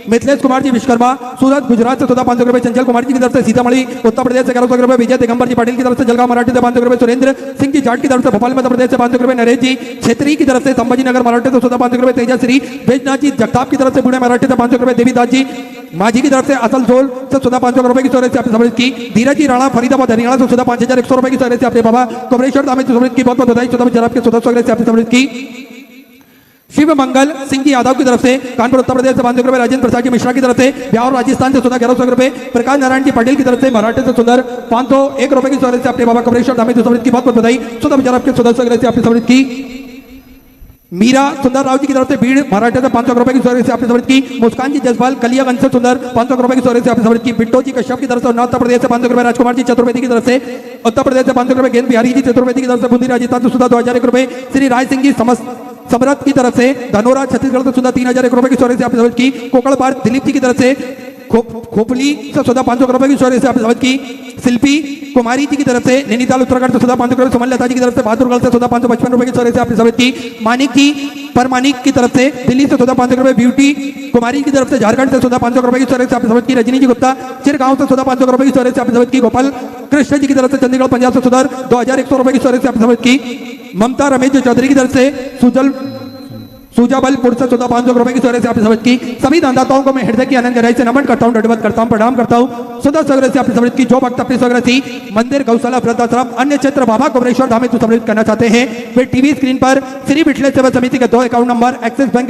मिथिलेश कुमार जी विश्वकर्मा सूरत गुजरात से 500 रुपए, चंचल कुमार जी की तरफ से सीतामढ़ी उत्तर प्रदेश से 1100 रुपए, विजय दिगंबर जी पाटिल की तरफ से जलगांव मराठी से 500 रुपए, सुरेंद्र सिंह जी जाट की तरफ से भोपाल मध्य प्रदेश से 500 रुपए, नरेश जी छेत्री की तरफ से संभाजी नगर मराठी से 500 रुपए, तेजश्री बैजनाथ जी जगताप की तरफ से पुणे मराठी से 500 रुपए, देवीदास जी माझी की तरफ से असलसोल से 500 रुपए की सहयोग राशि आपने समर्पित की। धीरज जी राणा फरीदाबाद हरियाणा से 5,100 रुपए की सहयोग राशि आपने बाबा कबरेश्वर धाम हेतु समर्पित की, बहुत बहुत बधाई। 14 आपके 1400 राशि आपने समर्पित की। शिव मंगल सिंह जी यादव की तरफ से कानपुर उत्तर प्रदेश से 500 रुपए, राजेंद्र प्रसाद जी मिश्रा की तरफ से बिहार राजस्थान से 1100 रुपए, प्रकाश नारायण जी पटेल की तरफ से मराठी से 501 रुपए की सहयोग राशि आपने बाबा कबरेश्वर धाम हेतु समर्पित की, बहुत बहुत बधाई। 14 विचार आपके 1400 राशि आपने समर्पित की। मीरा सुंदर राव जी की तरफ से भीड़ मराठा से 500 रुपए की सहयोग राशि आपने समर्पित की। मुस्कान जी जसपाल कलियागंज से सुंदर 500 रुपए की सहयोग राशि आपने समर्पित की। बिट्टो जी कश्यप की तरफ से उत्तर प्रदेश से 500 रुपए, राजकुमार जी चतुर्वेदी की तरफ से उत्तर प्रदेश से 500 रुपए, गेंद बिहारी जी चतुर्वेदी की तरफ से बूंदी राजस्थान से 2,001 रुपए, श्री राय सिंह जी समरत की तरफ से धनोरा छत्तीसगढ़ से 3,001 रुपए की सहयोग राशि आपने समर्पित की। कोकड़ पार दिलीप जी की तरफ से खोपली से 500 रुपए की सहयोग राशि आपने समर्पित की। शिल्पी कुमारी जी की तरफ से नैनीताल उत्तराखंड से 500 रुपए, सुमन लता जी की तरफ से बहादुरगढ़ से 555 रुपए की सहयोग राशि आपने समर्पित की। मानिक जी परमानिक की तरफ से दिल्ली से 500 रुपए, ब्यूटी कुमारी की तरफ से झारखंड से 500 रुपए की सहयोग राशि आपने समर्पित की। रजनी जी गुप्ता चिरगांव से 500 रुपए की सहयोग राशि आपने समर्पित की। गोपाल कृष्ण जी की तरफ से चंडीगढ़ पंजाब से 2,100 रुपए की सहयोग राशि आपने समर्पित की। ममता रमेश जी चौधरी की तरफ से सुजाबलपुर से 500 रुपए की सहयोग राशि आपने समर्पित की। सभी दानदाताओं को मैं हृदय की आनंद गहराई से नमन करता हूं, दंडवत करता हूं, प्रणाम करता हूं। सुधा सहयोग राशि आपने समर्पित की। जो भक्त अपनी सहयोग राशि मंदिर, गौशाला, वृद्धाश्रम, अन्य क्षेत्र बाबा कबरेश्वर धाम हेतु समर्पित करना चाहते हैं, वे टीवी स्क्रीन पर श्री बिठले सेवा समिति के 2 अकाउंट नंबर एक्सिस बैंक